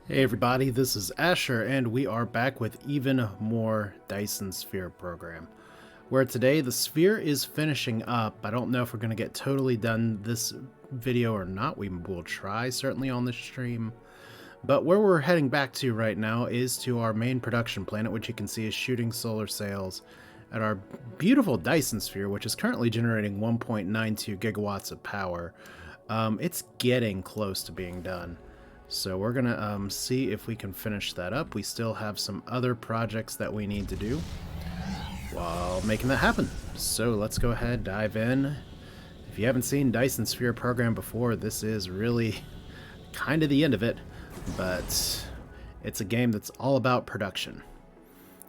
Hey everybody, this is Asher, and we are back with even more Dyson Sphere Program, where today the Sphere is finishing up. I don't know if we're going to get totally done this video or not. We will try, certainly on the stream. But where we're heading back to right now is to our main production planet, which you can see is shooting solar sails at our beautiful Dyson Sphere, which is currently generating 1.92 gigawatts of power. It's getting close to being done. So we're gonna see if we can finish that up. We still have some other projects that we need to do while making that happen. So let's go ahead, dive in. If you haven't seen Dyson Sphere Program before, this is really kind of the end of it, but it's a game that's all about production.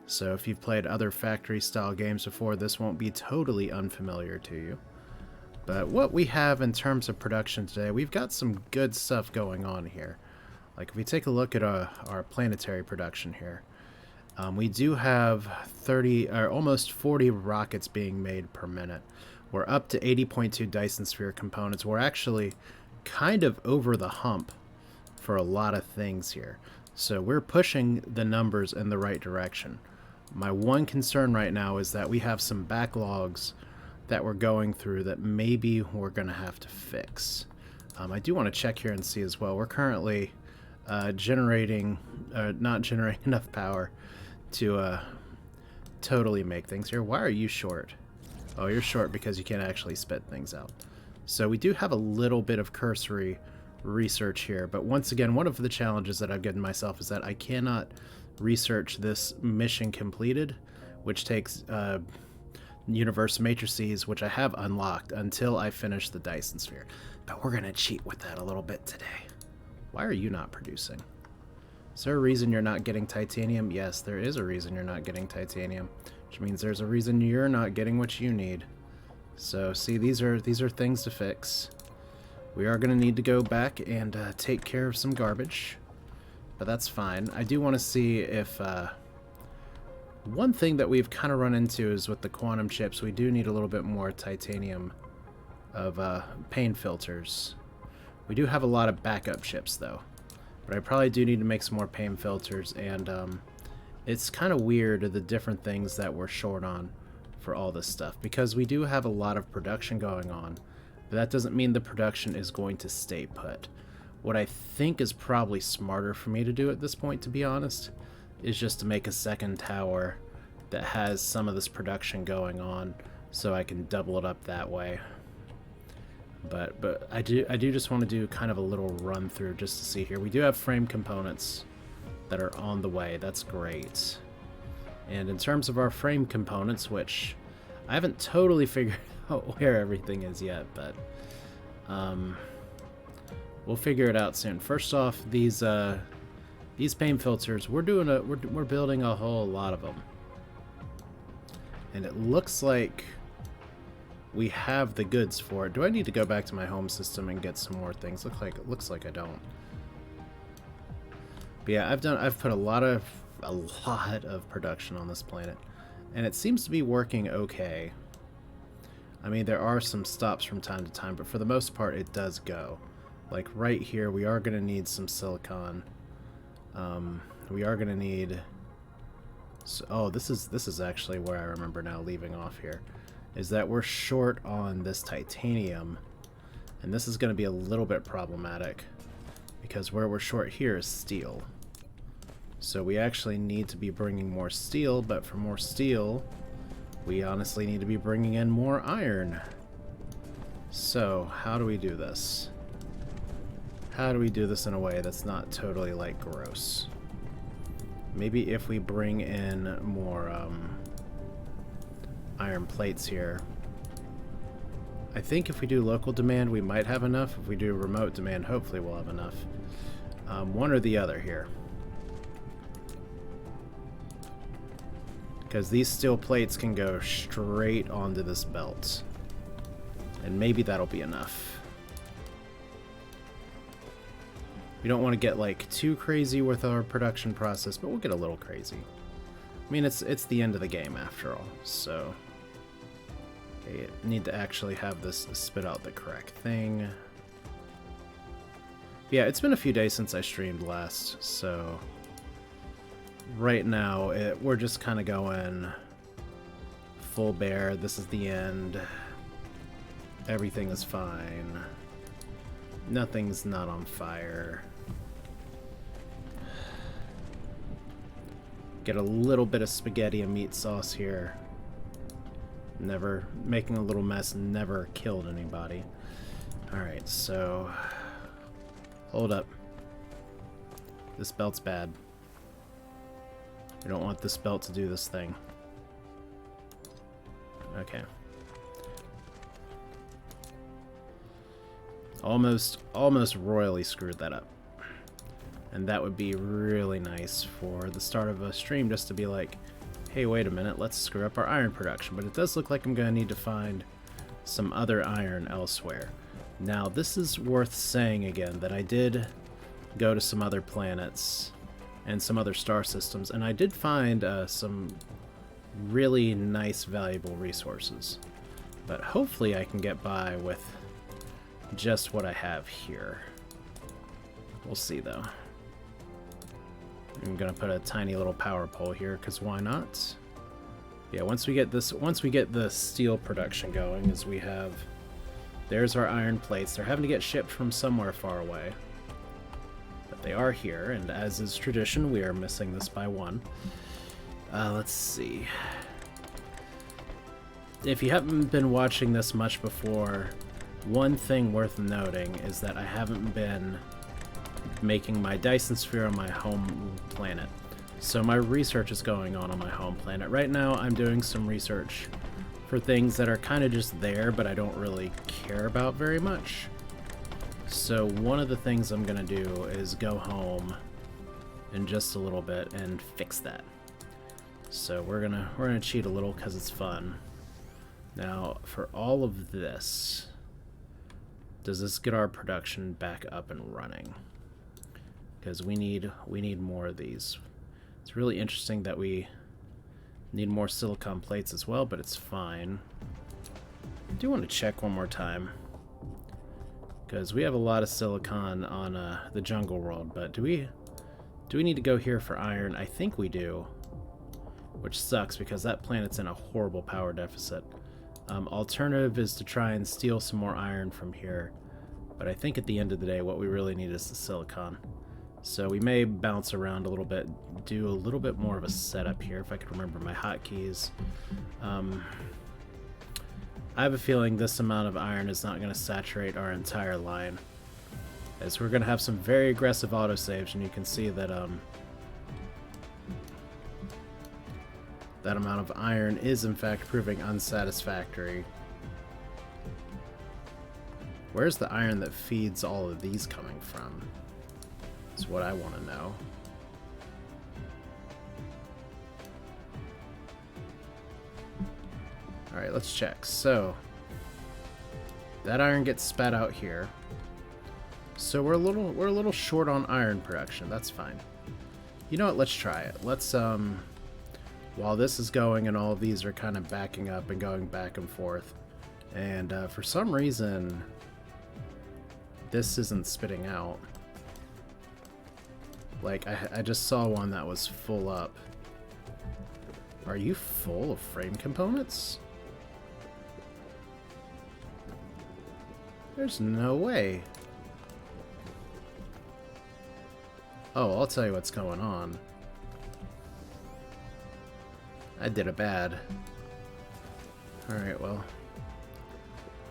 So if you've played other factory style games before, this won't be totally unfamiliar to you. But what we have in terms of production today, we've got some good stuff going on here. Like if we take a look at our planetary production here, we do have 30 or almost 40 rockets being made per minute. We're up to 80.2 Dyson Sphere components. We're actually kind of over the hump for a lot of things here. So we're pushing the numbers in the right direction. My one concern right now is that we have some backlogs that we're going through that maybe we're going to have to fix. I do want to check here and see as well. We're currently not generating enough power to totally make things here. Why are you short? Oh, you're short because you can't actually spit things out. So we do have a little bit of cursory research here, but once again, one of the challenges that I've given myself is that I cannot research this mission completed, which takes universe matrices, which I have unlocked until I finish the Dyson Sphere. But we're gonna cheat with that a little bit today. Why are you not producing? Is there a reason you're not getting titanium? Yes, there is a reason you're not getting titanium, which means there's a reason you're not getting what you need. So see, these are things to fix. We are gonna need to go back and take care of some garbage, but that's fine. I do want to see if one thing that we've kind of run into is with the quantum chips, we do need a little bit more titanium of pain filters. We do have a lot of backup chips though, but I probably do need to make some more pain filters, and it's kind of weird the different things that we're short on for all this stuff, because we do have a lot of production going on, but that doesn't mean the production is going to stay put. What I think is probably smarter for me to do at this point, to be honest, is just to make a second tower that has some of this production going on, so I can double it up that way. But I do just want to do kind of a little run through just to see here. We do have frame components that are on the way. That's great. And in terms of our frame components, which I haven't totally figured out where everything is yet, but we'll figure it out soon. First off, these pain filters, we're building a whole lot of them, and it looks like we have the goods for it. Do I need to go back to my home system and get some more things? Looks like I don't. But yeah, I've put a lot of production on this planet, and it seems to be working okay. I mean, there are some stops from time to time, but for the most part, it does go. Like right here, we are going to need some silicon. We are going to need... oh, this is actually where I remember now leaving off here, is that we're short on this titanium, and this is going to be a little bit problematic, because where we're short here is steel. So we actually need to be bringing more steel, but for more steel, we honestly need to be bringing in more iron. So, how do we do this? How do we do this in a way that's not totally, like, gross? Maybe if we bring in more iron plates here. I think if we do local demand, we might have enough. If we do remote demand, hopefully we'll have enough. One or the other here. Because these steel plates can go straight onto this belt. And maybe that'll be enough. We don't want to get like too crazy with our production process, but we'll get a little crazy. I mean, it's the end of the game after all, so... okay, I need to actually have this spit out the correct thing. Yeah, it's been a few days since I streamed last, so right now we're just kind of going full bear. This is the end. Everything is fine. Nothing's not on fire. Get a little bit of spaghetti and meat sauce here. Never making a little mess, never killed anybody. Alright, so hold up. This belt's bad. We don't want this belt to do this thing. Okay. Almost royally screwed that up. And that would be really nice for the start of a stream, just to be like, hey, wait a minute, let's screw up our iron production. But it does look like I'm going to need to find some other iron elsewhere. Now, this is worth saying again, that I did go to some other planets and some other star systems, and I did find some really nice, valuable resources. But hopefully I can get by with just what I have here. We'll see, though. I'm gonna put a tiny little power pole here, because why not? Yeah, once we get the steel production going, as we have, there's our iron plates. They're having to get shipped from somewhere far away, but they are here, and as is tradition, we are missing this by one. Let's see. If you haven't been watching this much before, one thing worth noting is that I haven't been making my Dyson Sphere on my home planet. So my research is going on my home planet. Right now I'm doing some research for things that are kind of just there, but I don't really care about very much. So one of the things I'm gonna do is go home in just a little bit and fix that. So we're gonna cheat a little because it's fun. Now, for all of this, does this get our production back up and running? Because we need more of these. It's really interesting that we need more silicon plates as well, but it's fine. I do want to check one more time, because we have a lot of silicon on the jungle world, but do we need to go here for iron? I think we do, which sucks because that planet's in a horrible power deficit. Alternative is to try and steal some more iron from here, but I think at the end of the day what we really need is the silicon. So we may bounce around a little bit, do a little bit more of a setup here, if I could remember my hotkeys. I have a feeling this amount of iron is not going to saturate our entire line, as we're going to have some very aggressive autosaves, and you can see that that amount of iron is in fact proving unsatisfactory. Where's the iron that feeds all of these coming from? Is what I want to know. Alright, let's check. So, that iron gets spat out here. So we're a little short on iron production. That's fine. You know what? Let's try it. Let's while this is going and all of these are kind of backing up and going back and forth, and for some reason this isn't spitting out. Like, I just saw one that was full up. Are you full of frame components? There's no way. Oh, I'll tell you what's going on. I did it bad. Alright, well.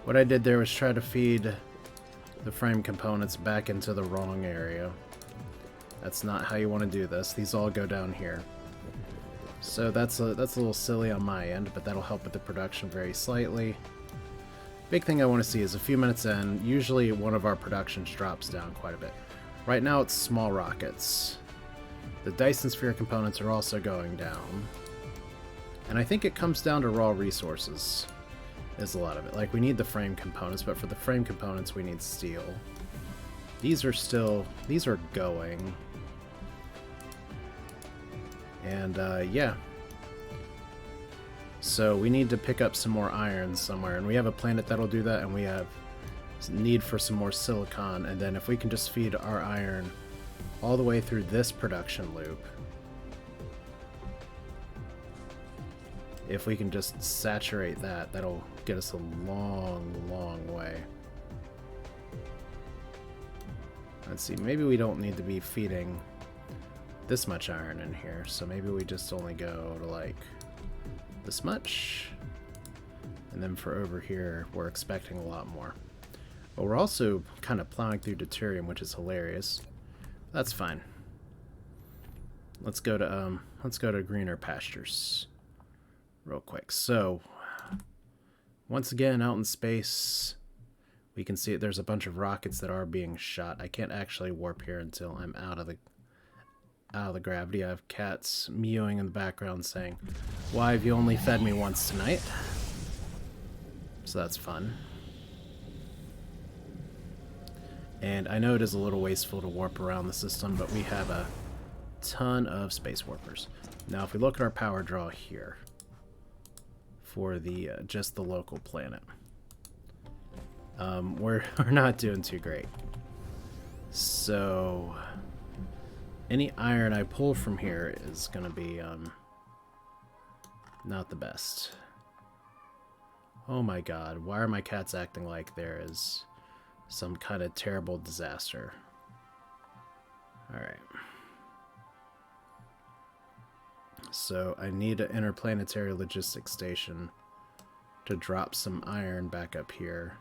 What I did there was try to feed the frame components back into the wrong area. That's not how you want to do this. These all go down here. So that's a little silly on my end, but that'll help with the production very slightly. Big thing I want to see is a few minutes in, usually one of our productions drops down quite a bit. Right now it's small rockets. The Dyson Sphere components are also going down. And I think it comes down to raw resources, is a lot of it. Like, we need the frame components, but for the frame components we need steel. These are going. And yeah. So we need to pick up some more iron somewhere, and we have a planet that'll do that, and we have need for some more silicon, and then if we can just feed our iron all the way through this production loop, if we can just saturate that, that'll get us a long way. Let's see, maybe we don't need to be feeding this much iron in here, so maybe we just only go to like this much, and then for over here we're expecting a lot more. But we're also kind of plowing through deuterium, which is hilarious. That's fine. Let's go to greener pastures real quick. So once again, out in space, we can see there's a bunch of rockets that are being shot. I can't actually warp here until I'm out of the gravity. I have cats mewing in the background saying, "Why have you only fed me once tonight?" So that's fun. And I know it is a little wasteful to warp around the system, but we have a ton of space warpers. Now if we look at our power draw here for the just the local planet, we're not doing too great. So any iron I pull from here is going to be not the best. Oh my god, why are my cats acting like there is some kind of terrible disaster? Alright. So I need an interplanetary logistics station to drop some iron back up here.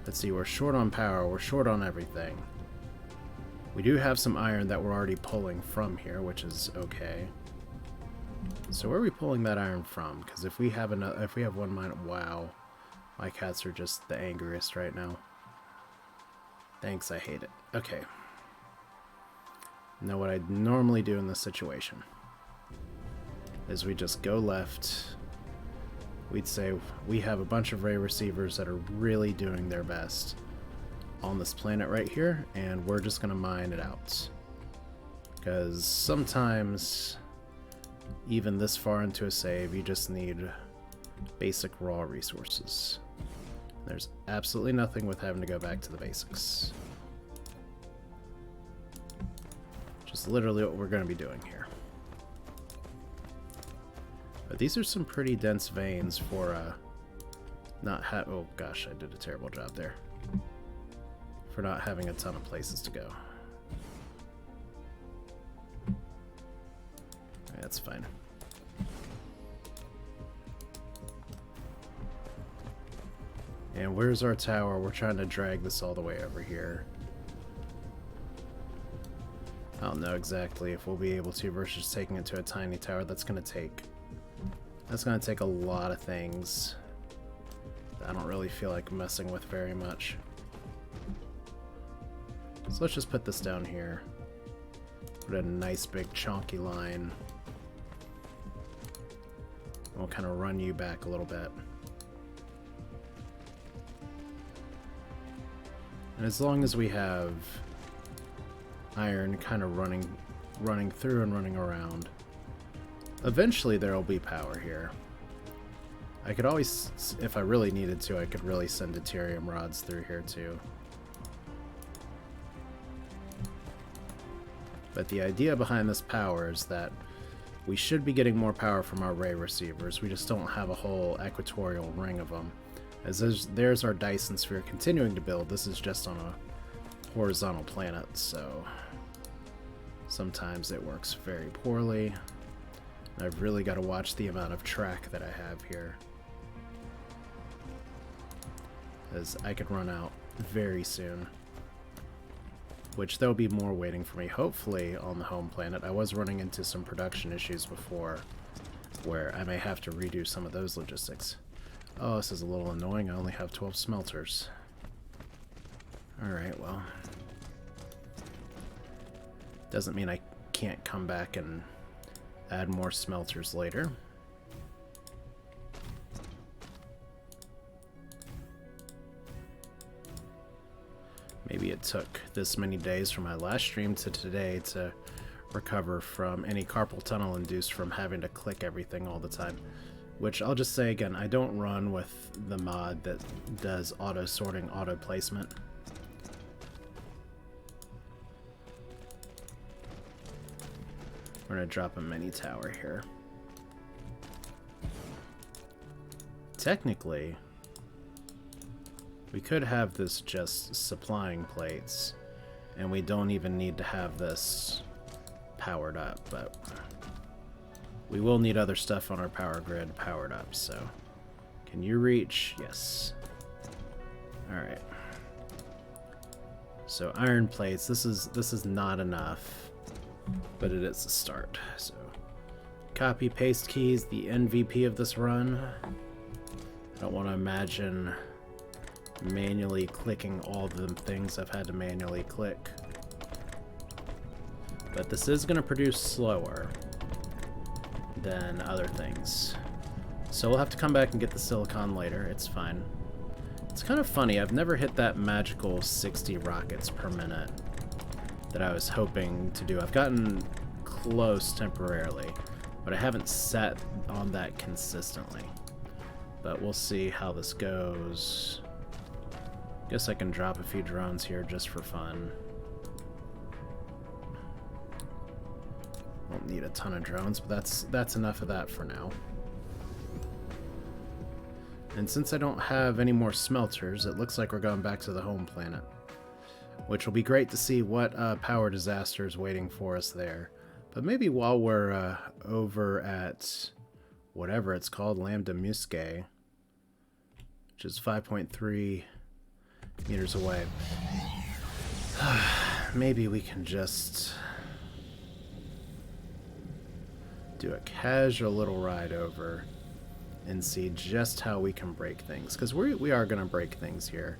Let's see, we're short on power, we're short on everything. We do have some iron that we're already pulling from here, which is okay. So where are we pulling that iron from? Because if we have one mine, wow, my cats are just the angriest right now. Thanks, I hate it. Okay. Now what I'd normally do in this situation is we just go left. We'd say we have a bunch of ray receivers that are really doing their best on this planet right here, and we're just gonna mine it out. Because sometimes, even this far into a save, you just need basic raw resources. There's absolutely nothing with having to go back to the basics. Just literally what we're going to be doing here. But these are some pretty dense veins for oh gosh, I did a terrible job there. For not having a ton of places to go. That's fine. And where's our tower? We're trying to drag this all the way over here. I don't know exactly if we'll be able to versus taking it to a tiny tower. That's gonna take a lot of things that I don't really feel like messing with very much. So let's just put this down here. Put a nice big chunky line. We'll kind of run you back a little bit. And as long as we have iron kind of running through and running around, eventually there'll be power here. I could always, if I really needed to, I could really send deuterium rods through here too. But the idea behind this power is that we should be getting more power from our ray receivers. We just don't have a whole equatorial ring of them. As there's our Dyson Sphere continuing to build. This is just on a horizontal planet, so sometimes it works very poorly. I've really got to watch the amount of track that I have here, as I could run out very soon. Which there'll be more waiting for me, hopefully, on the home planet. I was running into some production issues before, where I may have to redo some of those logistics. Oh, this is a little annoying. I only have 12 smelters. Alright, well. Doesn't mean I can't come back and add more smelters later. Maybe it took this many days from my last stream to today to recover from any carpal tunnel induced from having to click everything all the time. which I'll just say again, I don't run with the mod that does auto sorting, auto placement. We're gonna drop a mini tower here. Technically, we could have this just supplying plates, and we don't even need to have this powered up, but we will need other stuff on our power grid powered up, so. Can you reach? Yes. Alright. So iron plates, this is not enough, but it is a start. So copy paste keys, the MVP of this run. I don't want to imagine manually clicking all the things I've had to manually click. But this is going to produce slower than other things. So we'll have to come back and get the silicon later. It's fine. It's kind of funny. I've never hit that magical 60 rockets per minute that I was hoping to do. I've gotten close temporarily, but I haven't sat on that consistently. But we'll see how this goes. Guess I can drop a few drones here just for fun. Won't need a ton of drones, but that's enough of that for now. And since I don't have any more smelters, it looks like we're going back to the home planet, which will be great to see what power disaster is waiting for us there. But maybe while we're over at whatever it's called, Lambda Muscae, which is 5.3 meters away, maybe we can just do a casual little ride over and see just how we can break things, because we are going to break things here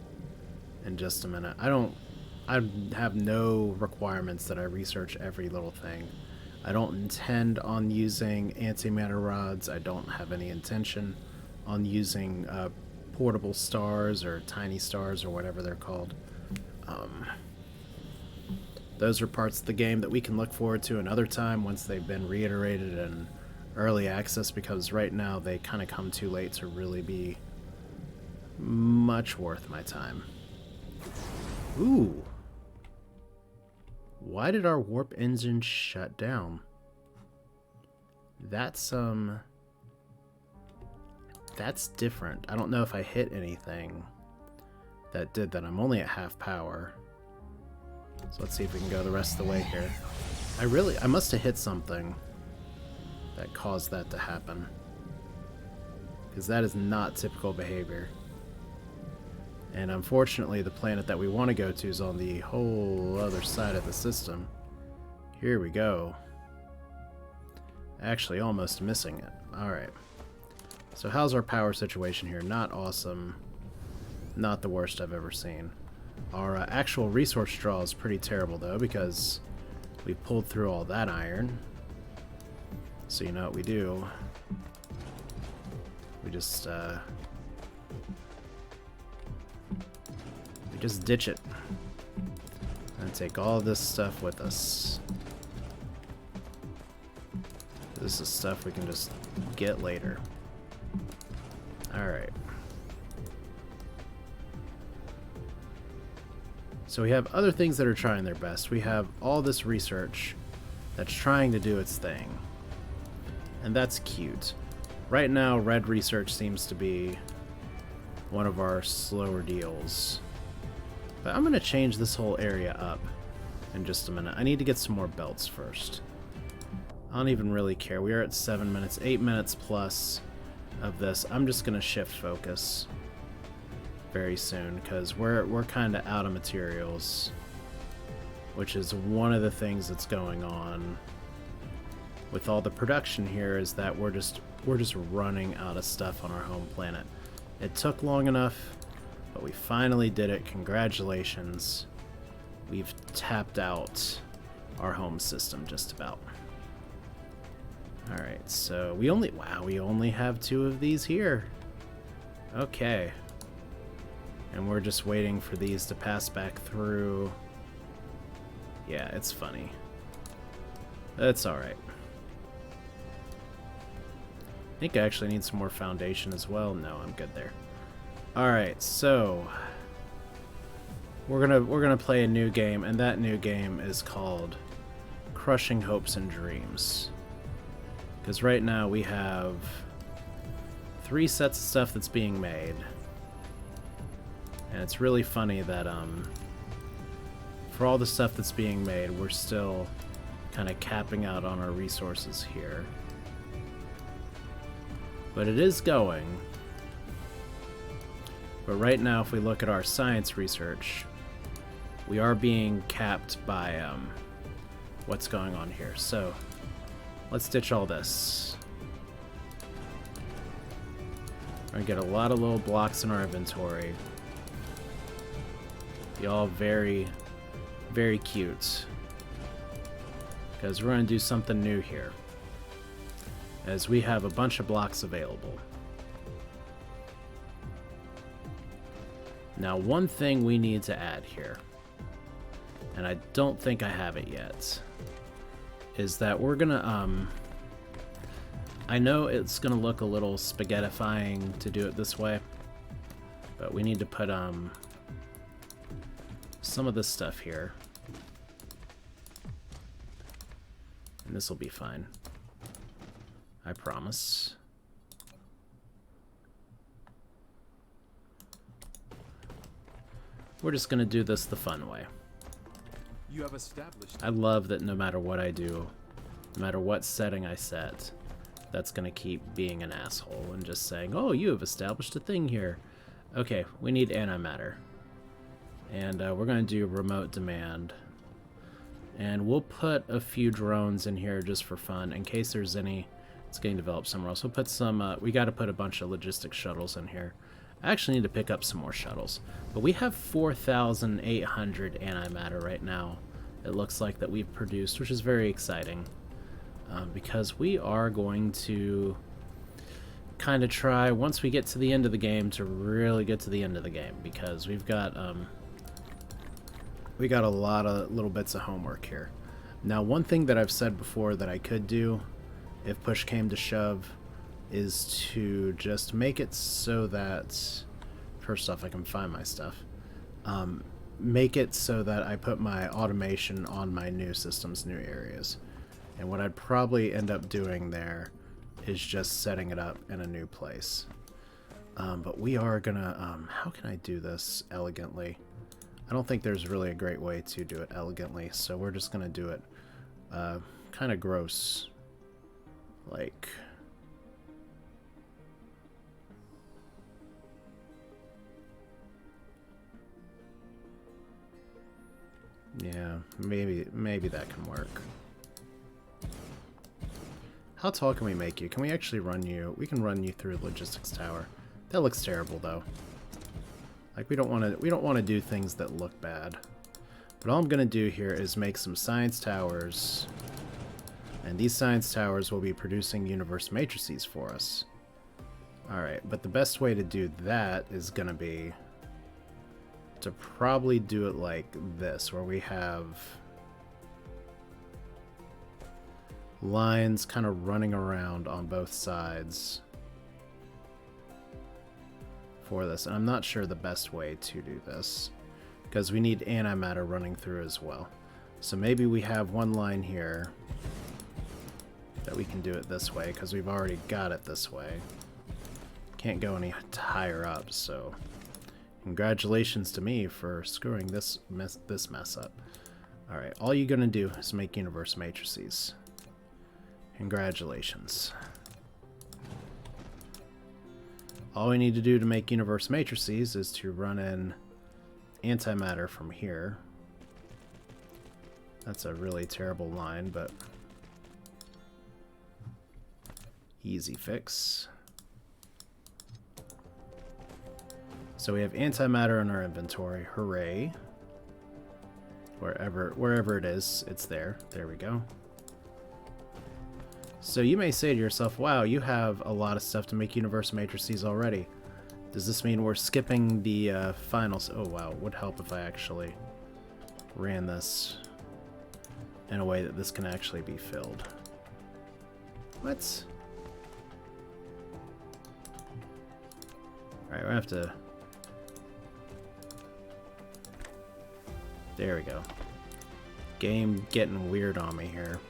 in just a minute. I have no requirements that I research every little thing. I don't intend on using antimatter rods. I don't have any intention on using portable stars or tiny stars or whatever they're called. Those are parts of the game that we can look forward to another time once they've been reiterated in early access, because right now they kind of come too late to really be much worth my time. Ooh. Why did our warp engine shut down? That's different. I don't know if I hit anything that did that. I'm only at half power. So let's see if we can go the rest of the way here. I must have hit something that caused that to happen, because that is not typical behavior. And unfortunately, the planet that we want to go to is on the whole other side of the system. Here we go. Actually, almost missing it. Alright. So how's our power situation here? Not awesome. Not the worst I've ever seen. Our actual resource draw is pretty terrible, though, because we pulled through all that iron. So you know what we do? We just ditch it and take all this stuff with us. This is stuff we can just get later. Alright. So we have other things that are trying their best. We have all this research that's trying to do its thing. And that's cute. Right now, red research seems to be one of our slower deals. But I'm going to change this whole area up in just a minute. I need to get some more belts first. I don't even really care. We are at 7 minutes, 8 minutes plus of this. I'm just going to shift focus very soon, because we're kind of out of materials, which is one of the things that's going on with all the production here, is that we're just running out of stuff on our home planet. It took long enough, but we finally did it. Congratulations. We've tapped out our home system just about. Alright, so we only have 2 of these here. Okay. And we're just waiting for these to pass back through. Yeah, it's funny. That's alright. think I actually need some more foundation as well. No, I'm good there. Alright, so we're gonna play a new game, and that new game is called Crushing Hopes and Dreams. Because right now we have 3 sets of stuff that's being made. And it's really funny that for all the stuff that's being made, we're still kind of capping out on our resources here. But it is going. But right now, if we look at our science research, we are being capped by what's going on here. So let's ditch all this. We're gonna get a lot of little blocks in our inventory. Be all very, very cute. Because we're gonna do something new here, as we have a bunch of blocks available. Now, one thing we need to add here, and I don't think I have it yet, is that we're gonna, I know it's gonna look a little spaghettifying to do it this way, but we need to put, some of this stuff here. And this will be fine. I promise. We're just gonna do this the fun way. You have established. I love that no matter what I do, no matter what setting I set, that's gonna keep being an asshole and just saying, oh, you have established a thing here. Okay, we need antimatter. And we're gonna do remote demand. And we'll put a few drones in here just for fun, in case there's any. It's getting developed somewhere else. We'll put some, we gotta put a bunch of logistics shuttles in here. I actually need to pick up some more shuttles. But we have 4,800 antimatter right now, it looks like, that we've produced, which is very exciting. Because we are going to kind of try, once we get to the end of the game, to really get to the end of the game. Because we've got a lot of little bits of homework here. Now, one thing that I've said before that I could do, if push came to shove, is to just make it so that, first off, I can find my stuff. Make it so that I put my automation on my new systems, new areas. And what I'd probably end up doing there is just setting it up in a new place. But we are gonna, how can I do this elegantly? I don't think there's really a great way to do it elegantly, so we're just gonna do it kind of gross. Like, yeah, maybe that can work. How tall can we make you? Can we actually run you? We can run you through the logistics tower. That looks terrible, though. Like, we don't want to do things that look bad. But all I'm gonna do here is make some science towers, and these science towers will be producing universe matrices for us. Alright, but the best way to do that is gonna be to probably do it like this, where we have lines kind of running around on both sides for this. And I'm not sure the best way to do this, because we need antimatter running through as well. So maybe we have one line here that we can do it this way, because we've already got it this way. Can't go any higher up, so congratulations to me for screwing this mess up. Alright, all you're gonna do is make universe matrices. Congratulations. All we need to do to make universe matrices is to run in antimatter from here. That's a really terrible line, but easy fix. So we have antimatter in our inventory. Hooray. Wherever it is, it's there. There we go. So you may say to yourself, wow, you have a lot of stuff to make universe matrices already. Does this mean we're skipping the finals? Oh wow, it would help if I actually ran this in a way that this can actually be filled. What? Alright, we have to... There we go. Game getting weird on me here.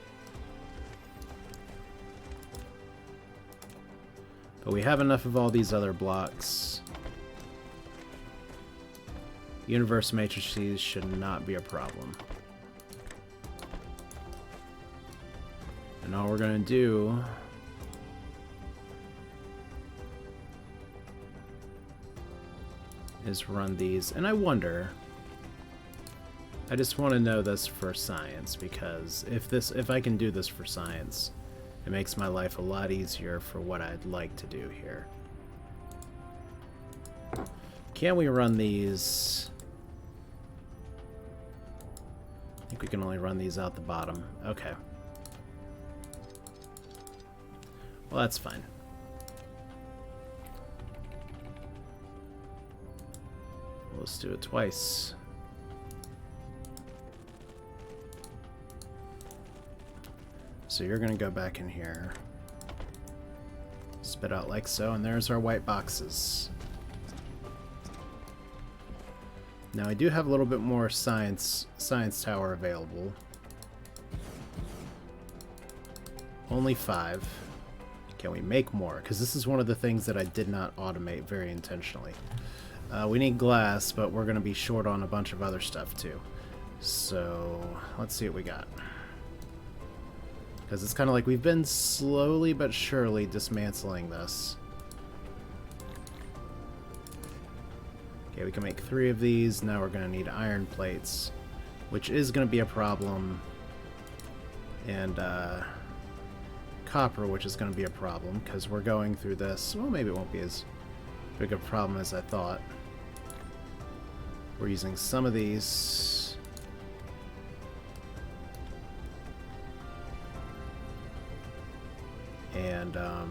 But we have enough of all these other blocks. Universe matrices should not be a problem. And all we're going to do is run these. And I wonder, I just want to know this for science, because if I can do this for science, it makes my life a lot easier for what I'd like to do here. Can we run these? I think we can only run these out the bottom. Okay. Well, that's fine. Let's do it twice. So you're going to go back in here, spit out like so, and there's our white boxes. Now I do have a little bit more science tower available. Only 5. Can we make more? Because this is one of the things that I did not automate very intentionally. We need glass, but we're going to be short on a bunch of other stuff too. So let's see what we got. Because it's kind of like we've been slowly but surely dismantling this. Okay, we can make 3 of these. Now we're going to need iron plates, which is going to be a problem. And copper, which is going to be a problem, because we're going through this. Well, maybe it won't be as big a problem as I thought. We're using some of these. And I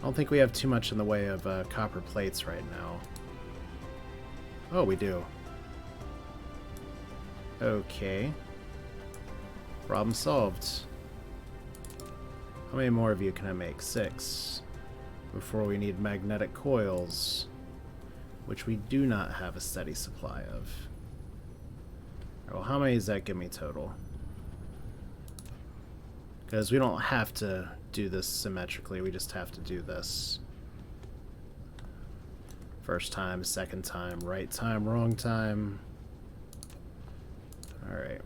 don't think we have too much in the way of copper plates right now. Oh, we do. Okay. Problem solved. How many more of you can I make? 6. Before we need magnetic coils, which we do not have a steady supply of. Well, how many does that give me total? Because we don't have to do this symmetrically, we just have to do this. First time, second time, right time, wrong time. Alright.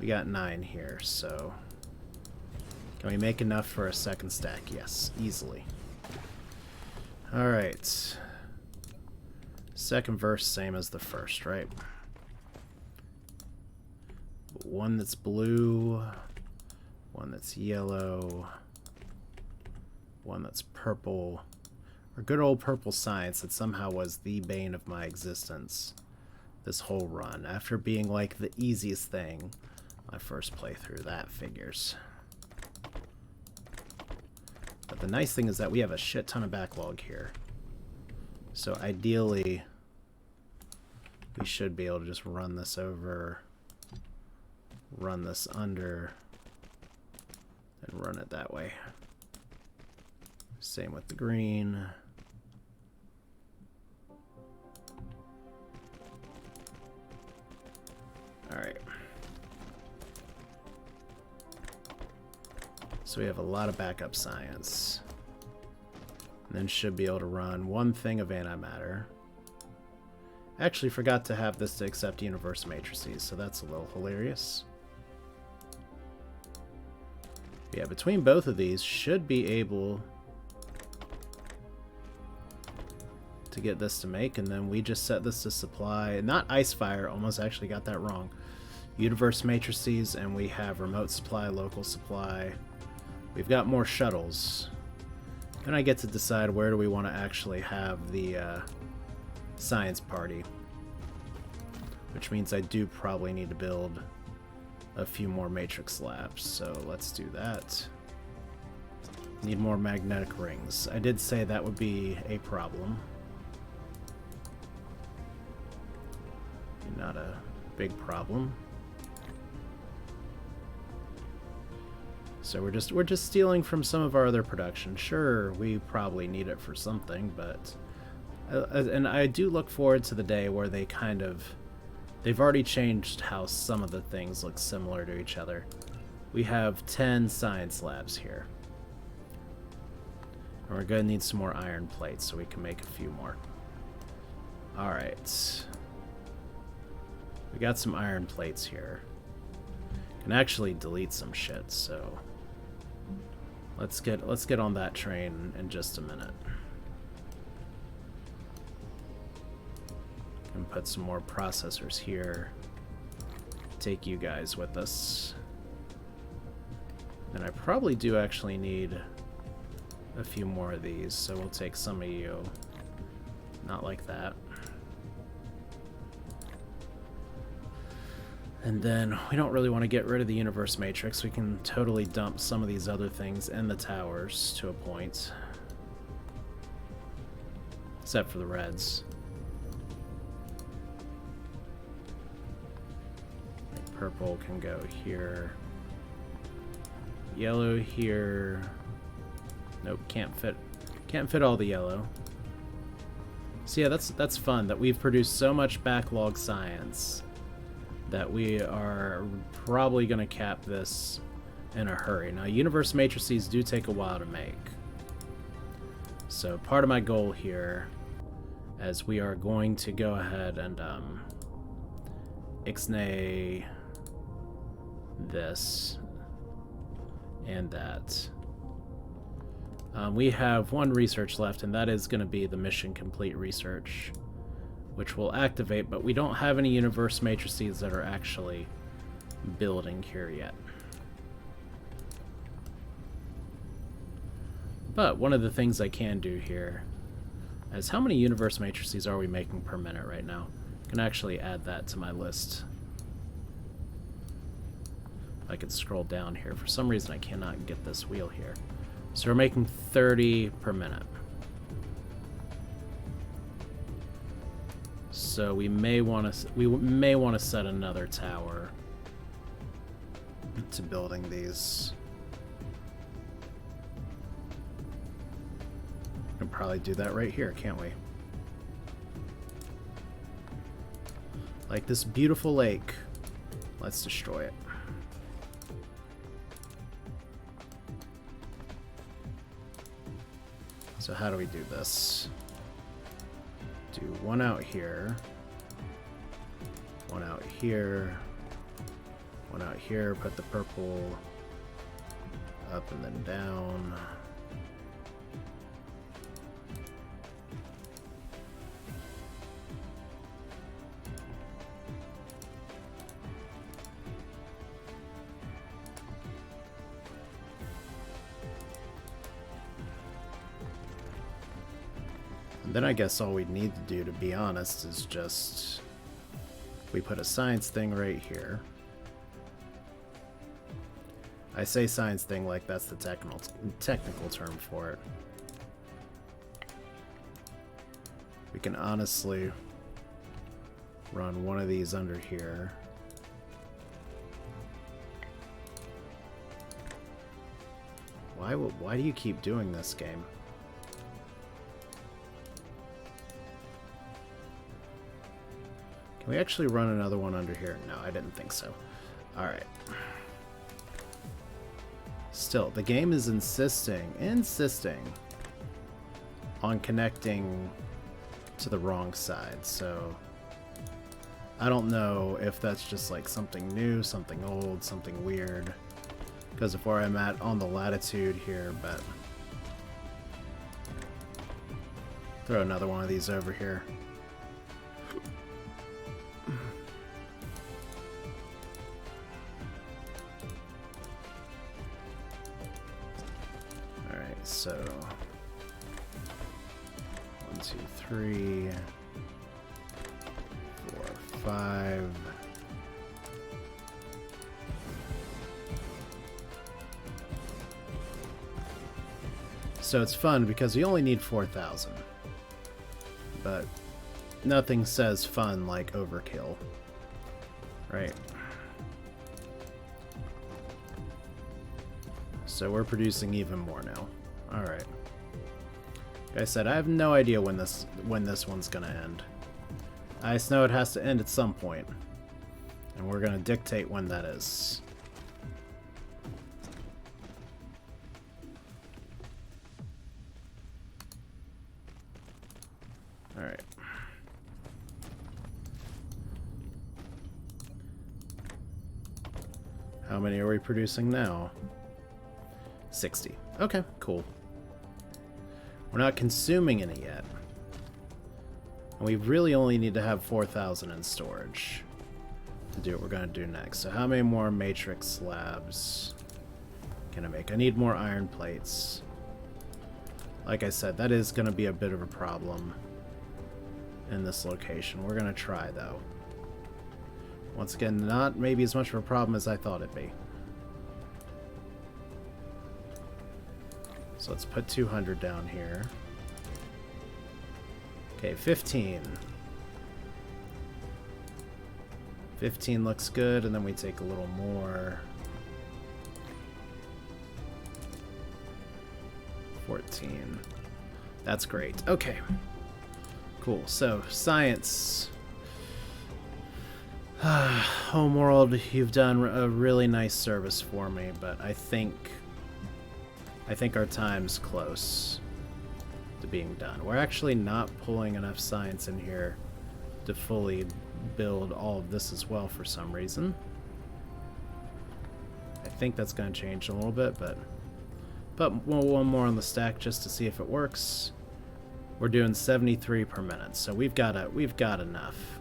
We got 9 here, so... Can we make enough for a second stack? Yes, easily. Alright. Second verse, same as the first, right? One that's blue, one that's yellow, one that's purple. Or good old purple science that somehow was the bane of my existence this whole run, after being like the easiest thing my first playthrough. That figures. But the nice thing is that we have a shit ton of backlog here. So ideally, we should be able to just run this over, run this under, and run it that way. Same with the green. Alright. So we have a lot of backup science. And then should be able to run one thing of antimatter. Actually forgot to have this to accept universe matrices, so that's a little hilarious. Yeah, between both of these should be able to get this to make, and then we just set this to supply, not Icefire, almost actually got that wrong. Universe matrices, and we have remote supply, local supply. We've got more shuttles. Then I get to decide where do we want to actually have the science party. Which means I do probably need to build a few more matrix labs, so let's do that. Need more magnetic rings. I did say that would be a problem. Not a big problem. So we're just stealing from some of our other production. Sure, we probably need it for something, but and I do look forward to the day where they've already changed how some of the things look similar to each other. We have 10 science labs here. And we're going to need some more iron plates so we can make a few more. Alright. We got some iron plates here. Can actually delete some shit, so let's get on that train in just a minute. And put some more processors here. Take you guys with us. And I probably do actually need a few more of these, so we'll take some of you. Not like that. And then we don't really want to get rid of the universe matrix. We can totally dump some of these other things in the towers to a point. Except for the reds. Purple can go here. Yellow here. Nope, can't fit all the yellow. So yeah, that's fun that we've produced so much backlog science that we are probably going to cap this in a hurry. Now, universe matrices do take a while to make. So part of my goal here, as we are going to go ahead and ixnay this and that. We have one research left, and that is going to be the mission complete research, which will activate, but we don't have any universe matrices that are actually building here yet. But one of the things I can do here is how many universe matrices are we making per minute right now? I can actually add that to my list. I could scroll down here. For some reason I cannot get this wheel here. So we're making 30 per minute. So we may want to set another tower to building these. We can probably do that right here, can't we? Like this beautiful lake. Let's destroy it. So how do we do this? Do one out here, one out here, one out here, put the purple up and then down. Then I guess all we'd need to do, to be honest, is just we put a science thing right here. I say science thing like that's the technical term for it. We can honestly run one of these under here. Why do you keep doing this, game? Can we actually run another one under here? No, I didn't think so. Alright. Still, the game is insisting on connecting to the wrong side, so I don't know if that's just like something new, something old, something weird because of where I'm at on the latitude here, but throw another one of these over here. So 1, 2, 3, 4, 5. So it's fun because we only need 4,000, but nothing says fun like overkill, right? So we're producing even more now. Alright. Like I said, I have no idea when this one's gonna end. I just know it has to end at some point. And we're gonna dictate when that is. Alright. How many are we producing now? 60. Okay, cool. We're not consuming any yet. And we really only need to have 4,000 in storage to do what we're going to do next. So how many more matrix slabs can I make? I need more iron plates. Like I said, that is going to be a bit of a problem in this location. We're going to try, though. Once again, not maybe as much of a problem as I thought it'd be. So let's put 200 down here. Okay, 15. 15 looks good, and then we take a little more. 14. That's great. Okay. Cool. So, science. Homeworld, you've done a really nice service for me, but I think our time's close to being done. We're actually not pulling enough science in here to fully build all of this as well for some reason. I think that's going to change a little bit, but one more on the stack just to see if it works. We're doing 73 per minute, so we've got enough.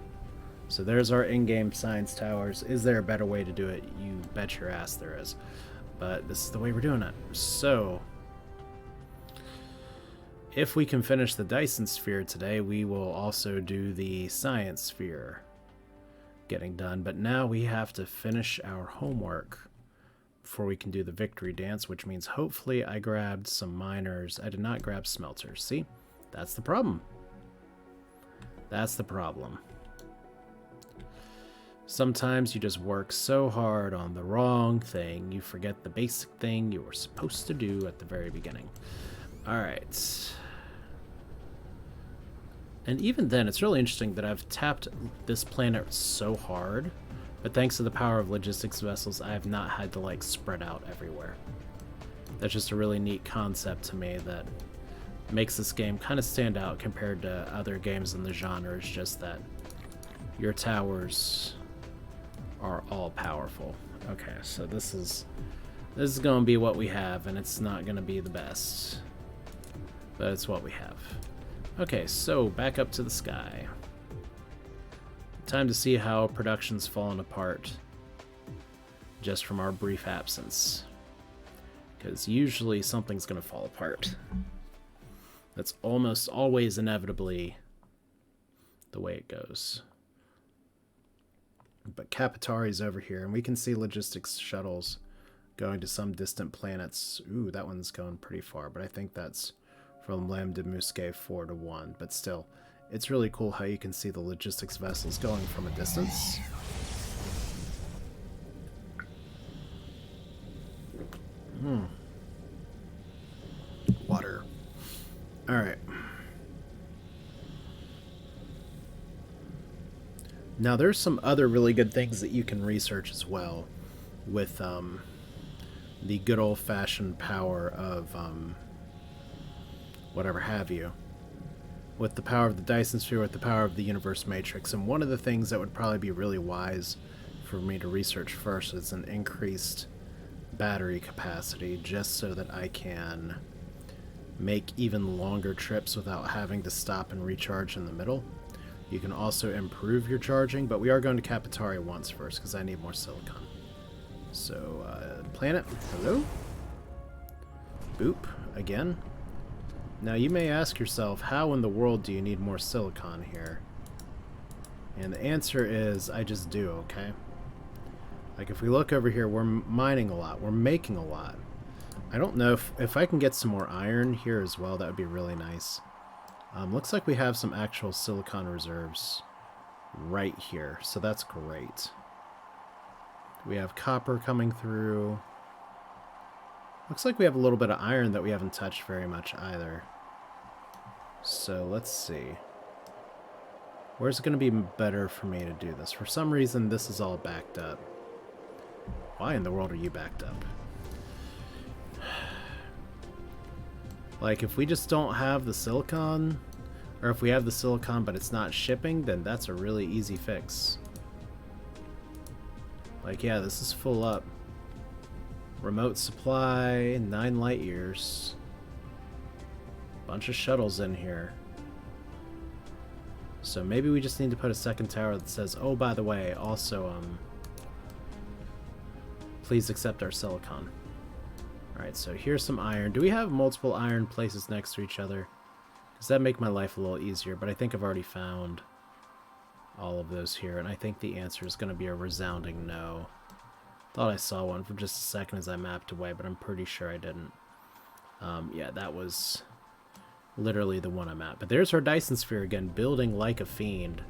So there's our in-game science towers. Is there a better way to do it? You bet your ass there is. But this is the way we're doing it. So, if we can finish the Dyson Sphere today, we will also do the Science Sphere getting done. But now we have to finish our homework before we can do the victory dance, which means hopefully I grabbed some miners. I did not grab smelters. See? That's the problem. That's the problem. Sometimes you just work so hard on the wrong thing, you forget the basic thing you were supposed to do at the very beginning. Alright. And even then, it's really interesting that I've tapped this planet so hard, but thanks to the power of logistics vessels, I have not had to, like, spread out everywhere. That's just a really neat concept to me that makes this game kind of stand out compared to other games in the genre. It's just that your towers are all powerful. Okay, so this is going to be what we have, and it's not going to be the best, but it's what we have. Okay, so back up to the sky. Time to see how production's fallen apart just from our brief absence, because usually something's going to fall apart. That's almost always inevitably the way it goes. But Capitari's over here, and we can see logistics shuttles going to some distant planets. Ooh, that one's going pretty far, but I think that's from Lem de Musquet 4 to 1. But still, it's really cool how you can see the logistics vessels going from a distance. Water. Alright. Now, there's some other really good things that you can research as well with the good old-fashioned power of whatever have you. With the power of the Dyson Sphere, with the power of the Universe Matrix. And one of the things that would probably be really wise for me to research first is an increased battery capacity, just so that I can make even longer trips without having to stop and recharge in the middle. You can also improve your charging, but we are going to Capitari once first, because I need more silicon. So, planet, hello? Boop, again. Now, you may ask yourself, how in the world do you need more silicon here? And the answer is, I just do, okay? Like, if we look over here, we're mining a lot. We're making a lot. I don't know if I can get some more iron here as well, that would be really nice. Looks like we have some actual silicon reserves right here, so that's great. We have copper coming through. Looks like we have a little bit of iron that we haven't touched very much either. So let's see. Where's it going to be better for me to do this? For some reason, this is all backed up. Why in the world are you backed up? Like, if we just don't have the silicon, or if we have the silicon but it's not shipping, then that's a really easy fix. Like, yeah, this is full up. Remote supply, 9 light years. Bunch of shuttles in here. So maybe we just need to put a second tower that says, oh, by the way, also, please accept our silicon. Alright, so here's some iron. Do we have multiple iron places next to each other? Does that make my life a little easier? But I think I've already found all of those here, and I think the answer is going to be a resounding no. Thought I saw one for just a second as I mapped away, but I'm pretty sure I didn't. Yeah, that was literally the one I'm at. But there's our Dyson Sphere again, building like a fiend.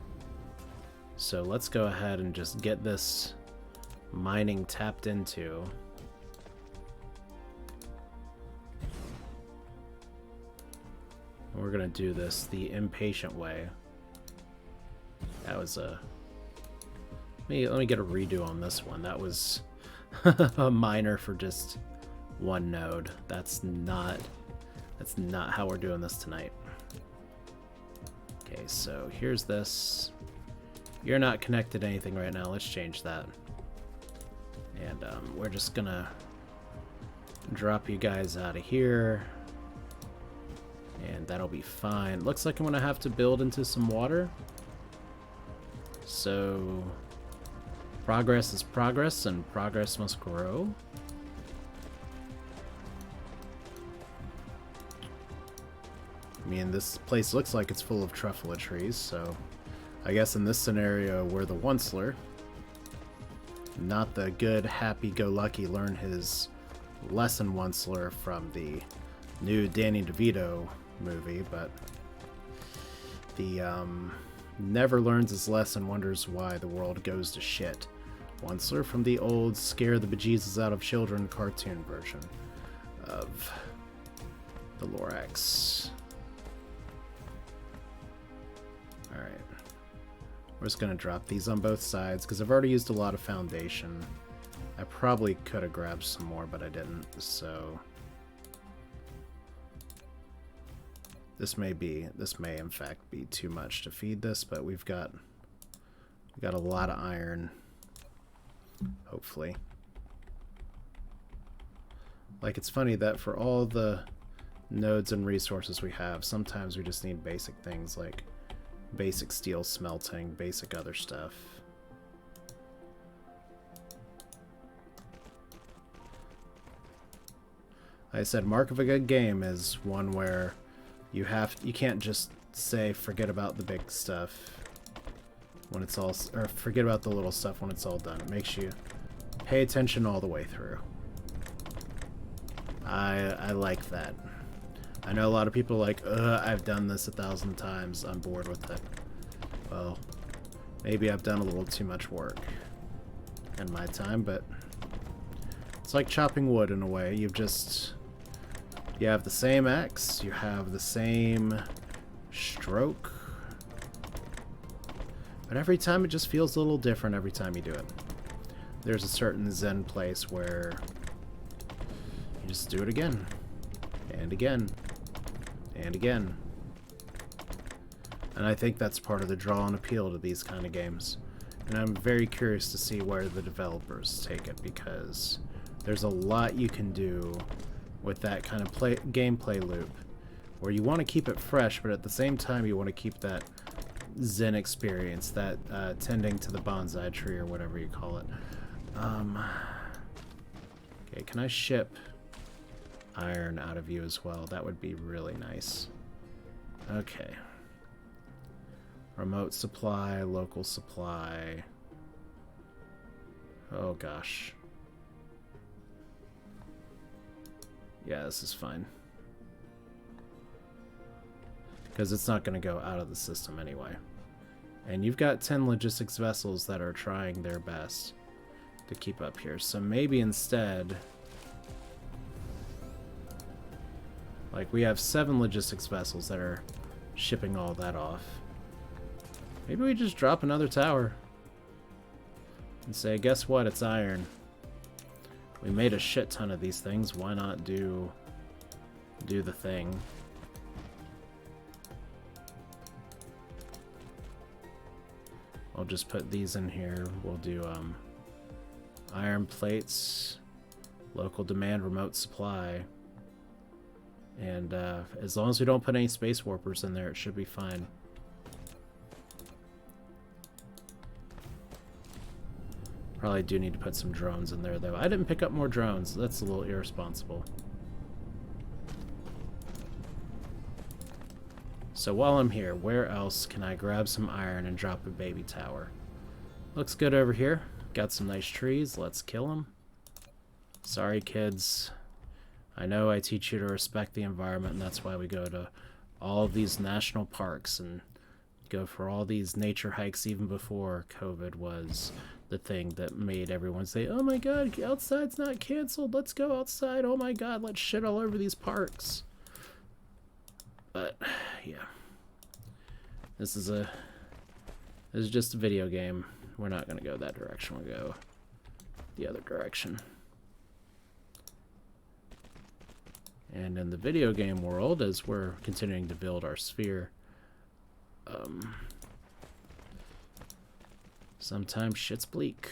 So let's go ahead and just get this mining tapped into. We're gonna do this the impatient way. That was a... Let me get a redo on this one. That was a miner for just one node. That's not how we're doing this tonight. Okay, so here's this. You're not connected to anything right now. Let's change that. And we're just gonna drop you guys out of here. And that'll be fine. Looks like I'm gonna have to build into some water. So progress is progress, and progress must grow. I mean, this place looks like it's full of truffula trees, so I guess in this scenario we're the Onceler. Not the good, happy-go-lucky learn his lesson Onceler from the new Danny DeVito movie, but the never learns his lesson, wonders why the world goes to shit Onceler from the old scare the bejesus out of children cartoon version of the Lorax. Alright. We're just gonna drop these on both sides because I've already used a lot of foundation. I probably could have grabbed some more, but I didn't, so this may in fact be too much to feed this, but we've got a lot of iron, hopefully. Like, it's funny that for all the nodes and resources we have, sometimes we just need basic things like basic steel smelting, basic other stuff. Like I said, mark of a good game is one where you can't just say forget about the big stuff when it's all, or forget about the little stuff when it's all done. It makes you pay attention all the way through. I like that. I know a lot of people are like, I've done this 1,000 times, I'm bored with it. Well, maybe I've done a little too much work in my time, but it's like chopping wood in a way. You have the same axe, you have the same stroke, but every time it just feels a little different every time you do it. There's a certain zen place where you just do it again, and again, and again. And I think that's part of the draw and appeal to these kind of games. And I'm very curious to see where the developers take it, because there's a lot you can do with that kind of gameplay loop, where you want to keep it fresh, but at the same time you want to keep that zen experience, that tending to the bonsai tree or whatever you call it. Okay, can I ship iron out of you as well? That would be really nice. Okay. Remote supply, local supply. Oh gosh. Yeah, this is fine. Because it's not going to go out of the system anyway. And you've got 10 logistics vessels that are trying their best to keep up here. So maybe instead Like, we have 7 logistics vessels that are shipping all that off. Maybe we just drop another tower and say, guess what, it's iron. We made a shit ton of these things, why not do the thing? I'll just put these in here. We'll do iron plates, local demand, remote supply. And as long as we don't put any space warpers in there, it should be fine. Probably do need to put some drones in there, though. I didn't pick up more drones. That's a little irresponsible. So while I'm here, where else can I grab some iron and drop a baby tower? Looks good over here. Got some nice trees. Let's kill them. Sorry, kids. I know I teach you to respect the environment, and that's why we go to all of these national parks and go for all these nature hikes even before COVID was the thing that made everyone say, oh my god, outside's not canceled, let's go outside, oh my god, let's shit all over these parks. But yeah, this is just a video game. We're not gonna go that direction, we'll go the other direction. And in the video game world, as we're continuing to build our sphere, sometimes shit's bleak.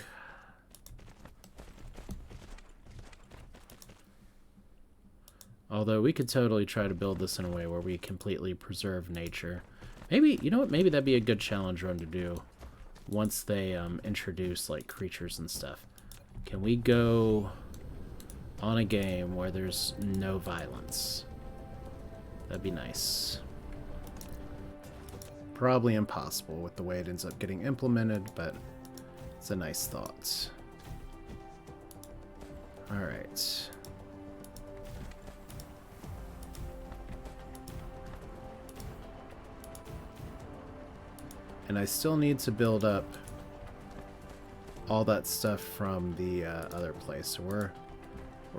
Although we could totally try to build this in a way where we completely preserve nature. Maybe, you know what, maybe that'd be a good challenge run to do once they introduce like creatures and stuff. Can we go on a game where there's no violence? That'd be nice. Probably impossible with the way it ends up getting implemented, but it's a nice thought. Alright. And I still need to build up all that stuff from the other place. So we're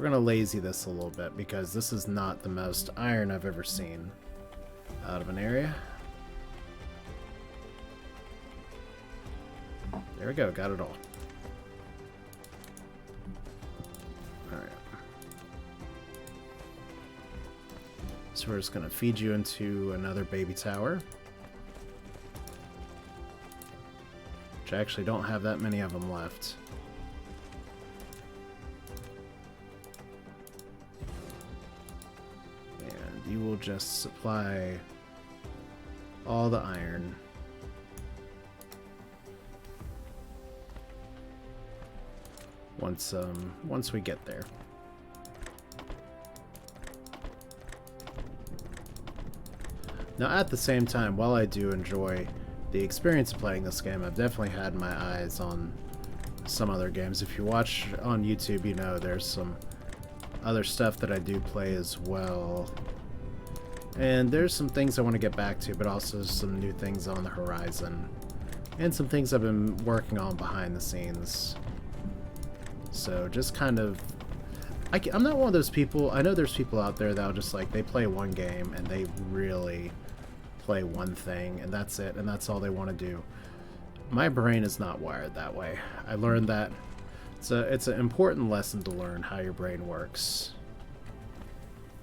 gonna lazy this a little bit because this is not the most iron I've ever seen out of an area. There we go, got it all. Alright. So we're just gonna feed you into another baby tower. Which I actually don't have that many of them left. And you will just supply all the iron. Once we get there. Now at the same time, while I do enjoy the experience of playing this game, I've definitely had my eyes on some other games. If you watch on YouTube, you know there's some other stuff that I do play as well. And there's some things I want to get back to, but also some new things on the horizon. And some things I've been working on behind the scenes. So just kind of... I'm not one of those people... I know there's people out there that'll just like, they play one game and they really play one thing and that's it, and that's all they want to do. My brain is not wired that way. I learned that. It's an important lesson to learn how your brain works.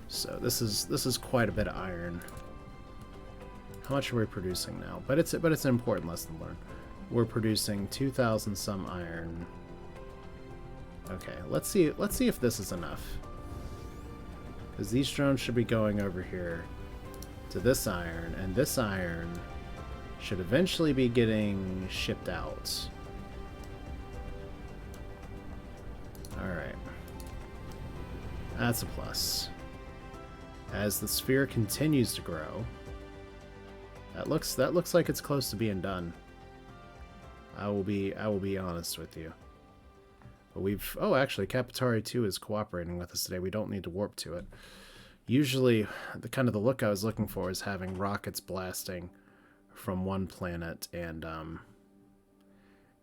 So this is quite a bit of iron. How much are we producing now? But it's an important lesson to learn. We're producing 2,000 some iron. Okay, let's see if this is enough. Because these drones should be going over here to this iron, and this iron should eventually be getting shipped out. Alright. That's a plus. As the sphere continues to grow, that looks like it's close to being done. I will be honest with you. But oh, actually, Capitari 2 is cooperating with us today. We don't need to warp to it. Usually, the look I was looking for is having rockets blasting from one planet and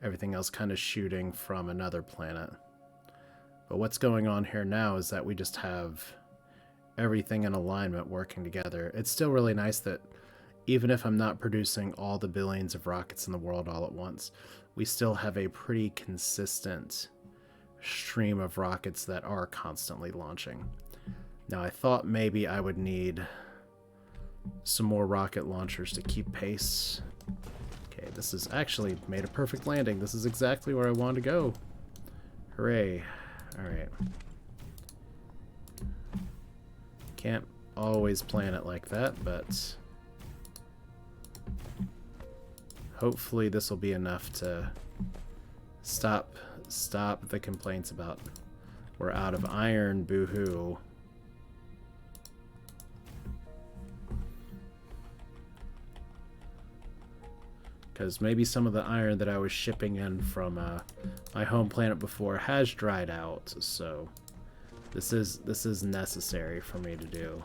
everything else kind of shooting from another planet. But what's going on here now is that we just have everything in alignment working together. It's still really nice that even if I'm not producing all the billions of rockets in the world all at once, we still have a pretty consistent stream of rockets that are constantly launching. Now, I thought maybe I would need some more rocket launchers to keep pace. Okay, this has actually made a perfect landing. This is exactly where I wanted to go. Hooray. Alright. Can't always plan it like that, but hopefully this will be enough to stop the complaints about we're out of iron, boo-hoo. Because maybe some of the iron that I was shipping in from my home planet before has dried out, so this is necessary for me to do.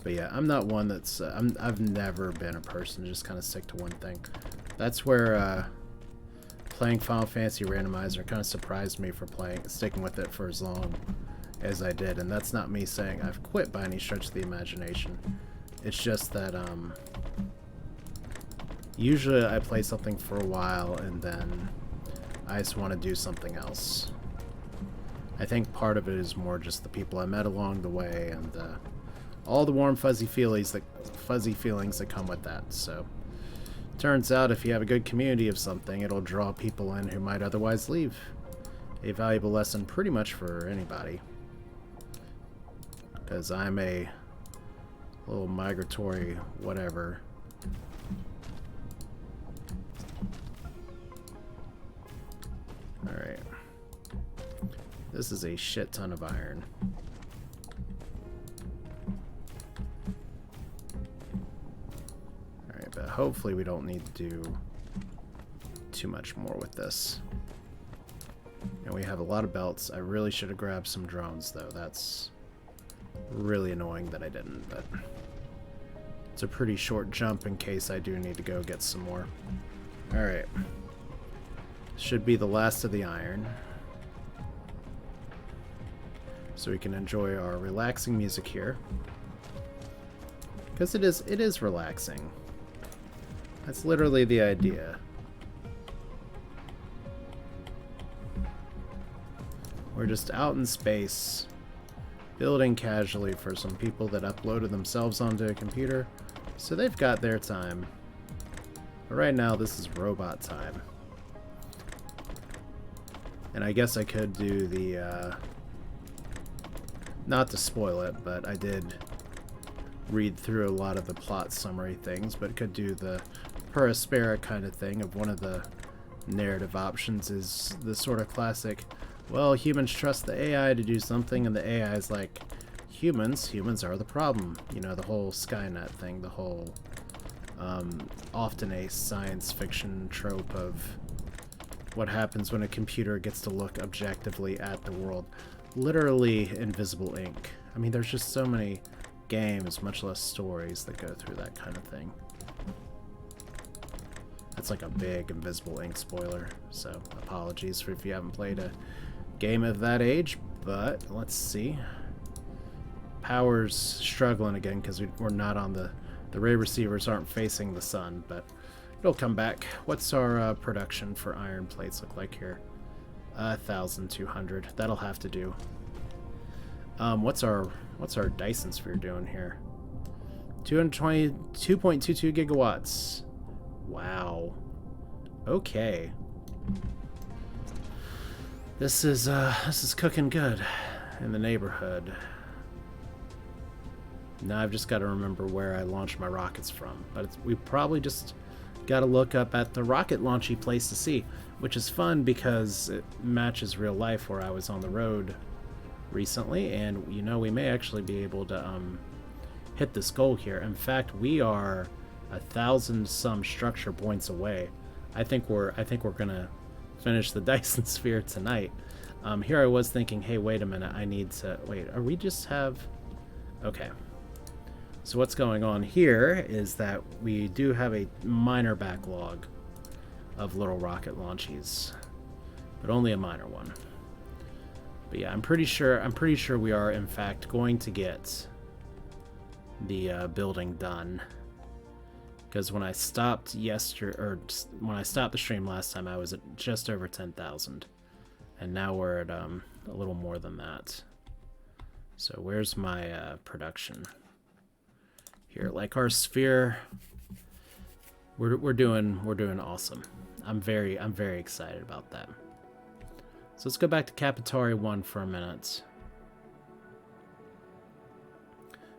But yeah, I'm not one that's I've never been a person to just kind of stick to one thing. That's where playing Final Fantasy Randomizer kind of surprised me for sticking with it for as long as I did, and that's not me saying I've quit by any stretch of the imagination. It's just that usually I play something for a while and then I just want to do something else. I think part of it is more just the people I met along the way and all the warm fuzzy feelings that come with that. So turns out if you have a good community of something, it'll draw people in who might otherwise leave. A valuable lesson pretty much for anybody. Because I'm a little migratory whatever. Alright. This is a shit ton of iron. Alright, but hopefully we don't need to do too much more with this. And we have a lot of belts. I really should have grabbed some drones though. That's really annoying that I didn't, but it's a pretty short jump in case I do need to go get some more. Alright. Should be the last of the iron. So we can enjoy our relaxing music here. Because it is relaxing. That's literally the idea. We're just out in space, building casually for some people that uploaded themselves onto a computer, so they've got their time. But right now, this is robot time. And I guess I could do the, not to spoil it, but I did read through a lot of the plot summary things, but could do the per aspera kind of thing of one of the narrative options is the sort of classic, well, humans trust the AI to do something, and the AI is like, humans are the problem. You know, the whole Skynet thing, the whole, often a science fiction trope of what happens when a computer gets to look objectively at the world. Literally invisible ink. I mean, there's just so many games, much less stories, that go through that kind of thing. That's like a big invisible ink spoiler, so apologies for if you haven't played a game of that age, but let's see. Power's struggling again because we're not on the ray receivers aren't facing the sun, but it'll come back. What's our production for iron plates look like here? 1,200. That'll have to do. What's our Dyson Sphere doing here? 222 gigawatts. Wow. Okay. This is cooking good in the neighborhood. Now I've just got to remember where I launched my rockets from, but we probably just got to look up at the rocket launchy place to see, which is fun because it matches real life where I was on the road recently, and you know, we may actually be able to hit this goal here. In fact, we are 1,000 some structure points away. I think we're gonna finish the Dyson Sphere tonight. Here I was thinking, hey, wait a minute, I need to wait. Are we just have? Okay. So what's going on here is that we do have a minor backlog of little rocket launchies. but only a minor one. But yeah, I'm pretty sure we are in fact going to get the building done. Because when I stopped when I stopped the stream last time, I was at just over 10,000, and now we're at a little more than that. So where's my production? Here, like our sphere, we're doing awesome. I'm very excited about that. So let's go back to Capitari 1 for a minute.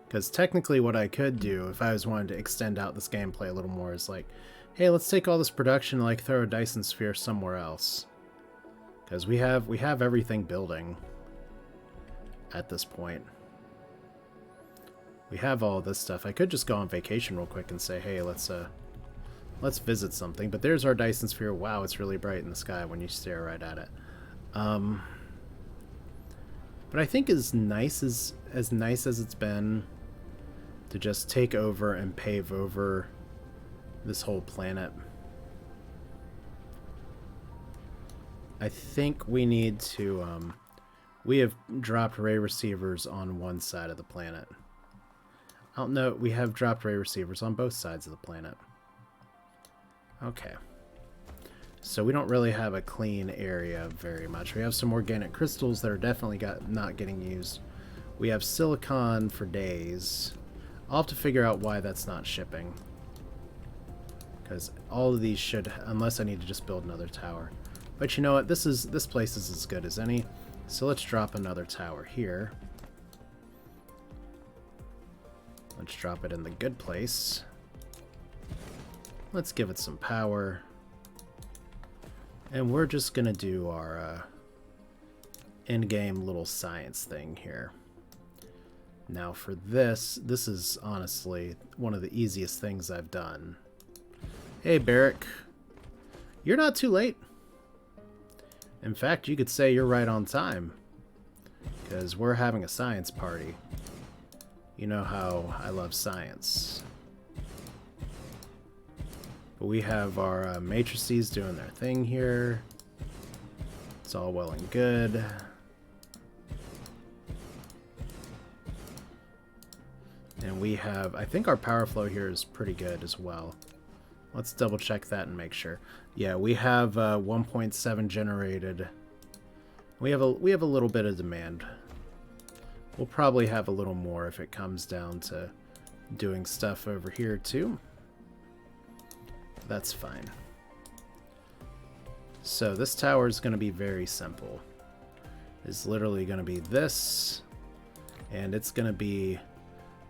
Because technically what I could do, if I was wanting to extend out this gameplay a little more, is like, hey, let's take all this production and like throw a Dyson Sphere somewhere else. Because we have everything building at this point. We have all this stuff. I could just go on vacation real quick and say, hey, let's visit something. But there's our Dyson Sphere. Wow, it's really bright in the sky when you stare right at it. But I think as nice as it's been to just take over and pave over this whole planet, I think we need to we have dropped ray receivers on one side of the planet. I don't know, we have dropped ray receivers on both sides of the planet. Okay. So we don't really have a clean area very much. We have some organic crystals that are definitely not getting used. We have silicon for days. I'll have to figure out why that's not shipping. Because all of these should, unless I need to just build another tower. But you know what? This place is as good as any. So let's drop another tower here. Let's drop it in the good place. Let's give it some power. And we're just going to do our in-game little science thing here. Now for this is honestly one of the easiest things I've done. Hey, Barrick. You're not too late. In fact, you could say you're right on time. Because we're having a science party. You know how I love science. But we have our matrices doing their thing here. It's all well and good. And we have, I think our power flow here is pretty good as well. Let's double check that and make sure. Yeah, we have 1.7 generated. We have a little bit of demand. We'll probably have a little more if it comes down to doing stuff over here too. That's fine. So this tower is going to be very simple. It's literally going to be this, and it's going to be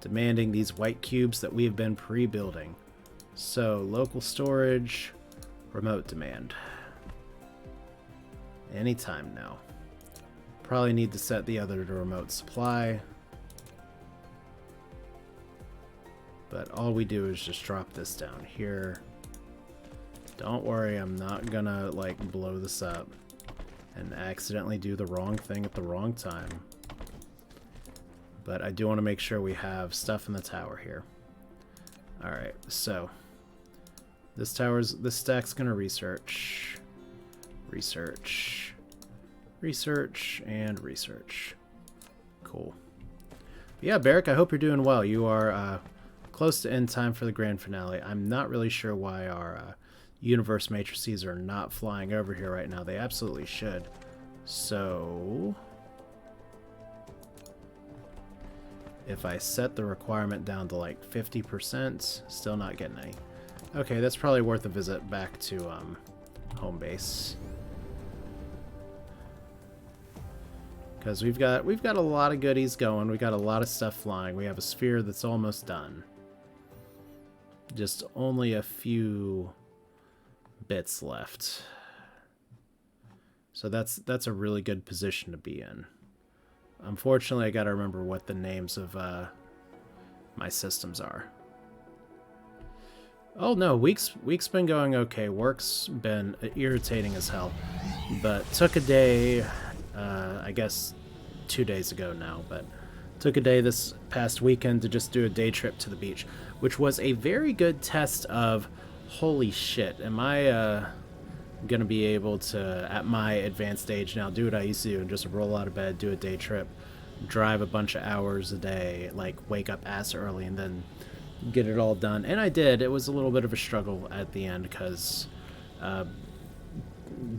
demanding these white cubes that we have been pre-building. So local storage, remote demand. Anytime now. Probably need to set the other to remote supply. But all we do is just drop this down here. Don't worry, I'm not gonna like blow this up and accidentally do the wrong thing at the wrong time. But I do want to make sure we have stuff in the tower here. Alright, so this stack's gonna research, and research. Cool. But yeah, Barrick, I hope you're doing well. You are close to end time for the grand finale. I'm not really sure why our universe matrices are not flying over here right now. They absolutely should. So if I set the requirement down to like 50%, still not getting any. Okay, that's probably worth a visit back to home base. Because we've got a lot of goodies going. We got a lot of stuff flying. We have a sphere that's almost done. Just only a few bits left. So that's a really good position to be in. Unfortunately, I gotta remember what the names of my systems are. Oh no, week's been going okay. Work's been irritating as hell, but took a day. I guess 2 days ago now, but took a day this past weekend to just do a day trip to the beach, which was a very good test of holy shit, am I gonna be able to, at my advanced age now, do what I used to do and just roll out of bed, do a day trip, drive a bunch of hours a day, like wake up ass early and then get it all done. And I did. It was a little bit of a struggle at the end because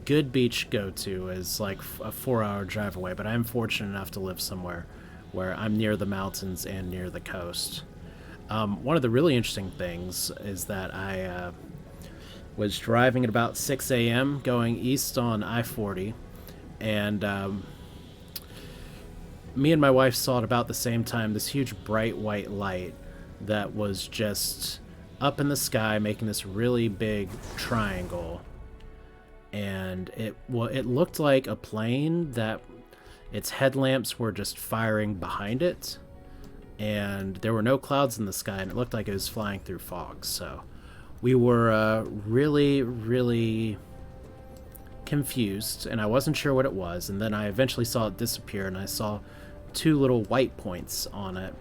good beach go-to is like a 4-hour drive away, but I'm fortunate enough to live somewhere where I'm near the mountains and near the coast. One of the really interesting things is that I was driving at about 6 a.m. going east on I-40, and me and my wife saw at about the same time this huge bright white light that was just up in the sky making this really big triangle. And it looked like a plane that its headlamps were just firing behind it, and there were no clouds in the sky, and it looked like it was flying through fog. So we were really, really confused, and I wasn't sure what it was. And then I eventually saw it disappear, and I saw 2 little white points on it.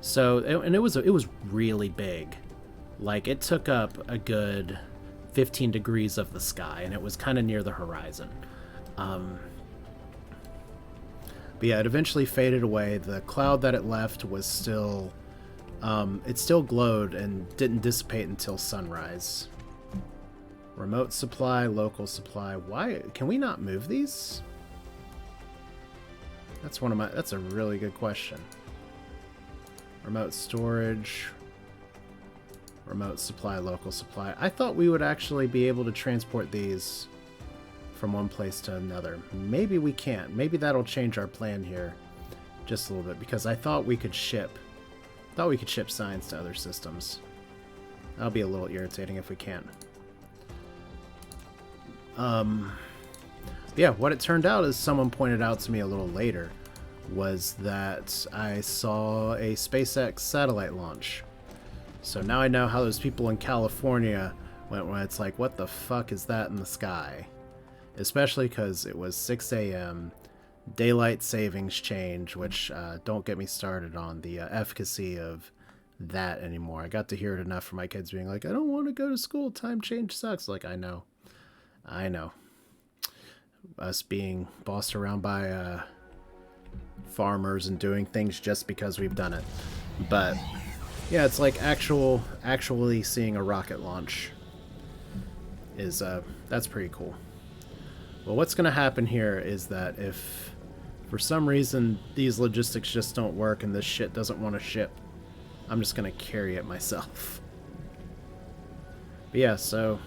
So it was really big. Like, it took up a good 15 degrees of the sky, and it was kind of near the horizon. But yeah, it eventually faded away. The cloud that it left was still... it still glowed and didn't dissipate until sunrise. Remote supply, local supply. Why? Can we not move these? That's a really good question. Remote storage... remote supply, local supply. I thought we would actually be able to transport these from one place to another. Maybe we can't. Maybe that'll change our plan here just a little bit, because I thought we could ship signs to other systems. That'll be a little irritating if we can't. Yeah, what it turned out, as someone pointed out to me a little later, was that I saw a SpaceX satellite launch. So now I know how those people in California went when it's like, what the fuck is that in the sky? Especially because it was 6 a.m., daylight savings change, which don't get me started on the efficacy of that anymore. I got to hear it enough from my kids being like, I don't want to go to school, time change sucks. Like, I know. Us being bossed around by farmers and doing things just because we've done it. But... yeah, it's like actually seeing a rocket launch is, that's pretty cool. Well, what's going to happen here is that if for some reason these logistics just don't work and this shit doesn't want to ship, I'm just going to carry it myself. But yeah, so...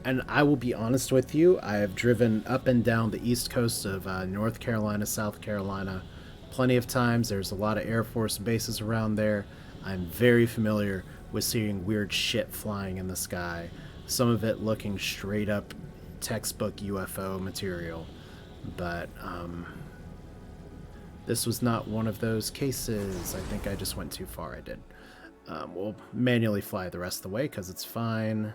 and I will be honest with you, I have driven up and down the east coast of North Carolina, South Carolina, plenty of times. There's a lot of Air Force bases around there. I'm very familiar with seeing weird shit flying in the sky. Some of it looking straight up textbook UFO material. But this was not one of those cases. I think I just went too far. I did. We'll manually fly the rest of the way because it's fine.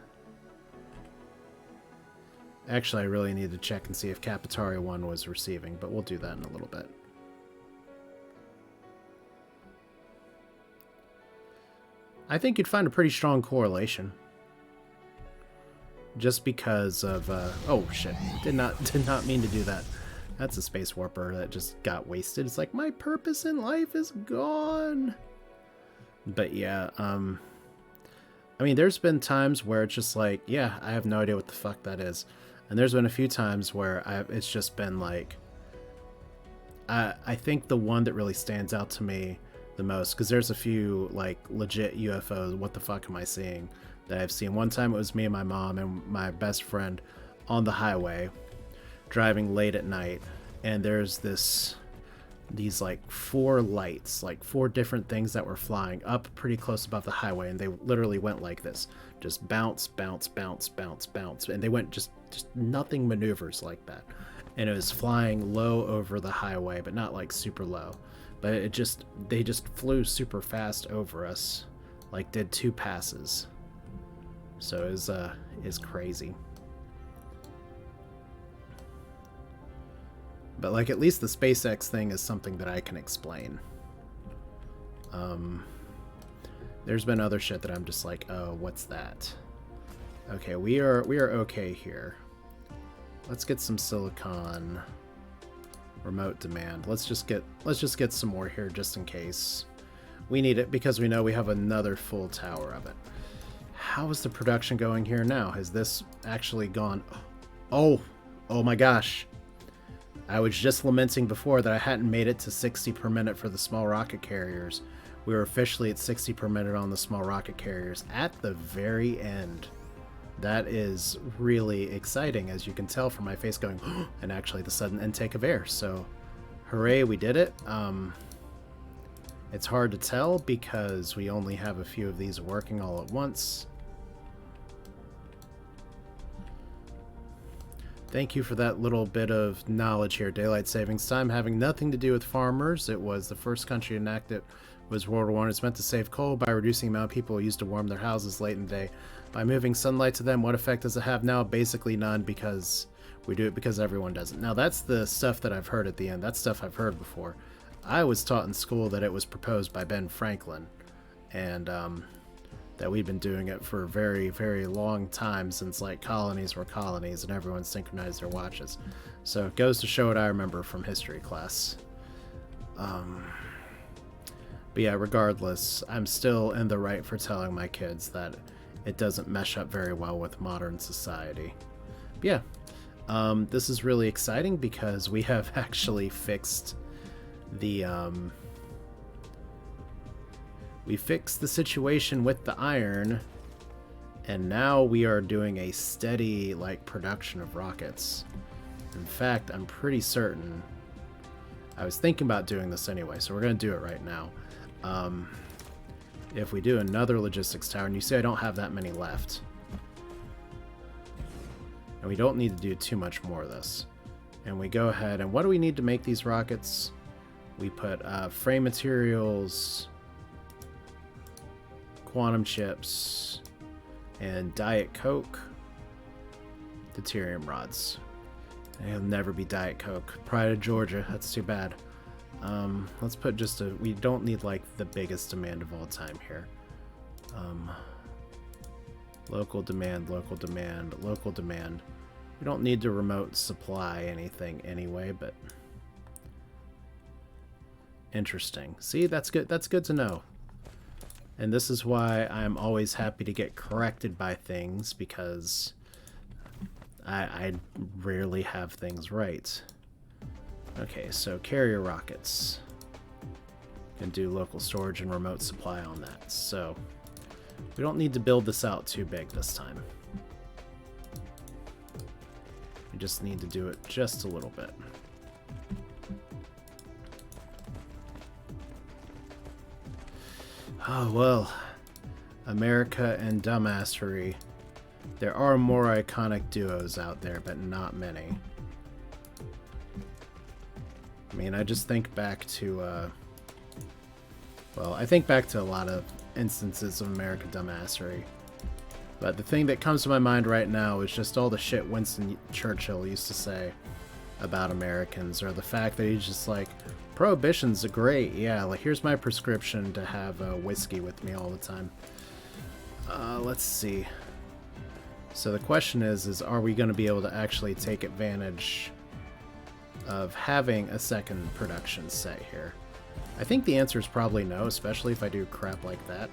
Actually, I really need to check and see if Capitari 1 was receiving, but we'll do that in a little bit. I think you'd find a pretty strong correlation. Just because of, oh shit, did not mean to do that. That's a space warper that just got wasted. It's like, my purpose in life is gone. But yeah, I mean, there's been times where it's just like, yeah, I have no idea what the fuck that is. And there's been a few times where it's just been like, I think the one that really stands out to me the most, because there's a few like legit UFOs, what the fuck am I seeing, that I've seen. One time it was me and my mom and my best friend on the highway driving late at night, and there's these like 4 lights, like 4 different things that were flying up pretty close above the highway, and they literally went like this, just bounce, bounce, bounce, bounce, bounce, and they went just nothing maneuvers like that, and it was flying low over the highway, but not like super low, but they just flew super fast over us, like did 2 passes. So it is crazy. But like, at least the SpaceX thing is something that I can explain. There's been other shit that I'm just like, oh, what's that? Okay, we are okay here. Let's get some silicon. Remote demand. Let's just get some more here just in case. We need it because we know we have another full tower of it. How is the production going here now? Has this actually gone? Oh my gosh. I was just lamenting before that I hadn't made it to 60 per minute for the small rocket carriers. We were officially at 60 per minute on the small rocket carriers at the very end. That is really exciting, as you can tell from my face going, and actually the sudden intake of air. So, hooray, we did it. It's hard to tell because we only have a few of these working all at once. Thank you for that little bit of knowledge here. Daylight savings time having nothing to do with farmers. It was the first country to enact it was World War I. It's meant to save coal by reducing the amount of people who used to warm their houses late in the day. By moving sunlight to them, what effect does it have now? Basically none, because we do it because everyone does it. Now that's the stuff that I've heard at the end. That's stuff I've heard before. I was taught in school that it was proposed by Ben Franklin, and that we'd been doing it for a very, very long time, since like colonies were colonies and everyone synchronized their watches. So it goes to show what I remember from history class. But yeah, regardless, I'm still in the right for telling my kids that it doesn't mesh up very well with modern society. But yeah, this is really exciting because we have actually fixed the situation with the iron, and now we are doing a steady like production of rockets. In fact, I'm pretty certain I was thinking about doing this anyway, so we're gonna do it right now. If we do another logistics tower, and you see I don't have that many left, and we don't need to do too much more of this, and we go ahead, and what do we need to make these rockets? We put frame materials, quantum chips, and Diet Coke, deuterium rods. It'll never be Diet Coke. Pride of Georgia, that's too bad. Let's put just a... We don't need, like, the biggest demand of all time here. Local demand, local demand, local demand. We don't need to remote supply anything anyway, but... Interesting. See, that's good. That's good to know. And this is why I'm always happy to get corrected by things, because I rarely have things right. Okay, so carrier rockets. Can do local storage and remote supply on that. So we don't need to build this out too big this time. We just need to do it just a little bit. Oh, well, America and dumbassery. There are more iconic duos out there, but not many. I mean, I just think back to, well, I think back to a lot of instances of American dumbassery. But the thing that comes to my mind right now is just all the shit Winston Churchill used to say about Americans, or the fact that he's just like, Prohibition's great, yeah, like here's my prescription to have whiskey with me all the time. Let's see. So the question is are we going to be able to actually take advantage of having a second production set here? I think the answer is probably no, especially if I do crap like that.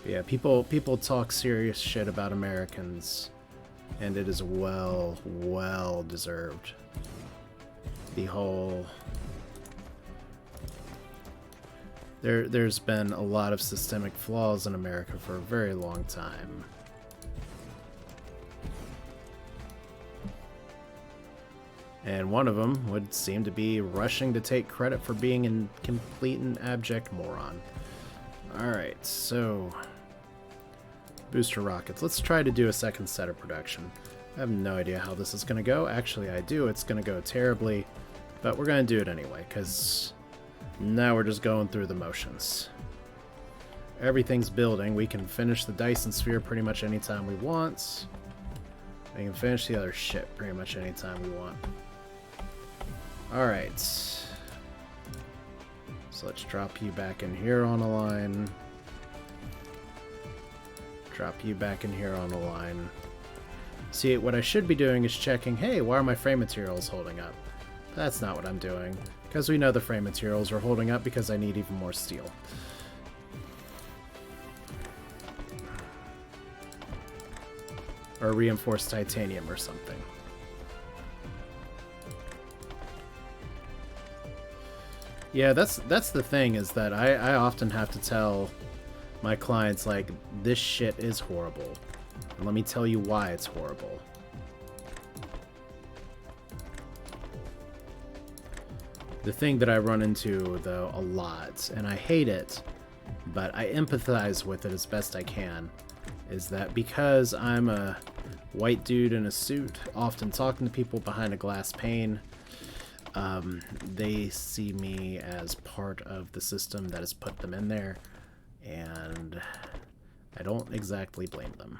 But yeah, people talk serious shit about Americans, and it is well deserved. The whole... There's been a lot of systemic flaws in America for a very long time. And one of them would seem to be rushing to take credit for being a complete and abject moron. Alright, so... booster rockets. Let's try to do a second set of production. I have no idea how this is going to go. Actually, I do. It's going to go terribly. But we're going to do it anyway, because now we're just going through the motions. Everything's building. We can finish the Dyson Sphere pretty much anytime we want. We can finish the other shit pretty much anytime we want. Alright. So let's drop you back in here on a line. Drop you back in here on the line. See, what I should be doing is checking, hey, why are my frame materials holding up? That's not what I'm doing, because we know the frame materials are holding up because I need even more steel. Or reinforced titanium or something. Yeah, that's the thing, is that I often have to tell my clients, like, this shit is horrible. And let me tell you why it's horrible. The thing that I run into, though, a lot, and I hate it, but I empathize with it as best I can, is that because I'm a white dude in a suit, often talking to people behind a glass pane, they see me as part of the system that has put them in there, and I don't exactly blame them.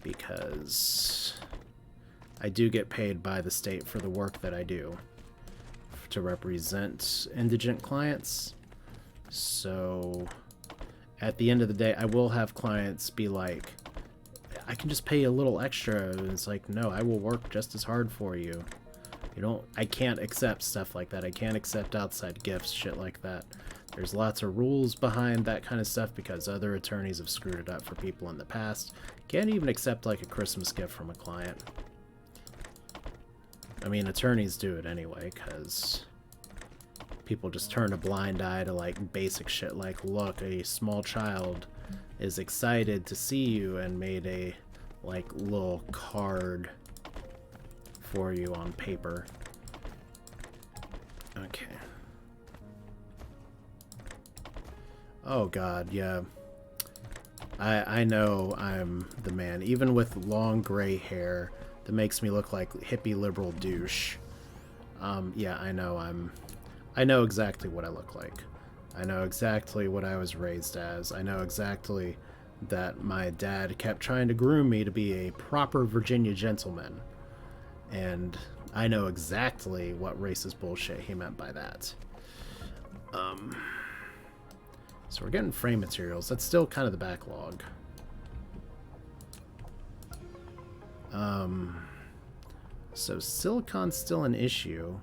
Because I do get paid by the state for the work that I do to represent indigent clients. So at the end of the day, I will have clients be like, I can just pay you a little extra. And it's like, no, I will work just as hard for you. I can't accept stuff like that. I can't accept outside gifts, shit like that. There's lots of rules behind that kind of stuff because other attorneys have screwed it up for people in the past. Can't even accept like a Christmas gift from a client. I mean, attorneys do it anyway because people just turn a blind eye to like basic shit like, look, a small child is excited to see you and made a like little card for you on paper. Okay. Oh god, yeah. I know I'm the man, even with long gray hair that makes me look like hippie liberal douche. Yeah, I know exactly what I look like. I know exactly what I was raised as. I know exactly that my dad kept trying to groom me to be a proper Virginia gentleman. And I know exactly what racist bullshit he meant by that. So we're getting frame materials. That's still kind of the backlog. So silicon's still an issue.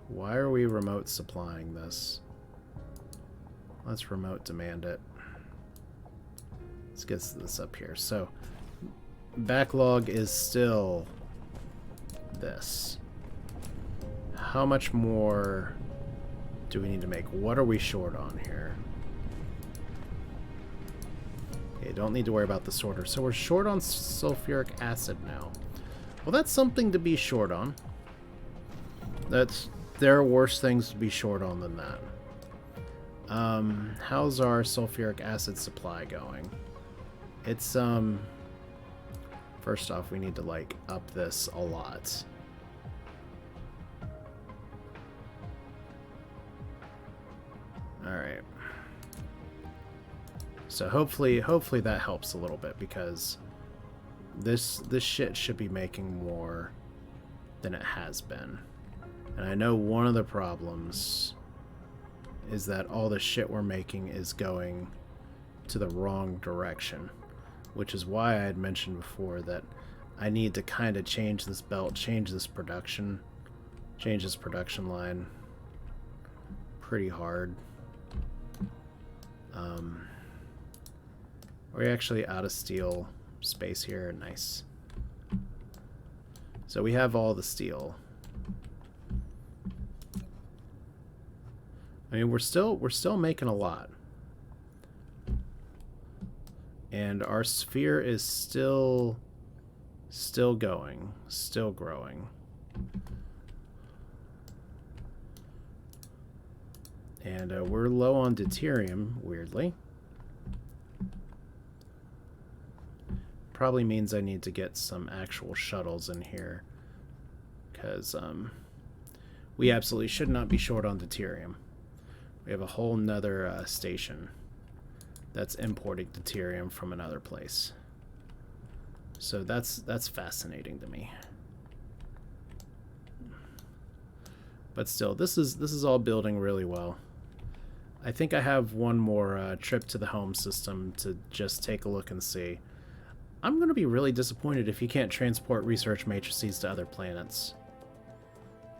Why are we remote supplying this? Let's remote demand it. Let's get this up here. So backlog is still this. How much more do we need to make? What are we short on here? Okay, don't need to worry about the sorter. So we're short on sulfuric acid now. Well, that's something to be short on. There are worse things to be short on than that. How's our sulfuric acid supply going? It's, first off, we need to, like, up this a lot. Alright. So hopefully that helps a little bit, because this shit should be making more than it has been. And I know one of the problems is that all the shit we're making is going to the wrong direction, which is why I had mentioned before that I need to kind of change this belt, change this production line pretty hard. We're actually out of steel space here. Nice. So we have all the steel. I mean, we're still making a lot. And our sphere is still going, still growing. And we're low on deuterium, weirdly. Probably means I need to get some actual shuttles in here, because we absolutely should not be short on deuterium. We have a whole nother station that's importing deuterium from another place. So that's fascinating to me. But still, this is all building really well. I think I have one more trip to the home system to just take a look and see. I'm going to be really disappointed if you can't transport research matrices to other planets.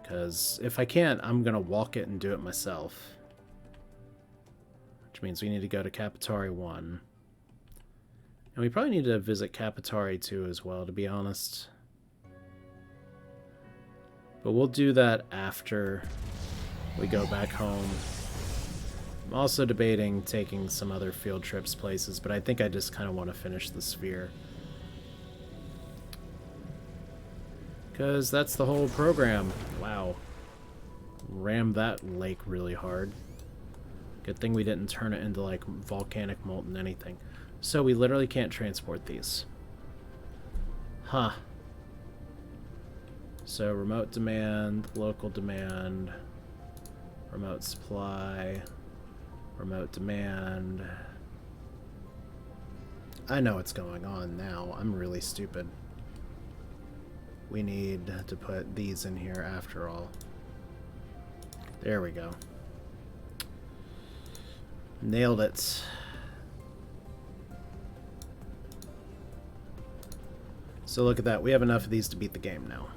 Because if I can't, I'm going to walk it and do it myself. Which means we need to go to Capitari 1. And we probably need to visit Capitari 2 as well, to be honest. But we'll do that after we go back home. I'm also debating taking some other field trips places, but I think I just kind of want to finish the sphere. Because that's the whole program. Wow. Rammed that lake really hard. Good thing we didn't turn it into like volcanic molten anything. So we literally can't transport these. Huh. So remote demand, local demand, remote supply, remote demand. I know what's going on now. I'm really stupid. We need to put these in here after all. There we go. Nailed it. So look at that. We have enough of these to beat the game now.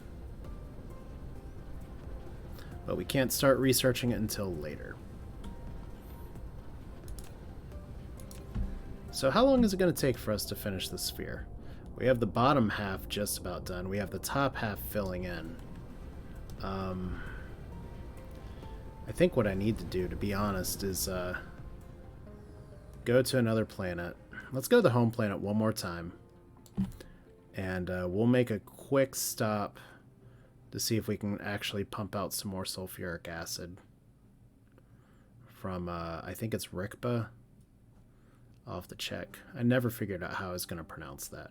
But we can't start researching it until later. So how long is it going to take for us to finish the sphere? We have the bottom half just about done. We have the top half filling in. I think what I need to do, to be honest, is go to another planet. Let's go to the home planet one more time. And we'll make a quick stop to see if we can actually pump out some more sulfuric acid from, I think it's Rikba. I'll have to check. I never figured out how I was going to pronounce that.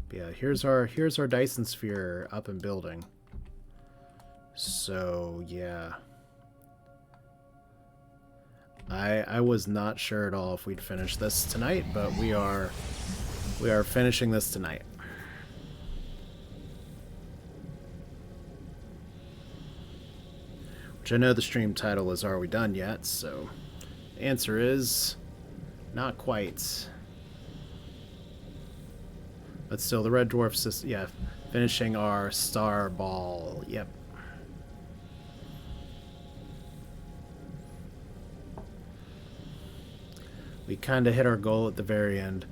But yeah, here's our Dyson Sphere up and building. So, yeah. I was not sure at all if we'd finish this tonight, but we are finishing this tonight. Which I know the stream title is Are We Done Yet? So the answer is not quite. But still, the red dwarf system, yeah, finishing our star ball. Yep. We kind of hit our goal at the very end.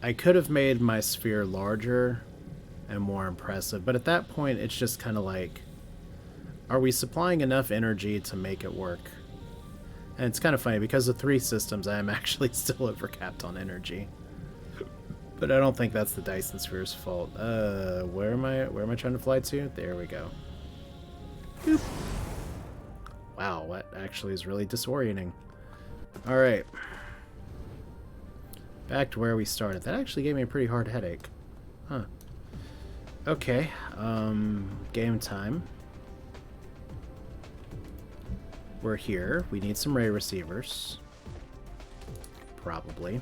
I could have made my sphere larger and more impressive, but at that point, it's just kind of like, are we supplying enough energy to make it work? And it's kind of funny, because of 3 systems, I am actually still overcapped on energy. But I don't think that's the Dyson Sphere's fault. Where am I trying to fly to? There we go. Boop. Wow, that actually is really disorienting. Alright. Back to where we started. That actually gave me a pretty hard headache. Huh. Okay, game time. We're here. We need some ray receivers. Probably.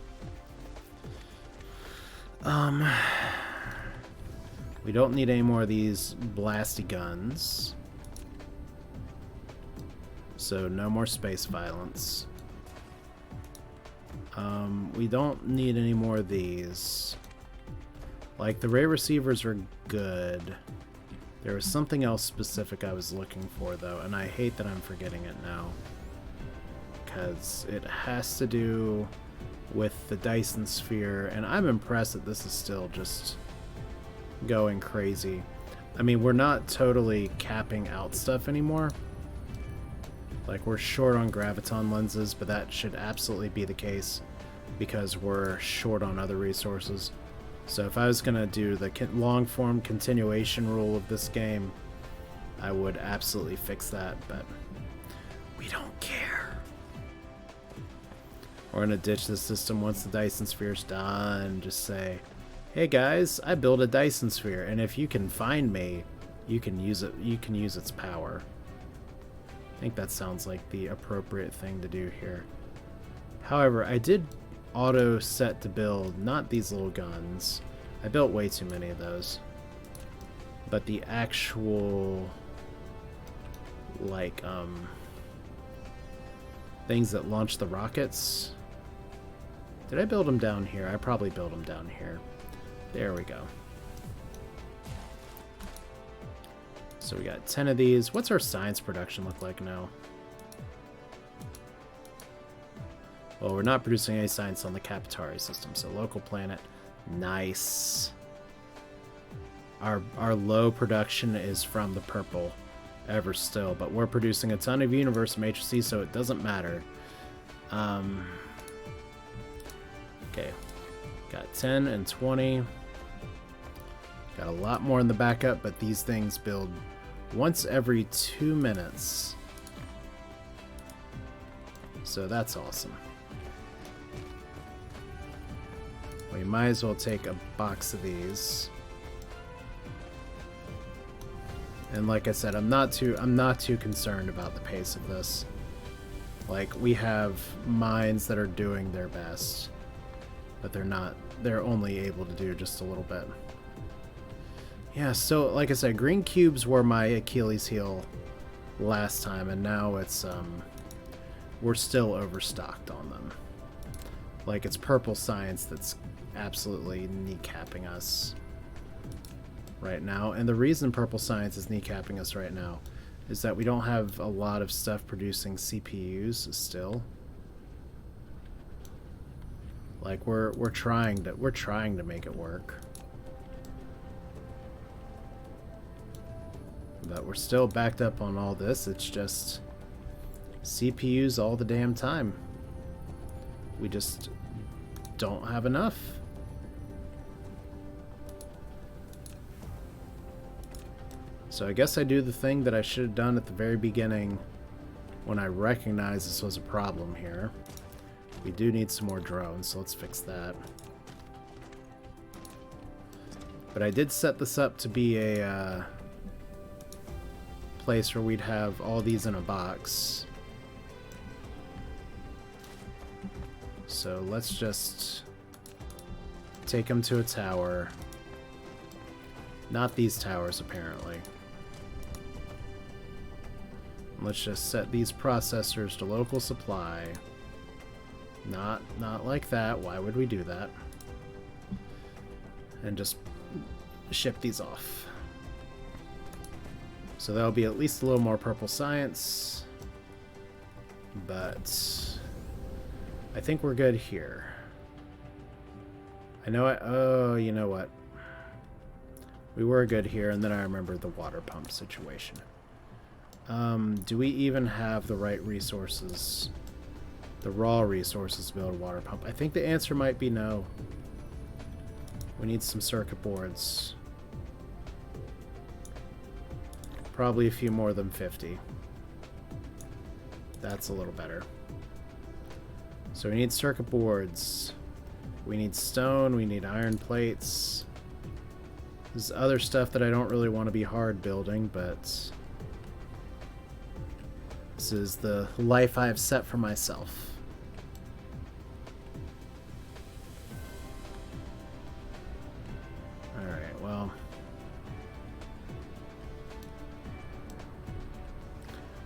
We don't need any more of these blasty guns. So no more space violence. We don't need any more of these. Like, the ray receivers are good. There was something else specific I was looking for, though, and I hate that I'm forgetting it now. Because it has to do with the Dyson Sphere, and I'm impressed that this is still just going crazy. I mean, we're not totally capping out stuff anymore. Like, we're short on graviton lenses, but that should absolutely be the case because we're short on other resources. So if I was going to do the long-form continuation rule of this game, I would absolutely fix that, but we don't care. We're going to ditch this system once the Dyson Sphere's done. Just say, hey guys, I built a Dyson Sphere, and if you can find me, you can use it. You can use its power. I think that sounds like the appropriate thing to do here. However, I did auto set to build not these little guns. I built way too many of those. But the actual, like, things that launch the rockets. Did I build them down here? I probably built them down here. There we go. So we got 10 of these. What's our science production look like now? Well, we're not producing any science on the Capitari system, so local planet. Nice. Our low production is from the purple ever still, but we're producing a ton of universe matrices, so it doesn't matter. Okay, got 10 and 20. Got a lot more in the backup, but these things build once every 2 minutes. So that's awesome. We might as well take a box of these. And like I said, I'm not too concerned about the pace of this. Like, we have mines that are doing their best, but they're only able to do just a little bit. Yeah, so like I said, green cubes were my Achilles heel last time, and now it's we're still overstocked on them. Like, it's purple science that's absolutely kneecapping us right now, and the reason purple science is kneecapping us right now is that we don't have a lot of stuff producing CPUs still. Like, we're trying to make it work, but we're still backed up on all this. It's just CPUs all the damn time. We just don't have enough. So I guess I do the thing that I should have done at the very beginning when I recognized this was a problem here. We do need some more drones, so let's fix that. But I did set this up to be a place where we'd have all these in a box. So let's just take them to a tower. Not these towers, apparently. Let's just set these processors to local supply. Not like that. Why would we do that? And just ship these off. So that'll be at least a little more purple science. But I think we're good here. I know oh, you know what? We were good here, and then I remembered the water pump situation. Do we even have the right resources? The raw resources to build a water pump? I think the answer might be no. We need some circuit boards. Probably a few more than 50. That's a little better. So we need circuit boards. We need stone. We need iron plates. There's other stuff that I don't really want to be hard building, but this is the life I've set for myself. Alright, well.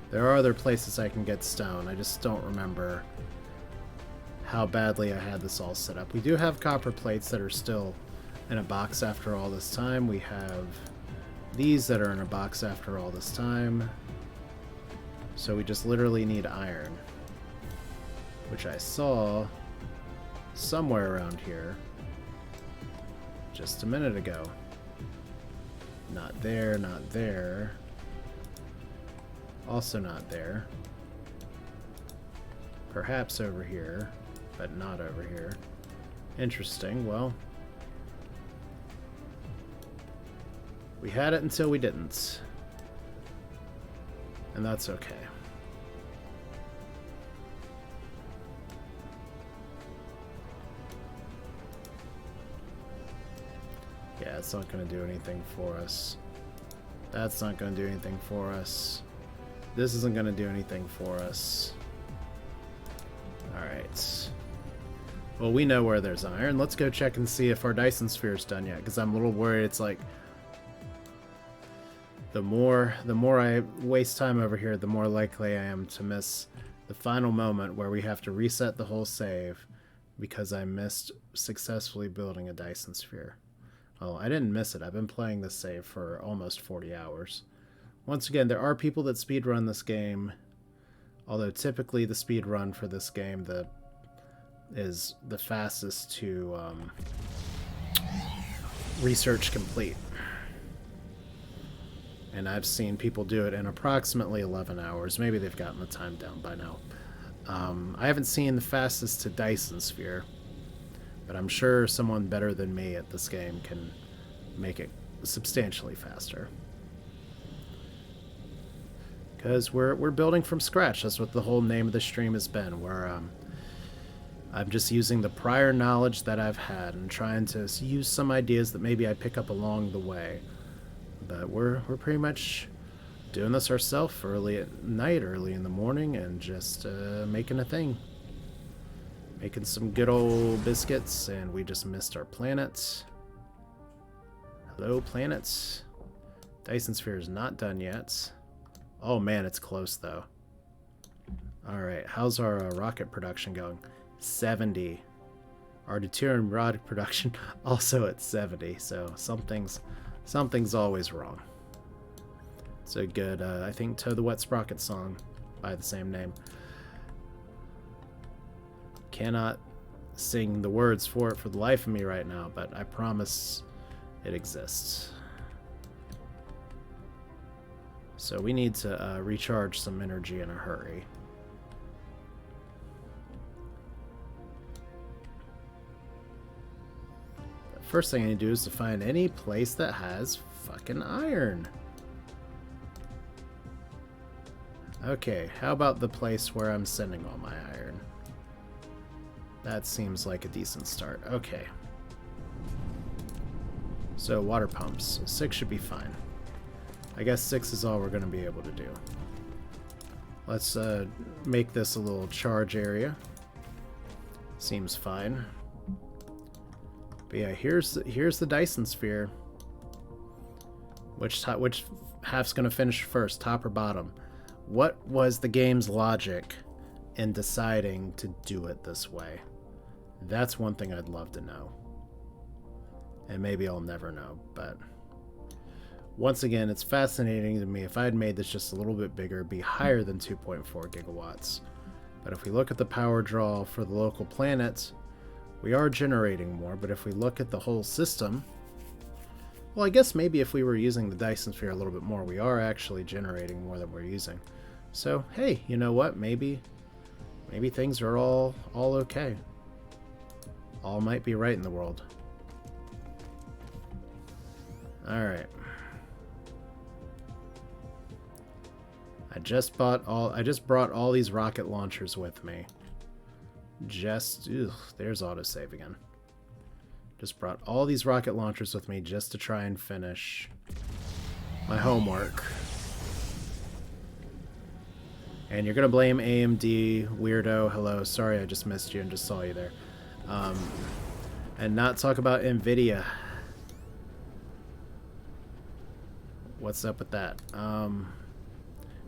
There are other places I can get stone. I just don't remember how badly I had this all set up. We do have copper plates that are still in a box after all this time. We have these that are in a box after all this time. So we just literally need iron, which I saw somewhere around here just a minute ago. Not there, not there. Also not there. Perhaps over here, but not over here. Interesting. Well, we had it until we didn't. And that's okay. Yeah, it's not going to do anything for us. That's not going to do anything for us. This isn't going to do anything for us. Alright. Well, we know where there's iron. Let's go check and see if our Dyson Sphere is done yet, because I'm a little worried. It's like the more I waste time over here, the more likely I am to miss The final moment where we have to reset the whole save because I missed successfully building a Dyson Sphere. Oh, I didn't miss it. I've been playing this save for almost 40 hours. Once again, there are people that speedrun this game, although typically the speedrun for this game is the fastest to research complete. And I've seen people do it in approximately 11 hours. Maybe they've gotten the time down by now. I haven't seen the fastest to Dyson Sphere, but I'm sure someone better than me at this game can make it substantially faster. Because we're building from scratch. That's what the whole name of the stream has been. I'm just using the prior knowledge that I've had and trying to use some ideas that maybe I pick up along the way. But we're pretty much doing this ourselves early at night, early in the morning, and just making a thing. Making some good old biscuits, and we just missed our planets. Hello, planets. Dyson Sphere is not done yet. Oh man, it's close though. Alright, how's our rocket production going? 70. Our deuterium rocket production also at 70, so something's always wrong. It's a good, I think, Toe the Wet Sprocket song by the same name. Cannot sing the words for it for the life of me right now, but I promise it exists. So we need to recharge some energy in a hurry. The first thing I need to do is to find any place that has fucking iron. Okay, how about the place where I'm sending all my iron? That seems like a decent start. Okay. So, water pumps. 6 should be fine. I guess 6 is all we're going to be able to do. Let's make this a little charge area. Seems fine. But yeah, here's the Dyson Sphere. Which half's going to finish first, top or bottom? What was the game's logic in deciding to do it this way? That's one thing I'd love to know. And maybe I'll never know, but once again, it's fascinating to me. If I had made this just a little bit bigger, it'd be higher than 2.4 gigawatts. But if we look at the power draw for the local planets, we are generating more. But if we look at the whole system, well, I guess maybe if we were using the Dyson Sphere a little bit more, we are actually generating more than we're using. So, hey, you know what? Maybe things are all okay. All might be right in the world. Alright. I just brought all these rocket launchers with me. There's autosave again. Just brought all these rocket launchers with me just to try and finish my homework. And you're gonna blame AMD, weirdo, hello, sorry I just missed you and just saw you there. And not talk about NVIDIA. What's up with that?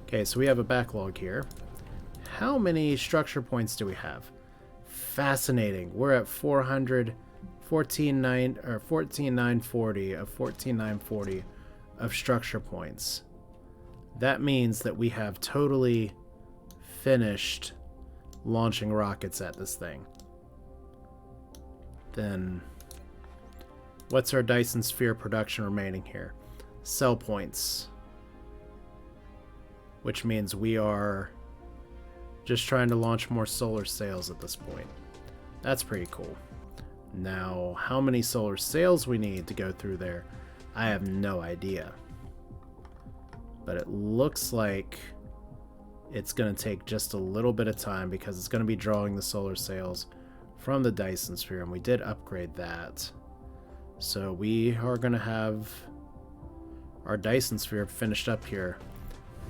Okay, so we have a backlog here. How many structure points do we have? Fascinating. We're at 14,940 of 14,940 of structure points. That means that we have totally finished launching rockets at this thing. Then what's our Dyson Sphere production remaining here? Cell points. Which means we are just trying to launch more solar sails at this point. That's pretty cool. Now, how many solar sails we need to go through there, I have no idea. But it looks like it's going to take just a little bit of time because it's going to be drawing the solar sails from the Dyson Sphere, and we did upgrade that. So we are going to have our Dyson Sphere finished up here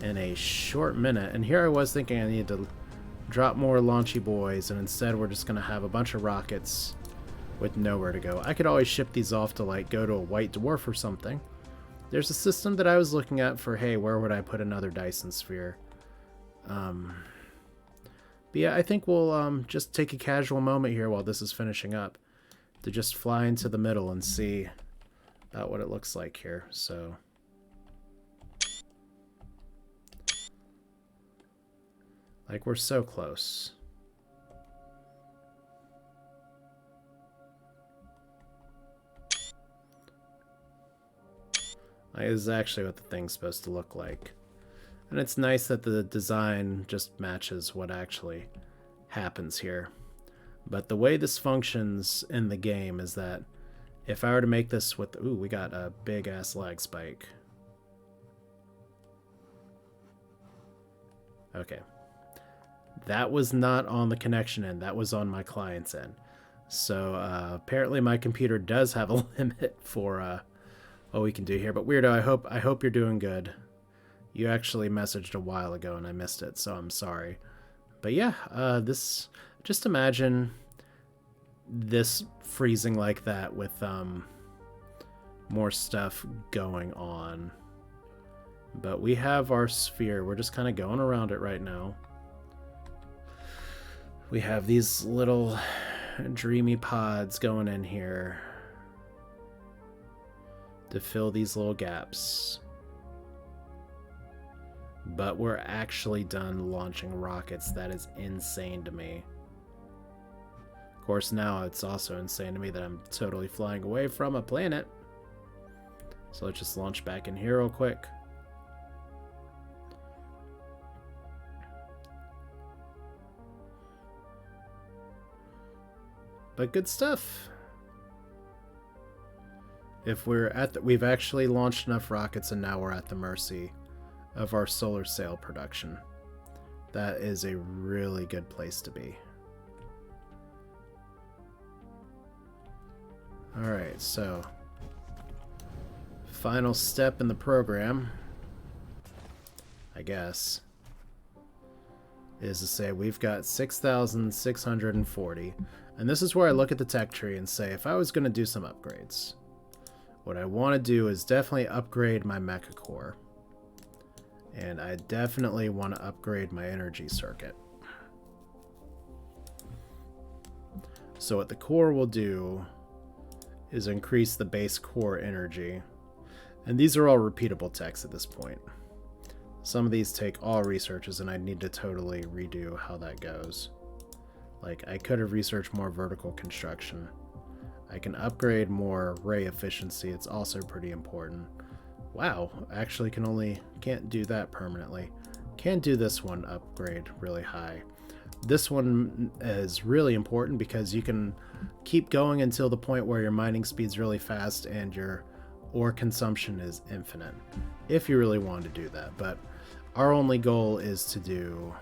in a short minute. And here I was thinking I needed to drop more launchy boys, and instead we're just going to have a bunch of rockets with nowhere to go. I could always ship these off to, like, go to a white dwarf or something. There's a system that I was looking at for, hey, where would I put another Dyson Sphere? But yeah, I think we'll just take a casual moment here while this is finishing up to just fly into the middle and see what it looks like here. So like we're so close. This is actually what the thing's supposed to look like. And it's nice that the design just matches what actually happens here. But the way this functions in the game is that if I were to make this with... Ooh, we got a big-ass lag spike. Okay. That was not on the connection end. That was on my client's end. So apparently my computer does have a limit for what we can do here. But Weirdo, I hope you're doing good. You actually messaged a while ago and I missed it, so I'm sorry. But yeah, just imagine this freezing like that with more stuff going on. But we have our sphere. We're just kind of going around it right now. We have these little dreamy pods going in here to fill these little gaps. But we're actually done launching rockets. That is insane to me. Of course, now it's also insane to me that I'm totally flying away from a planet. So let's just launch back in here real quick. But good stuff. If we're at we've actually launched enough rockets and now we're at the mercy of our solar sail production. That is a really good place to be. Alright, so final step in the program, I guess, is to say we've got 6,640. And this is where I look at the tech tree and say, if I was going to do some upgrades, what I want to do is definitely upgrade my mecha core. And I definitely want to upgrade my energy circuit. So what the core will do is increase the base core energy. And these are all repeatable techs at this point. Some of these take all researches and I need to totally redo how that goes. Like, I could have researched more vertical construction. I can upgrade more ray efficiency. It's also pretty important. Wow, actually can't do that permanently. Can do this one upgrade really high. This one is really important because you can keep going until the point where your mining speed's really fast and your ore consumption is infinite. If you really want to do that. But our only goal is to do...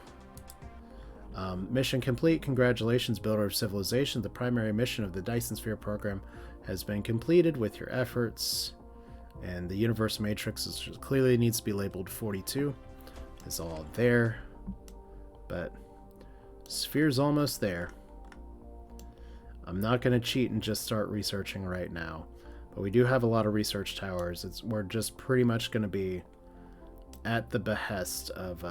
mission complete. Congratulations, Builder of Civilization. The primary mission of the Dyson Sphere program has been completed with your efforts. And the universe matrix clearly needs to be labeled 42. It's all there. But Sphere's almost there. I'm not going to cheat and just start researching right now. But we do have a lot of research towers. We're just pretty much going to be at the behest of...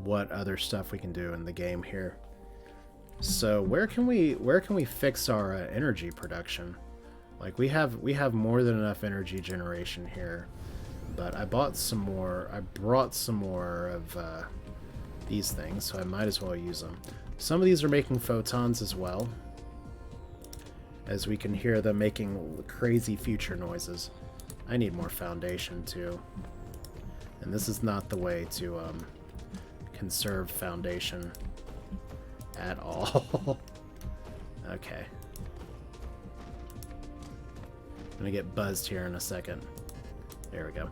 what other stuff we can do in the game here. So where can we fix our energy production? Like we have more than enough energy generation here, but I brought some more of these things, so I might as well use them. Some of these are making photons as well, as we can hear them making crazy future noises. I need more foundation too, and this is not the way to conserve foundation at all. Okay. I'm gonna get buzzed here in a second. There we go.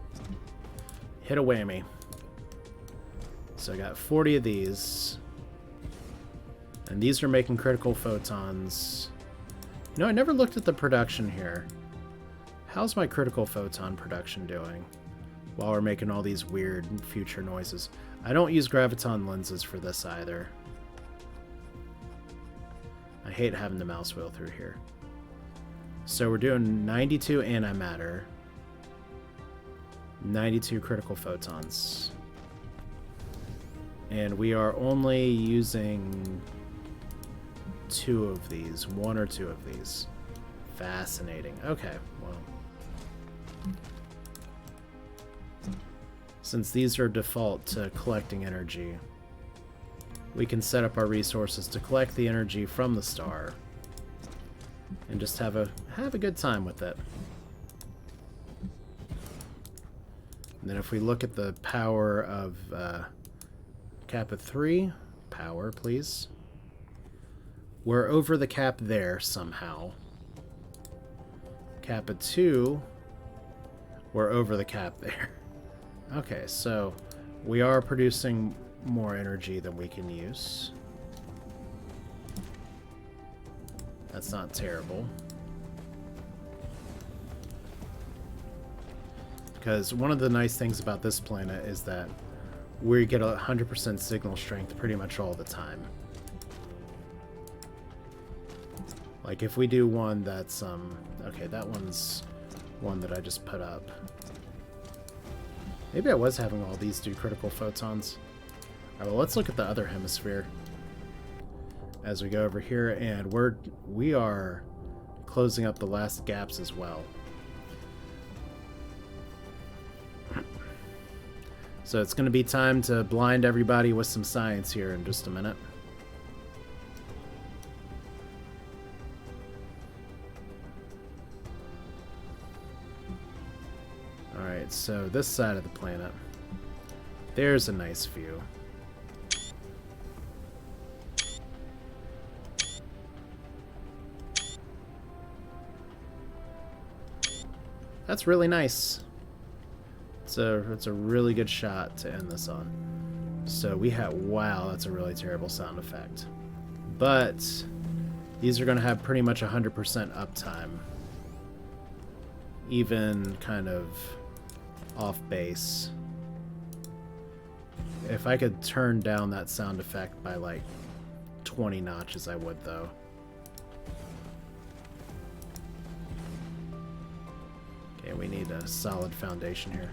Hit a whammy. So I got 40 of these. And these are making critical photons. You know, I never looked at the production here. How's my critical photon production doing? While we're making all these weird future noises. I don't use graviton lenses for this either. I hate having the mouse wheel through here. So we're doing 92 antimatter, 92 critical photons. And we are only using 2 of these. 1 or 2 of these. Fascinating. Okay, well. Since these are default to collecting energy, we can set up our resources to collect the energy from the star and just have a good time with it. And then if we look at the power of Kappa 3, power please, we're over the cap there somehow. Kappa 2, we're over the cap there. Okay, so we are producing more energy than we can use. That's not terrible. Because one of the nice things about this planet is that we get 100% signal strength pretty much all the time. Like if we do one that's, okay, that one's one that I just put up. Maybe I was having all these do critical photons. Alright, well, let's look at the other hemisphere as we go over here, and we are closing up the last gaps as well. So it's going to be time to blind everybody with some science here in just a minute. Alright, so this side of the planet, there's a nice view. That's really nice. It's a really good shot to end this on. So we have, wow, that's a really terrible sound effect. But these are going to have pretty much 100% uptime. Even kind of off base. If I could turn down that sound effect by like 20 notches, I would though. Okay, we need a solid foundation here.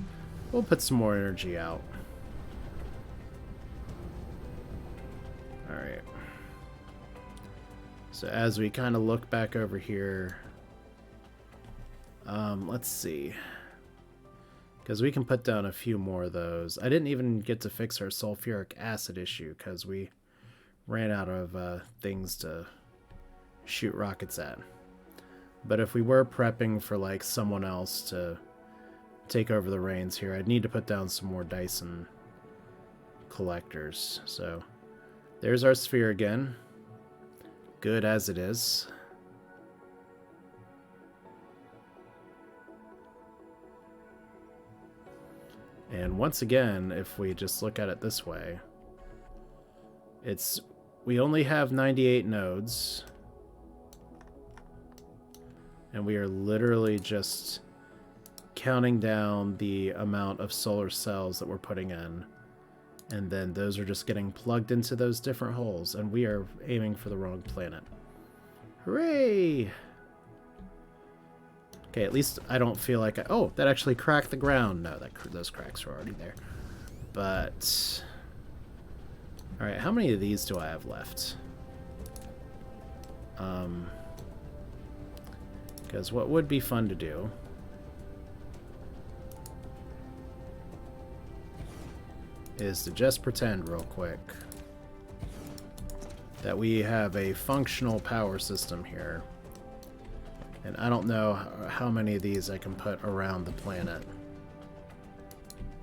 We'll put some more energy out. Alright. So as we kind of look back over here, let's see. Because we can put down a few more of those. I didn't even get to fix our sulfuric acid issue because we ran out of things to shoot rockets at. But if we were prepping for like someone else to take over the reins here, I'd need to put down some more Dyson collectors. So there's our sphere again. Good as it is. And once again, if we just look at it this way, we only have 98 nodes. And we are literally just counting down the amount of solar cells that we're putting in. And then those are just getting plugged into those different holes. And we are aiming for the wrong planet. Hooray! Okay, at least I don't feel like oh, that actually cracked the ground. No, those cracks were already there. But... Alright, how many of these do I have left? Because what would be fun to do is to just pretend real quick that we have a functional power system here. And I don't know how many of these I can put around the planet.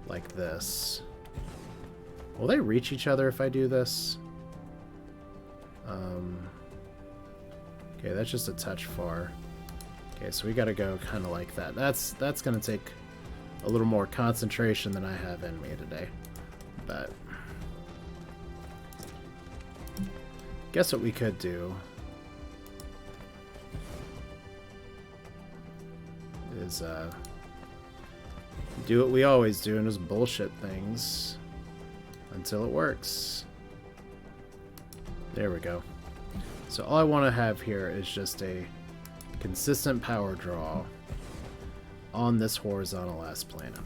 Like this. Will they reach each other if I do this? Okay, that's just a touch far. Okay, so we gotta go kind of like that. That's gonna take a little more concentration than I have in me today. But guess what we could do is do what we always do and just bullshit things until it works. There we go. So all I want to have here is just a consistent power draw on this horizontal ass planet.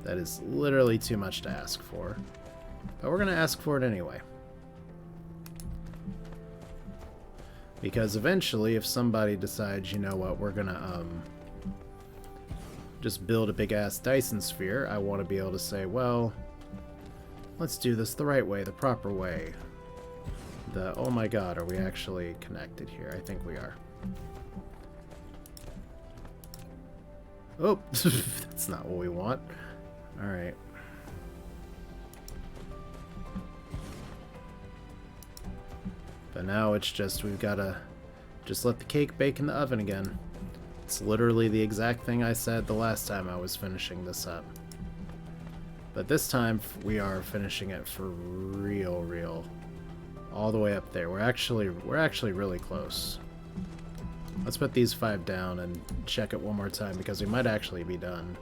That is literally too much to ask for. But we're going to ask for it anyway. Because eventually, if somebody decides, you know what, we're going to just build a big-ass Dyson Sphere, I want to be able to say, well, let's do this the right way, the proper way. Oh my god, are we actually connected here? I think we are. Oh, that's not what we want. Alright. But now it's just, we've got to just let the cake bake in the oven again. It's literally the exact thing I said the last time I was finishing this up. But this time, we are finishing it for real. All the way up there. We're actually really close. Let's put these 5 down and check it one more time, because we might actually be done.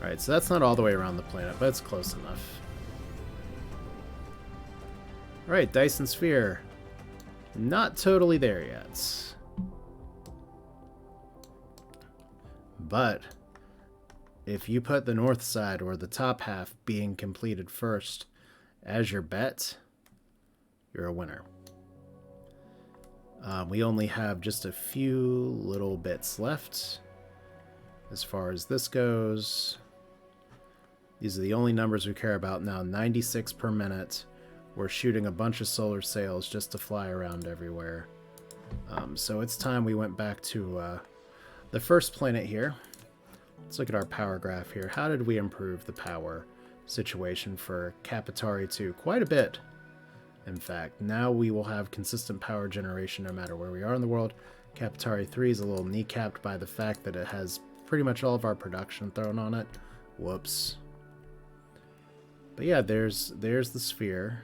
Alright, so that's not all the way around the planet, but it's close enough. Alright, Dyson Sphere. Not totally there yet. But if you put the north side, or the top half being completed first, as your bet, you're a winner. We only have just a few little bits left as far as this goes. These are the only numbers we care about now. 96 per minute. We're shooting a bunch of solar sails just to fly around everywhere. So it's time we went back to the first planet here. Let's look at our power graph here. How did we improve the power situation for Capitari 2? Quite a bit, in fact. Now we will have consistent power generation no matter where we are in the world. Capitari 3 is a little kneecapped by the fact that it has pretty much all of our production thrown on it. Whoops. But yeah, there's the sphere.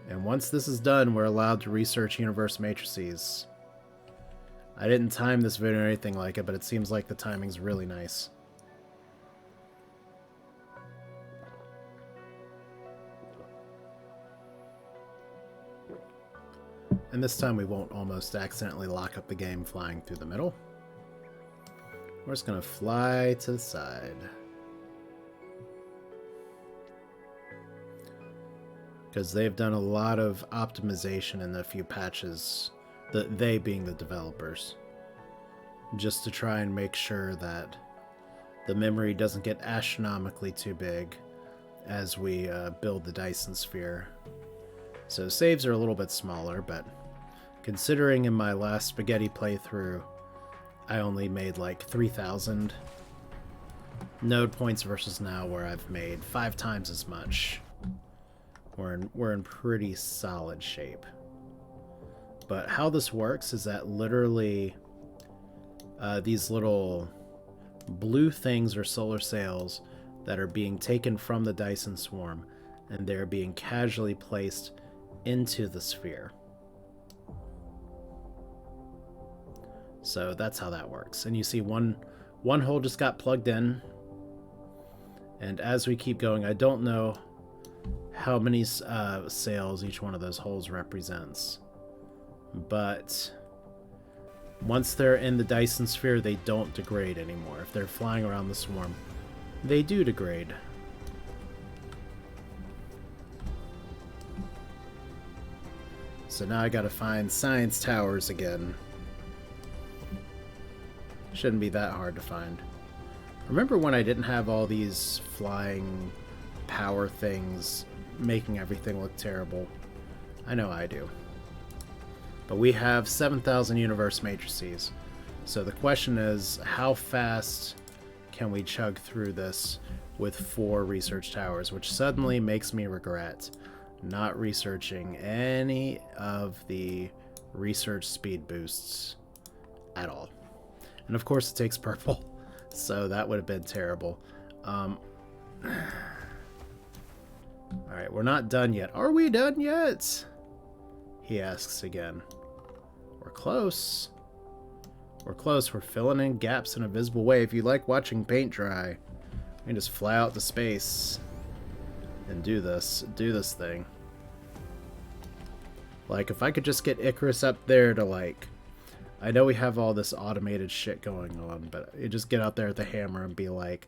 And once this is done, we're allowed to research universe matrices. I didn't time this video or anything like it, but it seems like the timing's really nice. And this time we won't almost accidentally lock up the game flying through the middle. We're just going to fly to the side. Because they've done a lot of optimization in a few patches, they being the developers, just to try and make sure that the memory doesn't get astronomically too big as we build the Dyson Sphere. So saves are a little bit smaller, but considering in my last spaghetti playthrough I only made like 3,000 node points versus now where I've made 5 times as much. We're in pretty solid shape. But how this works is that literally these little blue things are solar sails that are being taken from the Dyson swarm, and they're being casually placed into the sphere. So that's how that works. And you see one hole just got plugged in, and as we keep going, I don't know how many sails each one of those holes represents, but once they're in the Dyson Sphere, they don't degrade anymore. If they're flying around the swarm, they do degrade. So now I gotta find science towers again. Shouldn't be that hard to find. Remember when I didn't have all these flying power things making everything look terrible? I know I do. But we have 7,000 universe matrices. So the question is, how fast can we chug through this with 4 research towers, which suddenly makes me regret not researching any of the research speed boosts at all. And of course it takes purple, so that would have been terrible. Alright, we're not done yet. Are we done yet? He asks again. We're close. We're close. We're filling in gaps in a visible way. If you like watching paint dry, we can just fly out to space and do this thing. Like, if I could just get Icarus up there to, like... I know we have all this automated shit going on, but you just get out there with the hammer and be like,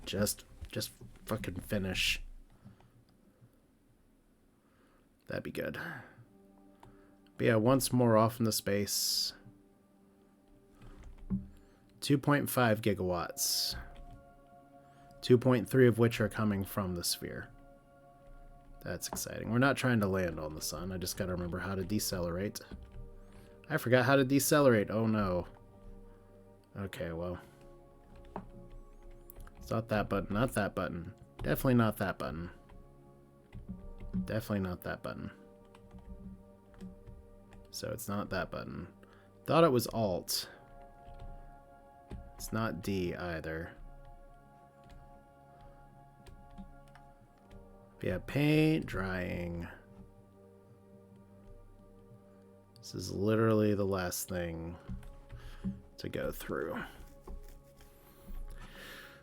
just fucking finish. That'd be good. But yeah, once more off in the space. 2.5 gigawatts. 2.3 of which are coming from the sphere. That's exciting. We're not trying to land on the sun. I just gotta remember how to decelerate. I forgot how to decelerate. Oh no. Okay, well. It's not that button. Not that button. Definitely not that button. Definitely not that button. So it's not that button. Thought it was Alt. It's not D either. Yeah, paint drying. This is literally the last thing to go through.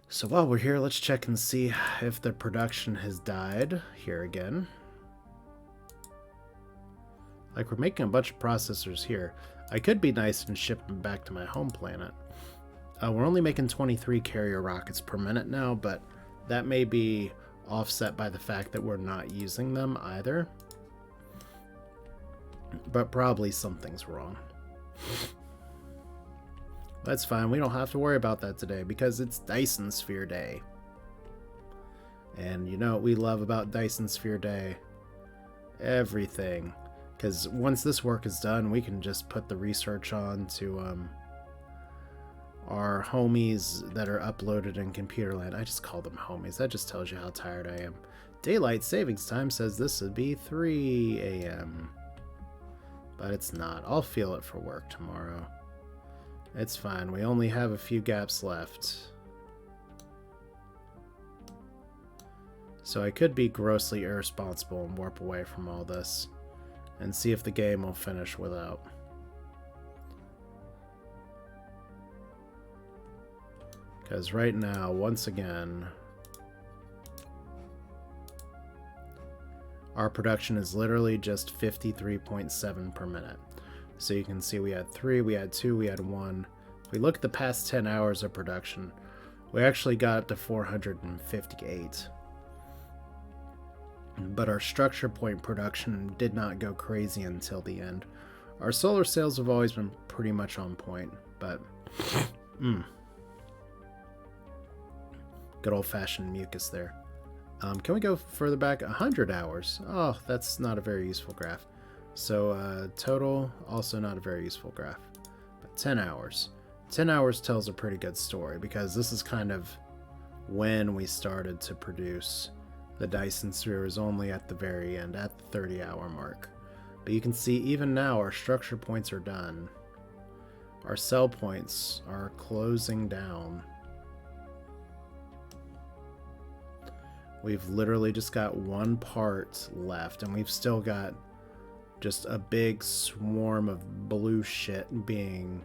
So while we're here, let's check and see if the production has died here again. Like, we're making a bunch of processors here. I could be nice and ship them back to my home planet. We're only making 23 carrier rockets per minute now, but that may be offset by the fact that we're not using them either. But probably something's wrong. That's fine. We don't have to worry about that today because it's Dyson Sphere Day. And you know what we love about Dyson Sphere Day? Everything. Because once this work is done, we can just put the research on to our homies that are uploaded in Computerland. I just call them homies. That just tells you how tired I am. Daylight savings time says this would be 3 a.m. But it's not. I'll feel it for work tomorrow. It's fine. We only have a few gaps left. So I could be grossly irresponsible and warp away from all this. And see if the game will finish without. Because right now, once again, our production is literally just 53.7 per minute. So you can see we had 3, we had 2, we had 1. If we look at the past 10 hours of production, we actually got up to 458. But our structure point production did not go crazy until the end. Our solar sails have always been pretty much on point, but good old-fashioned mucus there. Can we go further back? 100 hours. Oh, that's not a very useful graph. So total, also not a very useful graph. But 10 hours. 10 hours tells a pretty good story because this is kind of when we started to produce. The Dyson Sphere is only at the very end, at the 30-hour mark. But you can see even now our structure points are done. Our cell points are closing down. We've literally just got one part left, and we've still got just a big swarm of blue shit being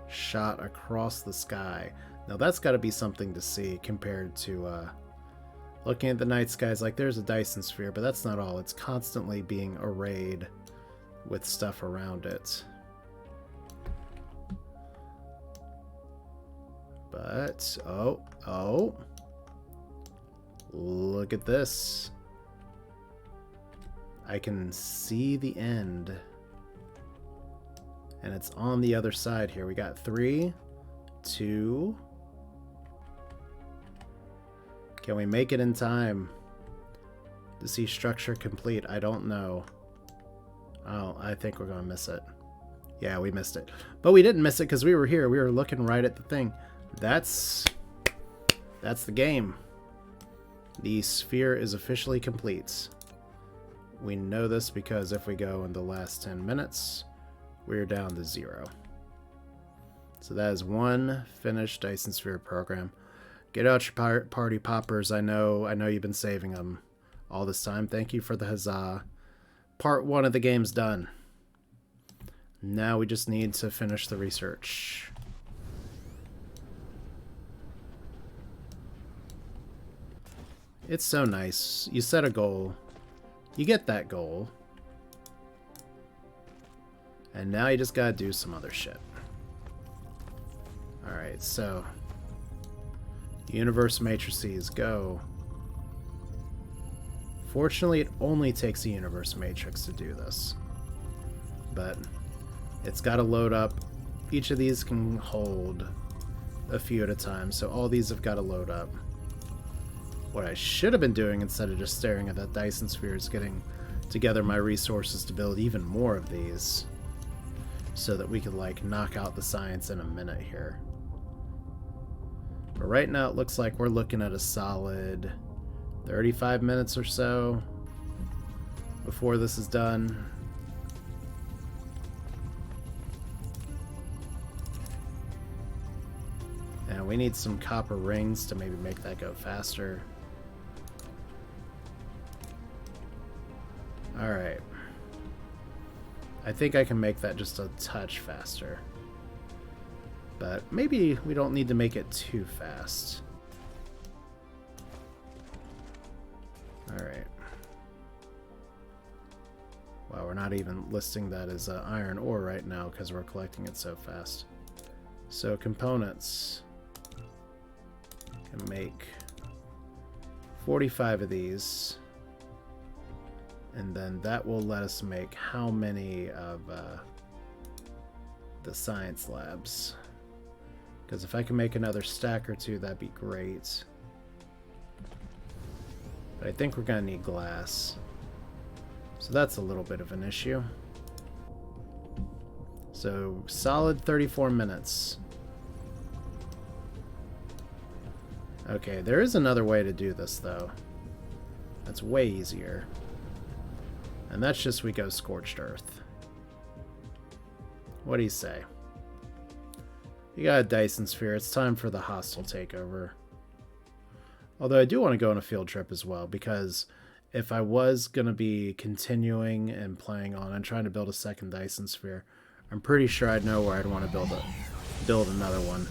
shot across the sky. Now that's got to be something to see compared to looking at the night skies. Like, there's a Dyson Sphere, but that's not all. It's constantly being arrayed with stuff around it. But, oh. Look at this. I can see the end. And it's on the other side here. We got 3, 2... Can we make it in time to see structure complete? I don't know. Oh, I think we're going to miss it. Yeah, we missed it. But we didn't miss it because we were here. We were looking right at the thing. That's the game. The sphere is officially complete. We know this because if we go in the last 10 minutes, we're down to 0. So that is one finished Dyson Sphere program. Get out your party poppers. I know you've been saving them all this time. Thank you for the huzzah. Part 1 of the game's done. Now we just need to finish the research. It's so nice. You set a goal. You get that goal. And now you just gotta do some other shit. Alright, so universe matrices, go. Fortunately, it only takes a universe matrix to do this. But it's got to load up. Each of these can hold a few at a time, so all these have got to load up. What I should have been doing instead of just staring at that Dyson Sphere is getting together my resources to build even more of these, so that we could, like, knock out the science in a minute here. But right now it looks like we're looking at a solid 35 minutes or so before this is done. And we need some copper rings to maybe make that go faster. Alright. I think I can make that just a touch faster. But maybe we don't need to make it too fast. Alright. Wow, we're not even listing that as iron ore right now because we're collecting it so fast. So components. Can make 45 of these. And then that will let us make how many of the science labs? Because if I can make another stack or two, that'd be great. But I think we're going to need glass. So that's a little bit of an issue. So solid 34 minutes. Okay, there is another way to do this, though. That's way easier. And that's just we go scorched earth. What do you say? You got a Dyson Sphere. It's time for the hostile takeover. Although I do want to go on a field trip as well, because if I was going to be continuing and playing on and trying to build a second Dyson Sphere, I'm pretty sure I'd know where I'd want to build another one.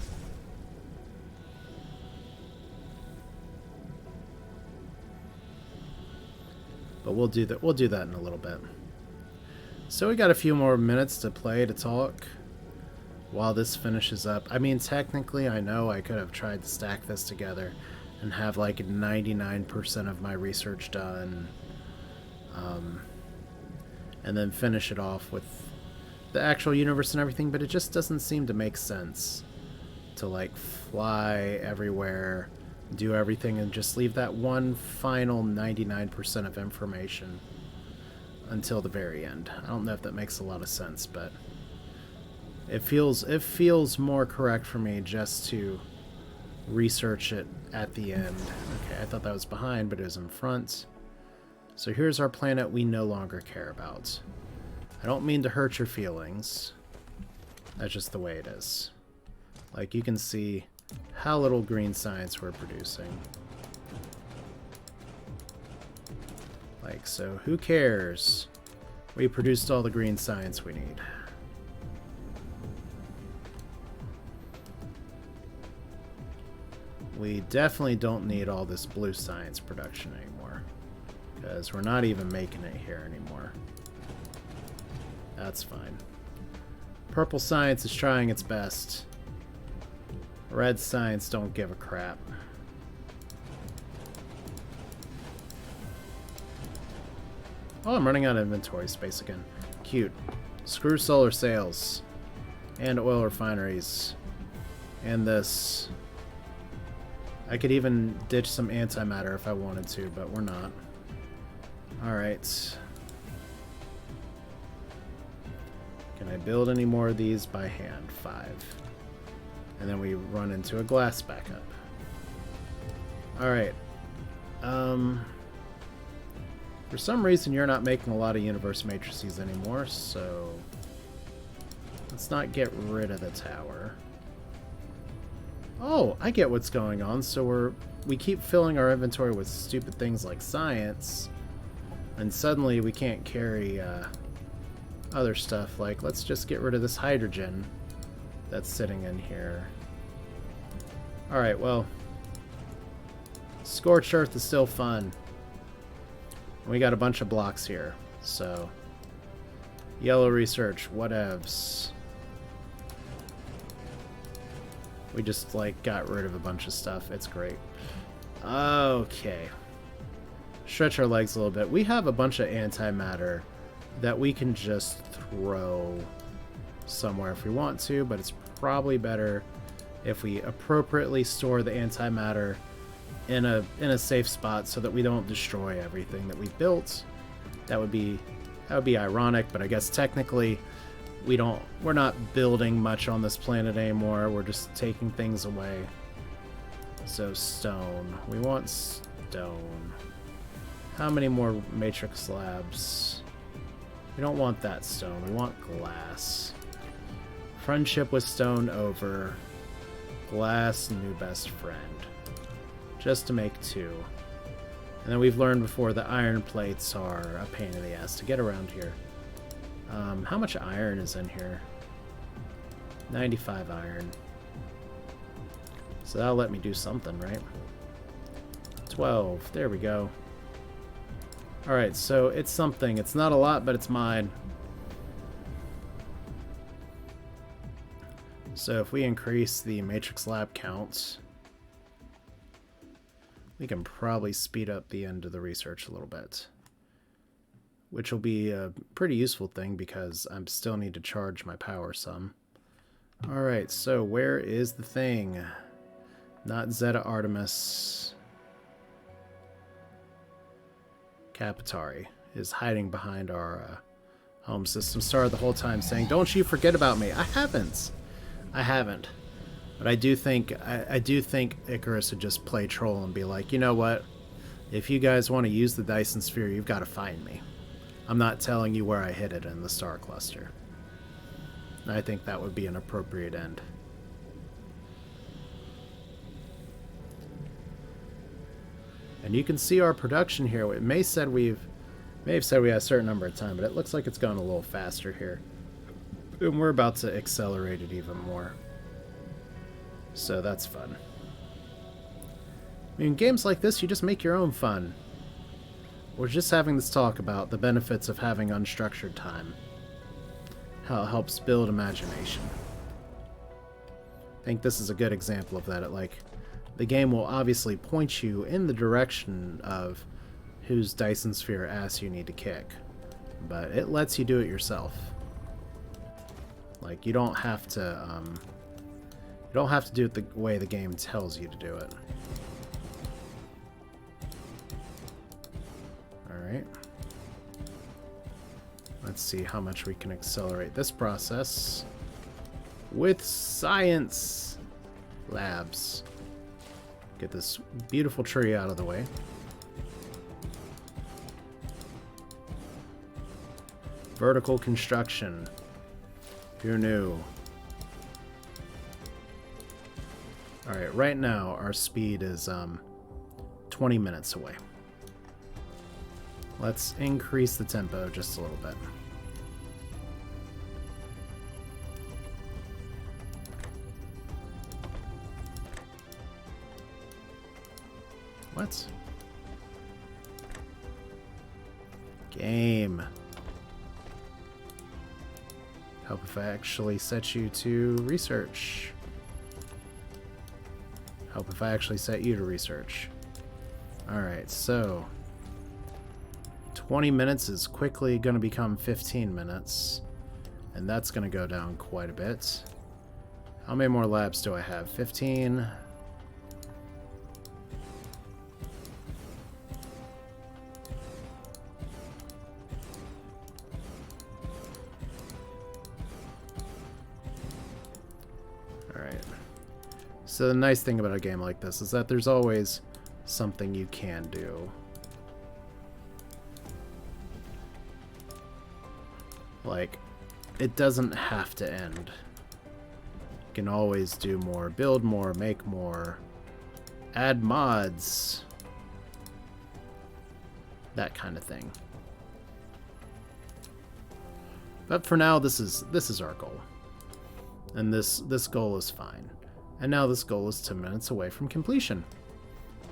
But we'll do that. We'll do that in a little bit. So we got a few more minutes to play, to talk, while this finishes up. I mean, technically, I know I could have tried to stack this together and have like 99% of my research done, and then finish it off with the actual universe and everything, but it just doesn't seem to make sense to like fly everywhere, do everything, and just leave that one final 99% of information until the very end. I don't know if that makes a lot of sense, but it feels more correct for me just to research it at the end. Okay, I thought that was behind, but it was in front. So here's our planet we no longer care about. I don't mean to hurt your feelings. That's just the way it is. Like, you can see how little green science we're producing. Like, so who cares? We produced all the green science we need. We definitely don't need all this blue science production anymore, because we're not even making it here anymore. That's fine. Purple science is trying its best. Red science don't give a crap. Oh, I'm running out of inventory space again. Cute. Screw solar sails. And oil refineries. And this. I could even ditch some antimatter if I wanted to, but we're not. Alright. Can I build any more of these by hand? 5. And then we run into a glass backup. Alright. For some reason you're not making a lot of universe matrices anymore, so let's not get rid of the tower. Oh, I get what's going on. So we keep filling our inventory with stupid things like science, and suddenly we can't carry other stuff. Like, let's just get rid of this hydrogen that's sitting in here. Alright, well, Scorched Earth is still fun. We got a bunch of blocks here, so Yellow research, whatevs. We just, like, got rid of a bunch of stuff. It's great. Okay. Stretch our legs a little bit. We have a bunch of antimatter that we can just throw somewhere if we want to, but it's probably better if we appropriately store the antimatter in a safe spot so that we don't destroy everything that we built. That would be ironic, but I guess technically we're not building much on this planet anymore. We're just taking things away. So stone. We want stone. How many more matrix slabs? We don't want that stone. We want glass. Friendship with stone over. Glass, new best friend. Just to make 2. And then we've learned before that iron plates are a pain in the ass to get around here. How much iron is in here? 95 iron. So that'll let me do something, right? 12. There we go. Alright, so it's something. It's not a lot, but it's mine. So if we increase the matrix lab counts, we can probably speed up the end of the research a little bit. Which will be a pretty useful thing because I still need to charge my power some. Alright, so where is the thing? Not Zeta Artemis. Capitari is hiding behind our home system star the whole time saying, "Don't you forget about me." I haven't. But I do think Icarus would just play troll and be like, you know what? If you guys want to use the Dyson Sphere, you've got to find me. I'm not telling you where I hid it in the star cluster. I think that would be an appropriate end. And you can see our production here. It may have said we had a certain number of time, but it looks like it's going a little faster here. And we're about to accelerate it even more. So that's fun. I mean, games like this, you just make your own fun. We're just having this talk about the benefits of having unstructured time. How it helps build imagination. I think this is a good example of that. The game will obviously point you in the direction of whose Dyson Sphere ass you need to kick. But it lets you do it yourself. Like, you don't have to do it the way the game tells you to do it. Alright. Let's see how much we can accelerate this process with science labs. Get this beautiful tree out of the way. Vertical construction. Who knew? Alright, right now our speed is 20 minutes away. Let's increase the tempo just a little bit. What? Game. Help if I actually set you to research. Help if I actually set you to research. Alright, so 20 minutes is quickly going to become 15 minutes. And that's going to go down quite a bit. How many more labs do I have? 15. So the nice thing about a game like this is that there's always something you can do. Like, it doesn't have to end. You can always do more, build more, make more, add mods, that kind of thing. But for now, this is our goal. And this goal is fine. And now this goal is 10 minutes away from completion.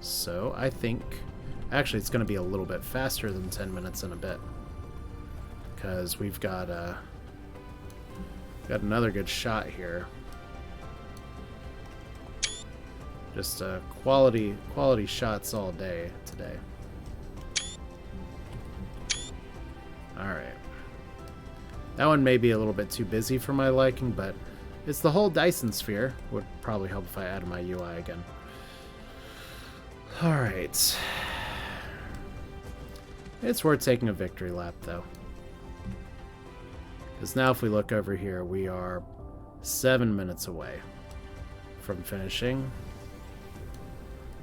So I think... Actually, it's going to be a little bit faster than 10 minutes in a bit. because we've got another good shot here. Just quality shots all day today. Alright. That one may be a little bit too busy for my liking, but it's the whole Dyson Sphere. Would probably help if I added my UI again. Alright. It's worth taking a victory lap, though. Because now if we look over here, we are 7 minutes away from finishing.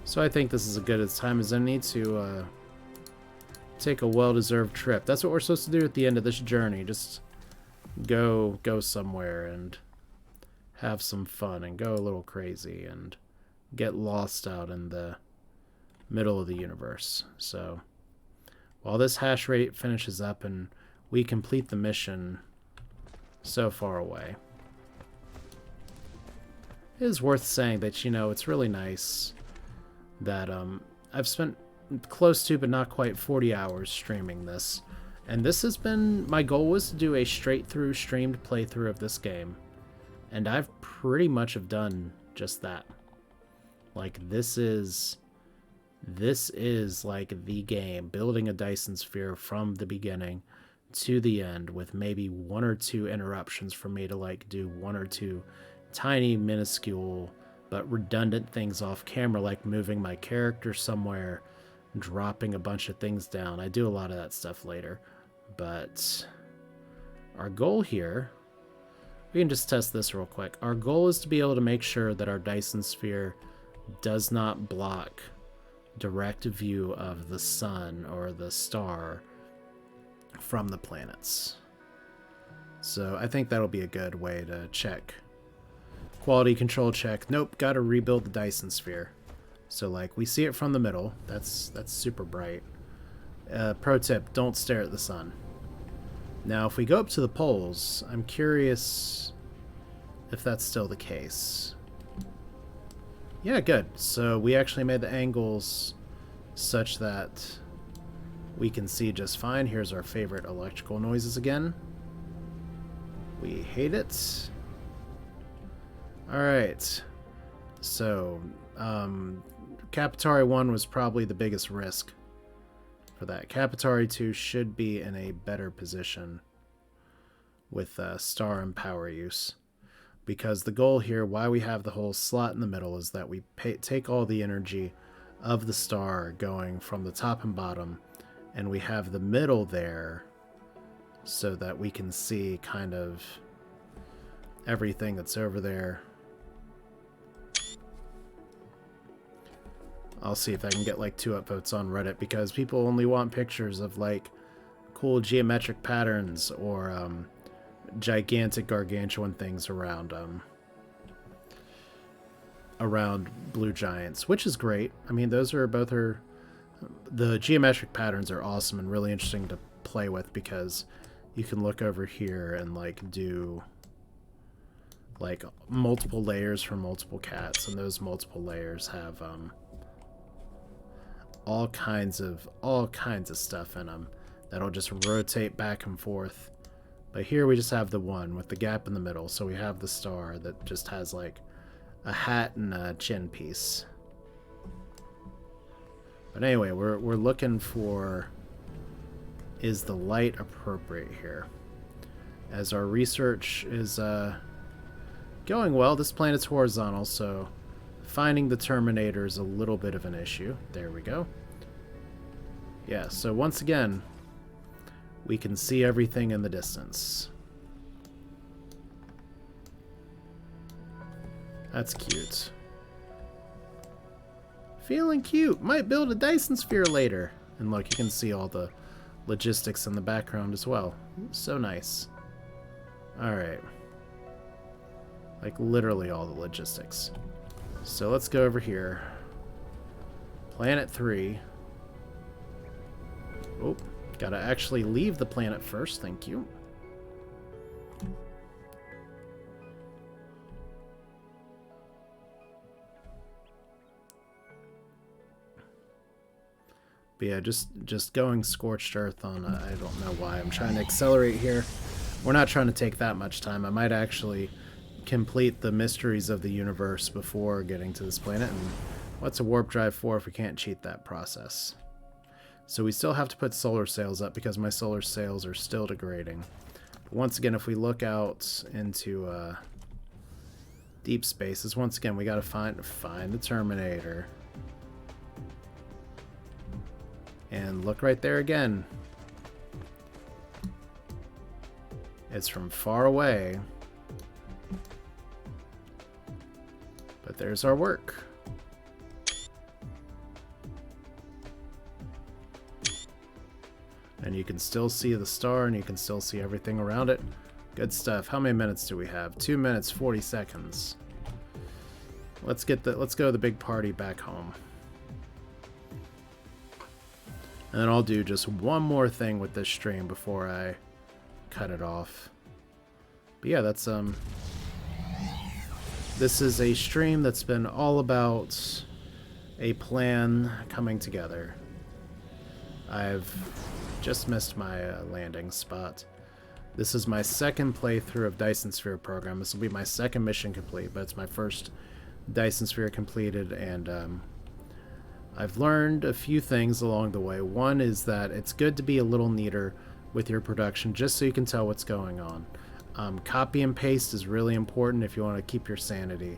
So I think this is as good a time as any to take a well-deserved trip. That's what we're supposed to do at the end of this journey. Just go somewhere and have some fun and go a little crazy and get lost out in the middle of the universe. So while this hash rate finishes up and we complete the mission so far away, it is worth saying that, you know, it's really nice that I've spent close to but not quite 40 hours streaming this, and this has been, my goal was to do a straight through streamed playthrough of this game, and I've pretty much have done just that. Like, this is like the game, building a Dyson Sphere from the beginning to the end, with maybe 1 or 2 interruptions for me to like do 1 or 2 tiny minuscule but redundant things off camera, like moving my character somewhere, dropping a bunch of things down. I do a lot of that stuff later, but our goal here, we can just test this real quick. Our goal is to be able to make sure that our Dyson Sphere does not block direct view of the sun or the star from the planets. So I think that'll be a good way to check. Quality control check. Nope, gotta rebuild the Dyson Sphere. So like, we see it from the middle. That's super bright. Pro tip, don't stare at the sun. Now if we go up to the poles, I'm curious if that's still the case. Yeah, good. So we actually made the angles such that we can see just fine. Here's our favorite electrical noises again. We hate it. Alright. So, Capitari 1 was probably the biggest risk for that. Capitari 2 should be in a better position with star and power use. Because the goal here, why we have the whole slot in the middle, is that we take all the energy of the star going from the top and bottom, and we have the middle there so that we can see kind of everything that's over there. I'll see if I can get like 2 upvotes on Reddit, because people only want pictures of like cool geometric patterns or gigantic gargantuan things around blue giants, which is great. I mean, those are both the geometric patterns are awesome and really interesting to play with, because you can look over here and like do like multiple layers for multiple cats, and those multiple layers have all kinds of stuff in them that'll just rotate back and forth. But here we just have the one with the gap in the middle, so we have the star that just has like a hat and a chin piece. But anyway, we're looking for, is the light appropriate here? As our research is going well, this planet's horizontal, so finding the Terminator is a little bit of an issue. There we go. Yeah, so once again, we can see everything in the distance. That's cute. Feeling cute. Might build a Dyson Sphere later. And look, you can see all the logistics in the background as well. So nice. Alright. Like literally all the logistics. So let's go over here. Planet 3. Oh, gotta actually leave the planet first, thank you. But But yeah, just going scorched earth on, I don't know why. I'm trying to accelerate here. We're not trying to take that much time. I might actually complete the mysteries of the universe before getting to this planet. And what's a warp drive for if we can't cheat that process? So we still have to put solar sails up because my solar sails are still degrading. But once again, if we look out into deep spaces, once again, we gotta find the Terminator. And look right there again. It's from far away. But there's our work. And you can still see the star, and you can still see everything around it. Good stuff. How many minutes do we have? 2 minutes, 40 seconds. Let's go to the big party back home. And then I'll do just one more thing with this stream before I cut it off. But yeah, that's this is a stream that's been all about a plan coming together. I've just missed my landing spot. This is my second playthrough of Dyson Sphere Program. This will be my second mission complete, but it's my first Dyson Sphere completed, and I've learned a few things along the way. One is that it's good to be a little neater with your production just so you can tell what's going on. Copy and paste is really important if you want to keep your sanity.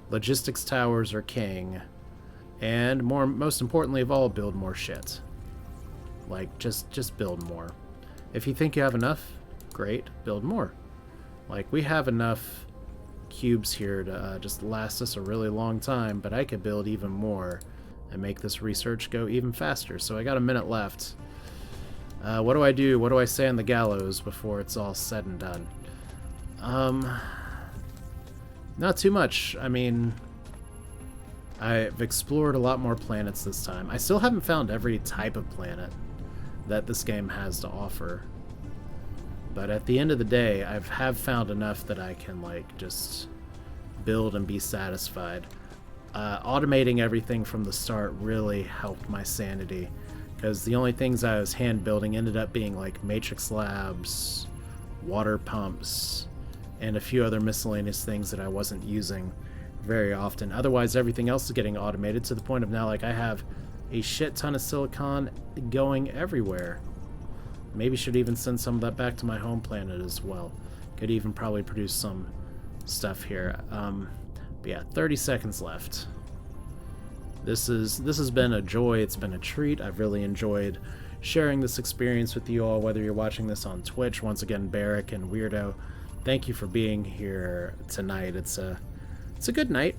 Logistics towers are king. And most importantly of all, build more shit. Like, just build more. If you think you have enough, great, build more. Like, we have enough cubes here to just last us a really long time, but I could build even more and make this research go even faster. So I got a minute left. What do I do? What do I say on the gallows before it's all said and done? Not too much. I mean, I've explored a lot more planets this time. I still haven't found every type of planet that this game has to offer. But at the end of the day, I have found enough that I can, like, just build and be satisfied. Automating everything from the start really helped my sanity, because the only things I was hand building ended up being like matrix labs, water pumps, and a few other miscellaneous things that I wasn't using very often. Otherwise, everything else is getting automated to the point of now, like, I have a shit ton of silicon going everywhere. Maybe should even send some of that back to my home planet as well. Could even probably produce some stuff here. But yeah, 30 seconds left. This has been a joy. It's been a treat. I've really enjoyed sharing this experience with you all, whether you're watching this on Twitch. Once again, Barrick and Weirdo, thank you for being here tonight. It's a good night.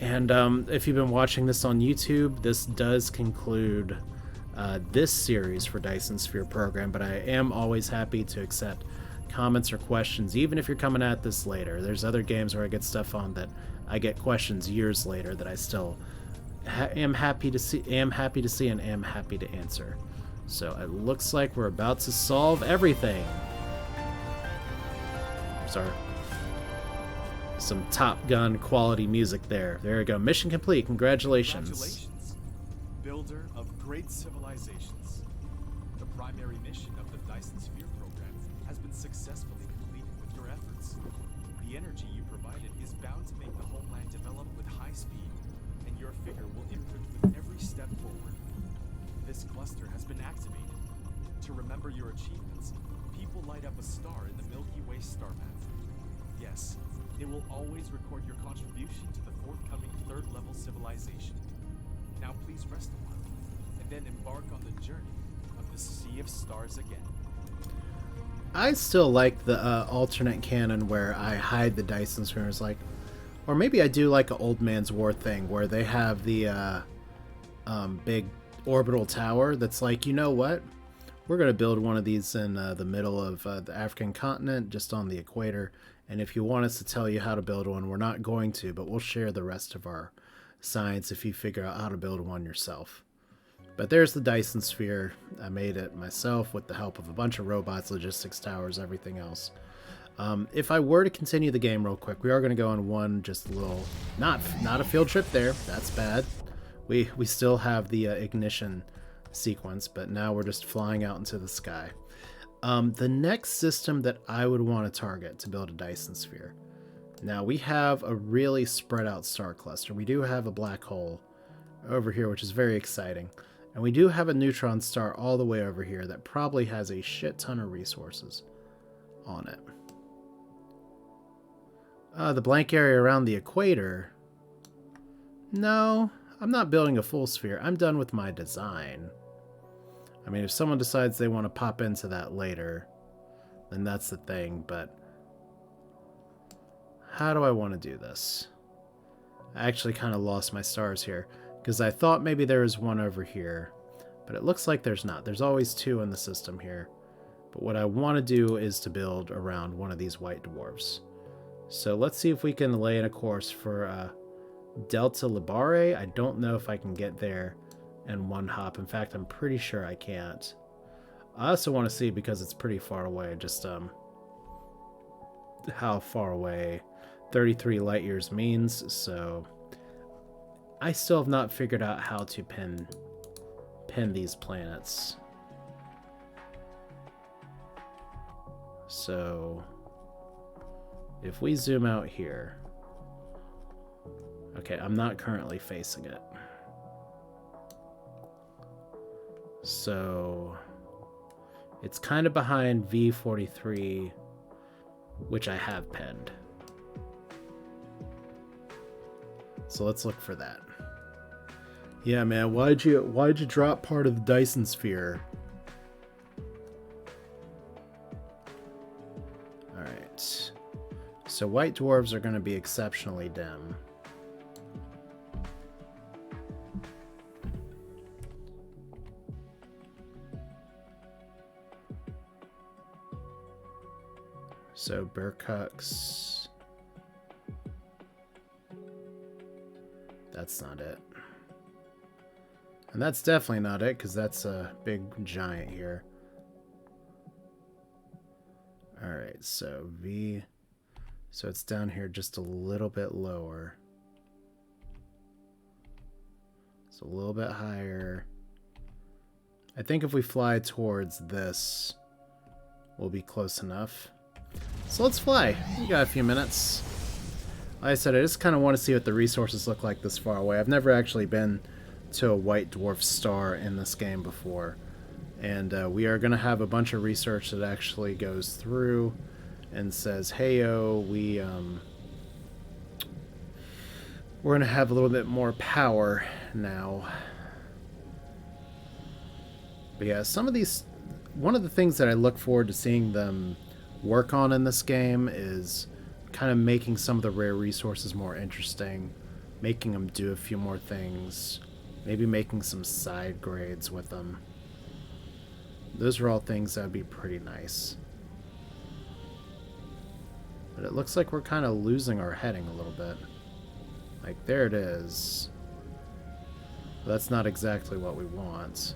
And if you've been watching this on YouTube, this does conclude this series for Dyson Sphere Program, but I am always happy to accept comments or questions, even if you're coming at this later. There's other games where I get stuff on that I get questions years later that I still am happy to see and am happy to answer. So it looks like we're about to solve everything. Sorry. Some Top Gun quality music there. There we go. Mission complete. Congratulations. Congratulations, builder of great civilizations. The primary mission of the Dyson Sphere Program has been successfully completed with your efforts. The energy you provided is bound to make the homeland develop with high speed, and your figure will imprint with every step forward. This cluster has been activated. To remember your achievements, people light up a star in the Milky Way star path. Yes, it will always record your contribution to the forthcoming third-level civilization. Now please rest a while, and then embark on the journey of the Sea of Stars again. I still like the alternate canon where I hide the Dyson Spheres, like, or maybe I do like an Old Man's War thing where they have the big orbital tower that's like, you know what? We're going to build one of these in the middle of the African continent, just on the equator. And if you want us to tell you how to build one, we're not going to, but we'll share the rest of our science if you figure out how to build one yourself. But there's the Dyson Sphere. I made it myself with the help of a bunch of robots, logistics towers, everything else. If I were to continue the game real quick, we are going to go on one just a little, not a field trip there. That's bad. We still have the ignition sequence, but now we're just flying out into the sky. The next system that I would want to target to build a Dyson Sphere. Now, we have a really spread out star cluster. We do have a black hole over here, which is very exciting. And we do have a neutron star all the way over here that probably has a shit ton of resources on it. The blank area around the equator. No, I'm not building a full sphere. I'm done with my design. I mean, if someone decides they want to pop into that later, then that's the thing, but how do I want to do this? I actually kind of lost my stars here, because I thought maybe there was one over here, but it looks like there's not. There's always two in the system here. But what I want to do is to build around one of these white dwarfs. So let's see if we can lay in a course for Delta Libare. I don't know if I can get there in one hop. In fact, I'm pretty sure I can't. I also want to see, because it's pretty far away, just how far away 33 light years means. So I still have not figured out how to pin these planets. So if we zoom out here, okay, I'm not currently facing it. So it's kind of behind V43, which I have pinned. So let's look for that. Yeah, man, why'd you drop part of the Dyson Sphere? Alright. So white dwarves are going to be exceptionally dim. So Burkux. That's not it. And that's definitely not it, because that's a big giant here. Alright, so V. So it's down here just a little bit lower. It's a little bit higher. I think if we fly towards this, we'll be close enough. So let's fly. We got a few minutes. Like I said, I just kind of want to see what the resources look like this far away. I've never actually been to a white dwarf star in this game before. And we are going to have a bunch of research that actually goes through and says, hey-o, we're going to have a little bit more power now. But yeah, some of these... One of the things that I look forward to seeing them work on in this game is kind of making some of the rare resources more interesting, making them do a few more things, maybe making some side grades with them. Those are all things that would be pretty nice. But it looks like we're kind of losing our heading a little bit. Like, there it is. But that's not exactly what we want.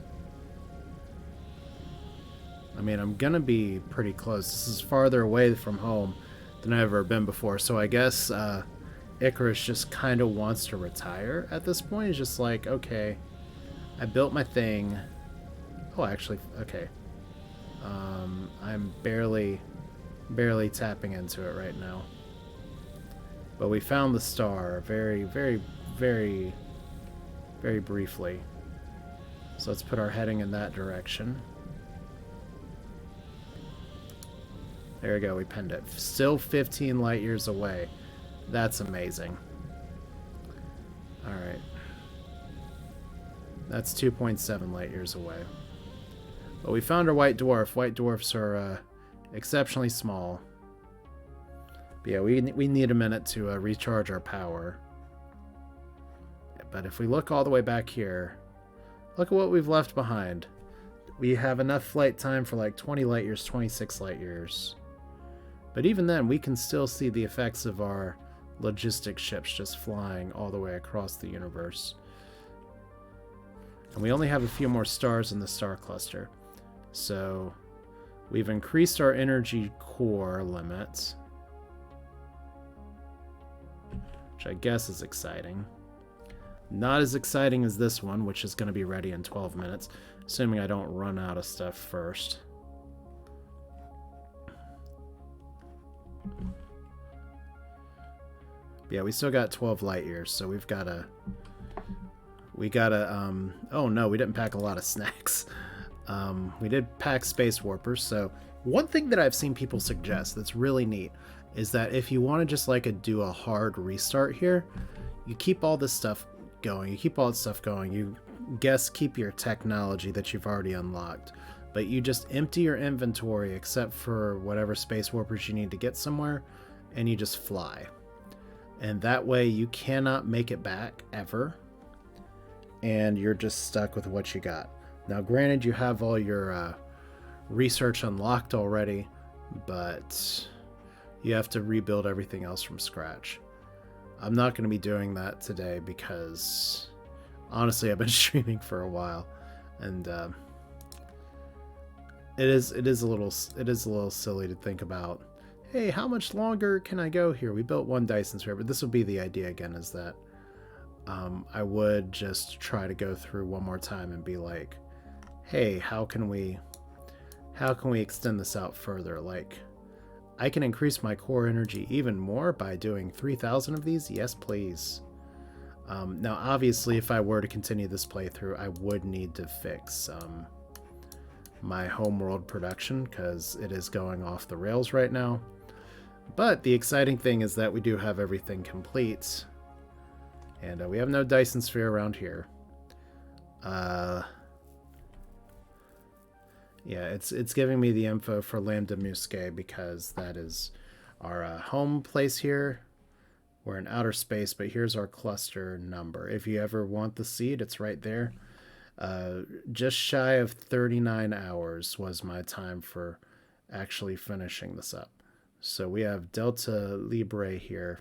I mean, I'm gonna be pretty close. This is farther away from home than I've ever been before, so I guess Icarus just kind of wants to retire at this point. He's just like, okay, I built my thing. Oh, actually, okay. I'm barely tapping into it right now. But we found the star very, very, very, very briefly. So let's put our heading in that direction. There we go, we pinned it. Still 15 light years away. That's amazing. Alright. That's 2.7 light years away. But we found our white dwarf. White dwarfs are exceptionally small. But yeah, we need a minute to recharge our power. But if we look all the way back here, look at what we've left behind. We have enough flight time for like 20 light years, 26 light years. But even then, we can still see the effects of our logistics ships just flying all the way across the universe. And we only have a few more stars in the star cluster. So we've increased our energy core limit, which I guess is exciting. Not as exciting as this one, which is going to be ready in 12 minutes, assuming I don't run out of stuff first. Yeah, we still got 12 light years, so we gotta, oh no, we didn't pack a lot of snacks. We did pack space warpers, so one thing that I've seen people suggest that's really neat is that if you want to just do a hard restart here, you keep all this stuff going, you keep your technology that you've already unlocked, but you just empty your inventory except for whatever space warpers you need to get somewhere, and you just fly. And that way you cannot make it back ever, and you're just stuck with what you got. Now granted, you have all your research unlocked already, but you have to rebuild everything else from scratch. I'm not going to be doing that today because honestly I've been streaming for a while, and it is a little silly to think about, hey, how much longer can I go here? We built one Dyson Sphere, but this would be the idea again, is that I would just try to go through one more time and be like, hey, how can we extend this out further? Like, I can increase my core energy even more by doing 3,000 of these? Yes, please. Now, obviously, if I were to continue this playthrough, I would need to fix my homeworld production, because it is going off the rails right now. But the exciting thing is that we do have everything complete, and we have no Dyson Sphere around here. Yeah, it's giving me the info for Lambda Muscae because that is our home place here. We're in outer space, but here's our cluster number. If you ever want the seed, it's right there. Just shy of 39 hours was my time for actually finishing this up. So we have Delta Libre here.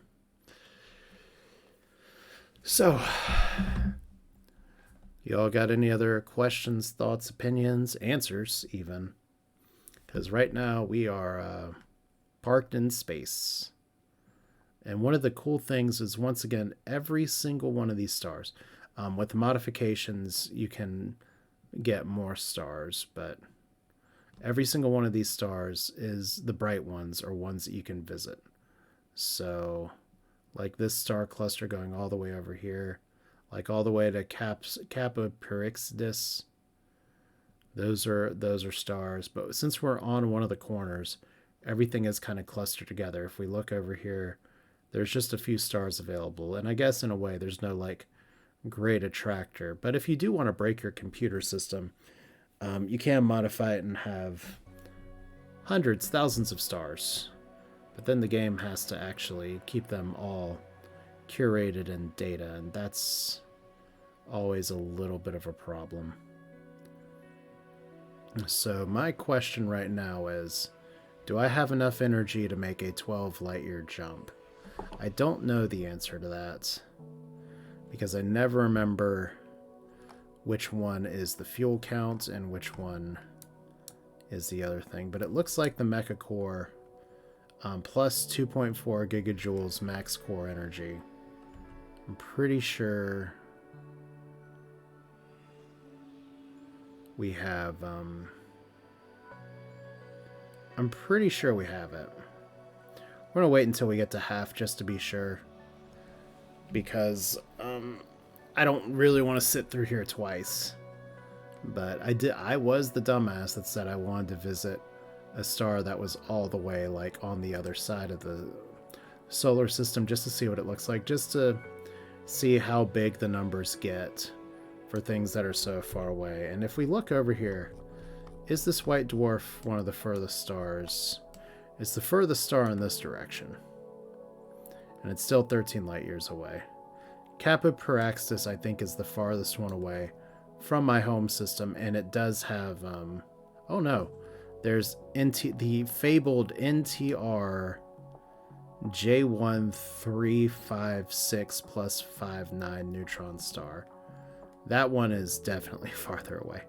So, y'all got any other questions, thoughts, opinions, answers even? Because right now we are parked in space. And one of the cool things is, once again, every single one of these stars, with modifications, you can get more stars, but every single one of these stars is the bright ones, or ones that you can visit. So, like this star cluster going all the way over here, like all the way to Kappa Pyrrhixidis. Those are stars, but since we're on one of the corners, everything is kind of clustered together. If we look over here, there's just a few stars available, and I guess in a way there's no like great attractor. But if you do want to break your computer system, you can modify it and have hundreds, thousands of stars. But then the game has to actually keep them all curated in data, and that's always a little bit of a problem. So my question right now is, do I have enough energy to make a 12 light year jump? I don't know the answer to that, because I never remember which one is the fuel count and which one is the other thing. But it looks like the Mecha Core plus 2.4 gigajoules max core energy. I'm pretty sure we have I'm pretty sure we have it. We're gonna wait until we get to half just to be sure, because I don't really want to sit through here twice. But I was the dumbass that said I wanted to visit a star that was all the way like on the other side of the solar system, just to see what it looks like, just to see how big the numbers get for things that are so far away. And if we look over here, is this white dwarf one of the furthest stars? It's the furthest star in this direction, and it's still 13 light years away. Kappa Pyrrhixidis, I think, is the farthest one away from my home system, and it does have oh no, there's the fabled NTR J1356 plus 59 neutron star. That one is definitely farther away.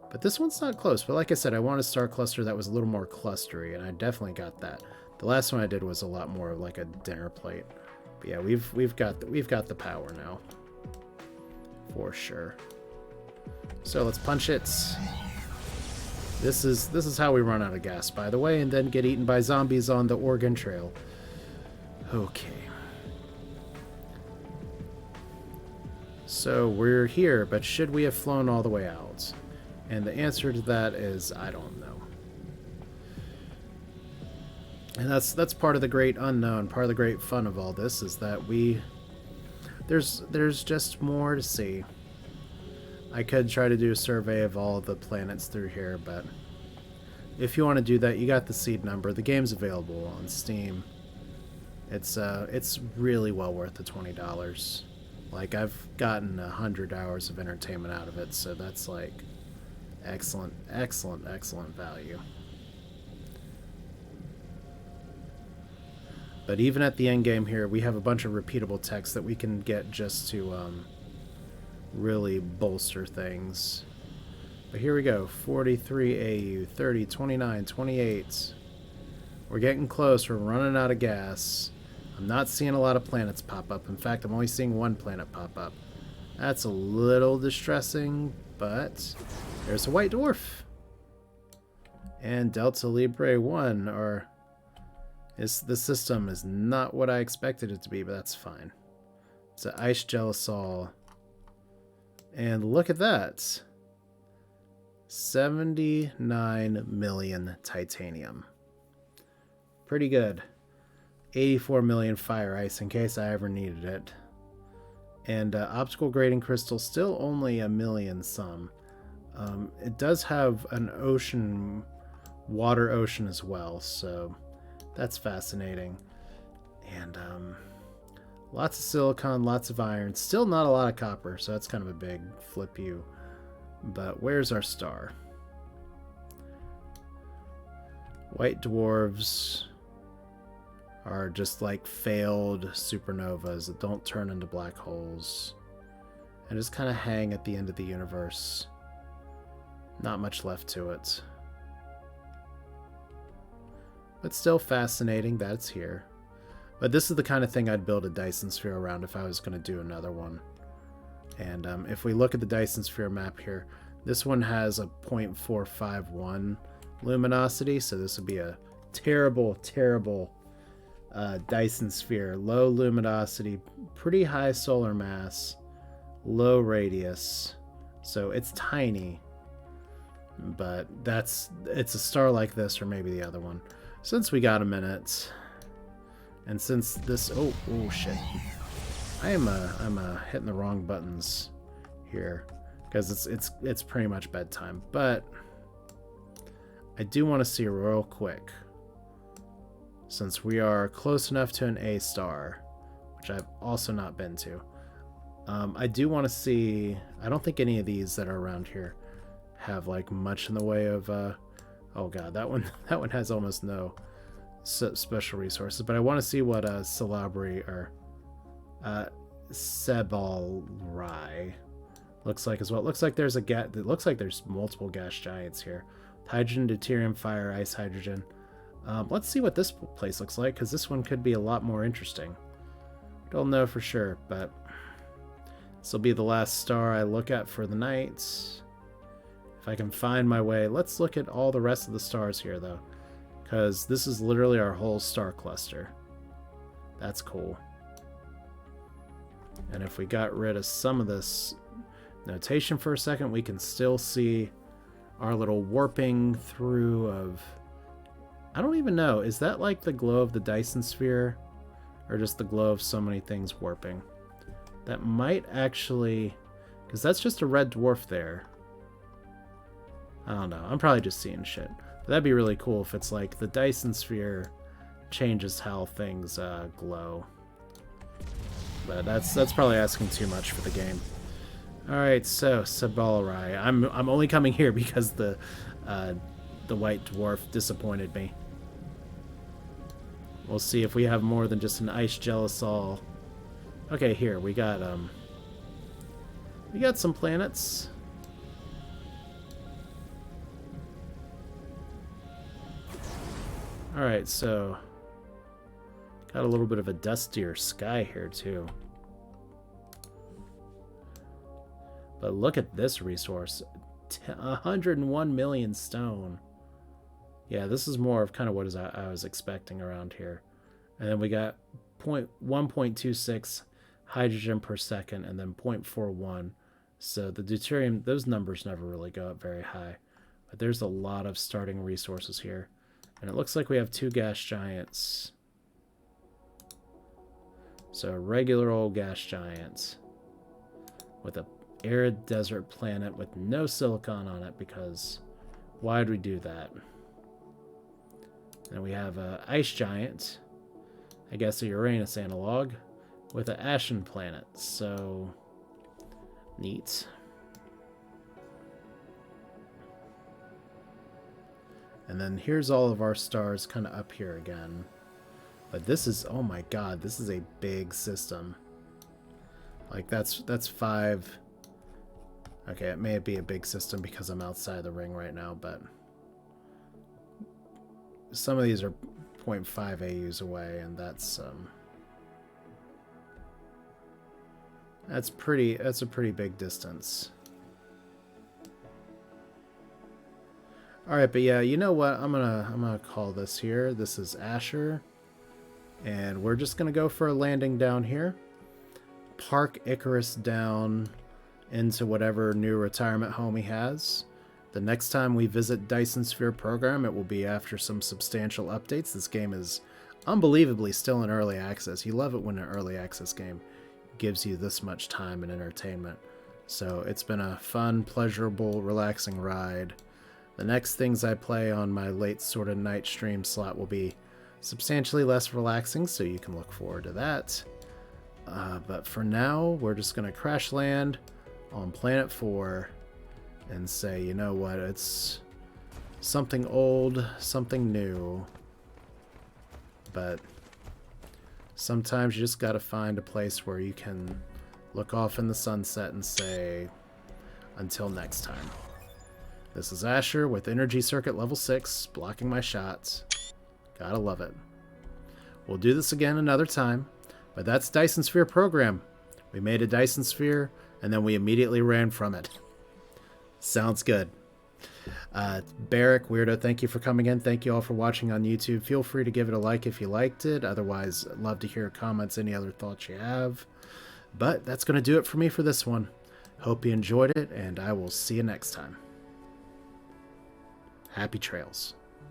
But this one's not close. But like I said, I want a star cluster that was a little more clustery, and I definitely got that. The last one I did was a lot more like a dinner plate. But yeah, we've got the power now. for sure. So let's punch it. This is how we run out of gas, by the way, and then get eaten by zombies on the Oregon Trail. Okay. So we're here, but should we have flown all the way out? And the answer to that is I don't know. And that's part of the great unknown, part of the great fun of all this is that there's just more to see. I could try to do a survey of all of the planets through here, but if you want to do that, you got the seed number. The game's available on Steam. It's really well worth the $20. Like, I've gotten 100 hours of entertainment out of it, so that's like excellent, excellent, excellent value. But even at the end game here, we have a bunch of repeatable text that we can get just to really bolster things. But here we go. 43 AU, 30, 29, 28. We're getting close. We're running out of gas. I'm not seeing a lot of planets pop up. In fact, I'm only seeing one planet pop up. That's a little distressing, but there's a white dwarf. And Delta Libre 1, or the system is not what I expected it to be, but that's fine. It's an ice gelisol. And look at that. 79 million titanium. Pretty good. 84 million fire ice in case I ever needed it. And optical grading crystal still only a million some. It does have an ocean, water ocean as well, so that's fascinating. And lots of silicon, lots of iron. Still not a lot of copper, so that's kind of a big flip you. But where's our star? White dwarves are just like failed supernovas that don't turn into black holes and just kind of hang at the end of the universe. Not much left to it. But still fascinating that it's here. But this is the kind of thing I'd build a Dyson Sphere around if I was going to do another one. And if we look at the Dyson Sphere map here, this one has a 0.451 luminosity, so this would be a terrible, terrible Dyson Sphere. Low luminosity, pretty high solar mass, low radius, so it's tiny. But it's a star like this, or maybe the other one. Since we got a minute, and since this, oh shit, I'm hitting the wrong buttons here because it's pretty much bedtime. But I do want to see real quick, since we are close enough to an A star, which I've also not been to. I do want to see. I don't think any of these that are around here have like much in the way of oh god, that one has almost no special resources, but I want to see what Salabri or Sebalrai looks like as well. It looks like there's there's multiple gas giants here. Hydrogen, deuterium, fire, ice, hydrogen. Let's see what this place looks like, because this one could be a lot more interesting. Don't know for sure, but this will be the last star I look at for the night. If I can find my way. Let's look at all the rest of the stars here, though, because this is literally our whole star cluster. That's cool. And if we got rid of some of this notation for a second, we can still see our little warping through of... I don't even know. Is that like the glow of the Dyson Sphere? Or just the glow of so many things warping? That might actually... because that's just a red dwarf there. I don't know. I'm probably just seeing shit. But that'd be really cool if it's like the Dyson Sphere changes how things glow. But that's probably asking too much for the game. Alright, so Sabalarai. I'm only coming here because the white dwarf disappointed me. We'll see if we have more than just an ice gelisol. Okay, here we got some planets. Alright, so got a little bit of a dustier sky here too. But look at this resource. 101 million stone. Yeah, this is more of kind of what I was expecting around here. And then we got 1.26 hydrogen per second, and then 0.41. So the deuterium, those numbers never really go up very high. But there's a lot of starting resources here. And it looks like we have 2 gas giants. So a regular old gas giant with a arid desert planet with no silicon on it, because why would we do that? And we have an ice giant, I guess a Uranus analog, with an ashen planet. So neat. And then here's all of our stars kind of up here again. But this is, oh my god, this is a big system. Like that's 5. Okay, it may be a big system because I'm outside the ring right now, but some of these are 0.5 AUs away, and that's a pretty big distance. All right, but yeah, you know what? I'm gonna call this here. This is Asher, and we're just gonna go for a landing down here. Park Icarus down into whatever new retirement home he has. The next time we visit Dyson Sphere Program, it will be after some substantial updates. This game is unbelievably still in early access. You love it when an early access game gives you this much time and entertainment. So it's been a fun, pleasurable, relaxing ride. The next things I play on my late sort of night stream slot will be substantially less relaxing, so you can look forward to that. But for now, we're just going to crash land on Planet 4 and say, you know what, it's something old, something new. But sometimes you just got to find a place where you can look off in the sunset and say, until next time. This is Asher with Energy Circuit Level 6, blocking my shots. Gotta love it. We'll do this again another time, but that's Dyson Sphere Program. We made a Dyson Sphere, and then we immediately ran from it. Sounds good. Barrick, Weirdo, thank you for coming in. Thank you all for watching on YouTube. Feel free to give it a like if you liked it. Otherwise, I'd love to hear comments, any other thoughts you have. But that's going to do it for me for this one. Hope you enjoyed it, and I will see you next time. Happy trails.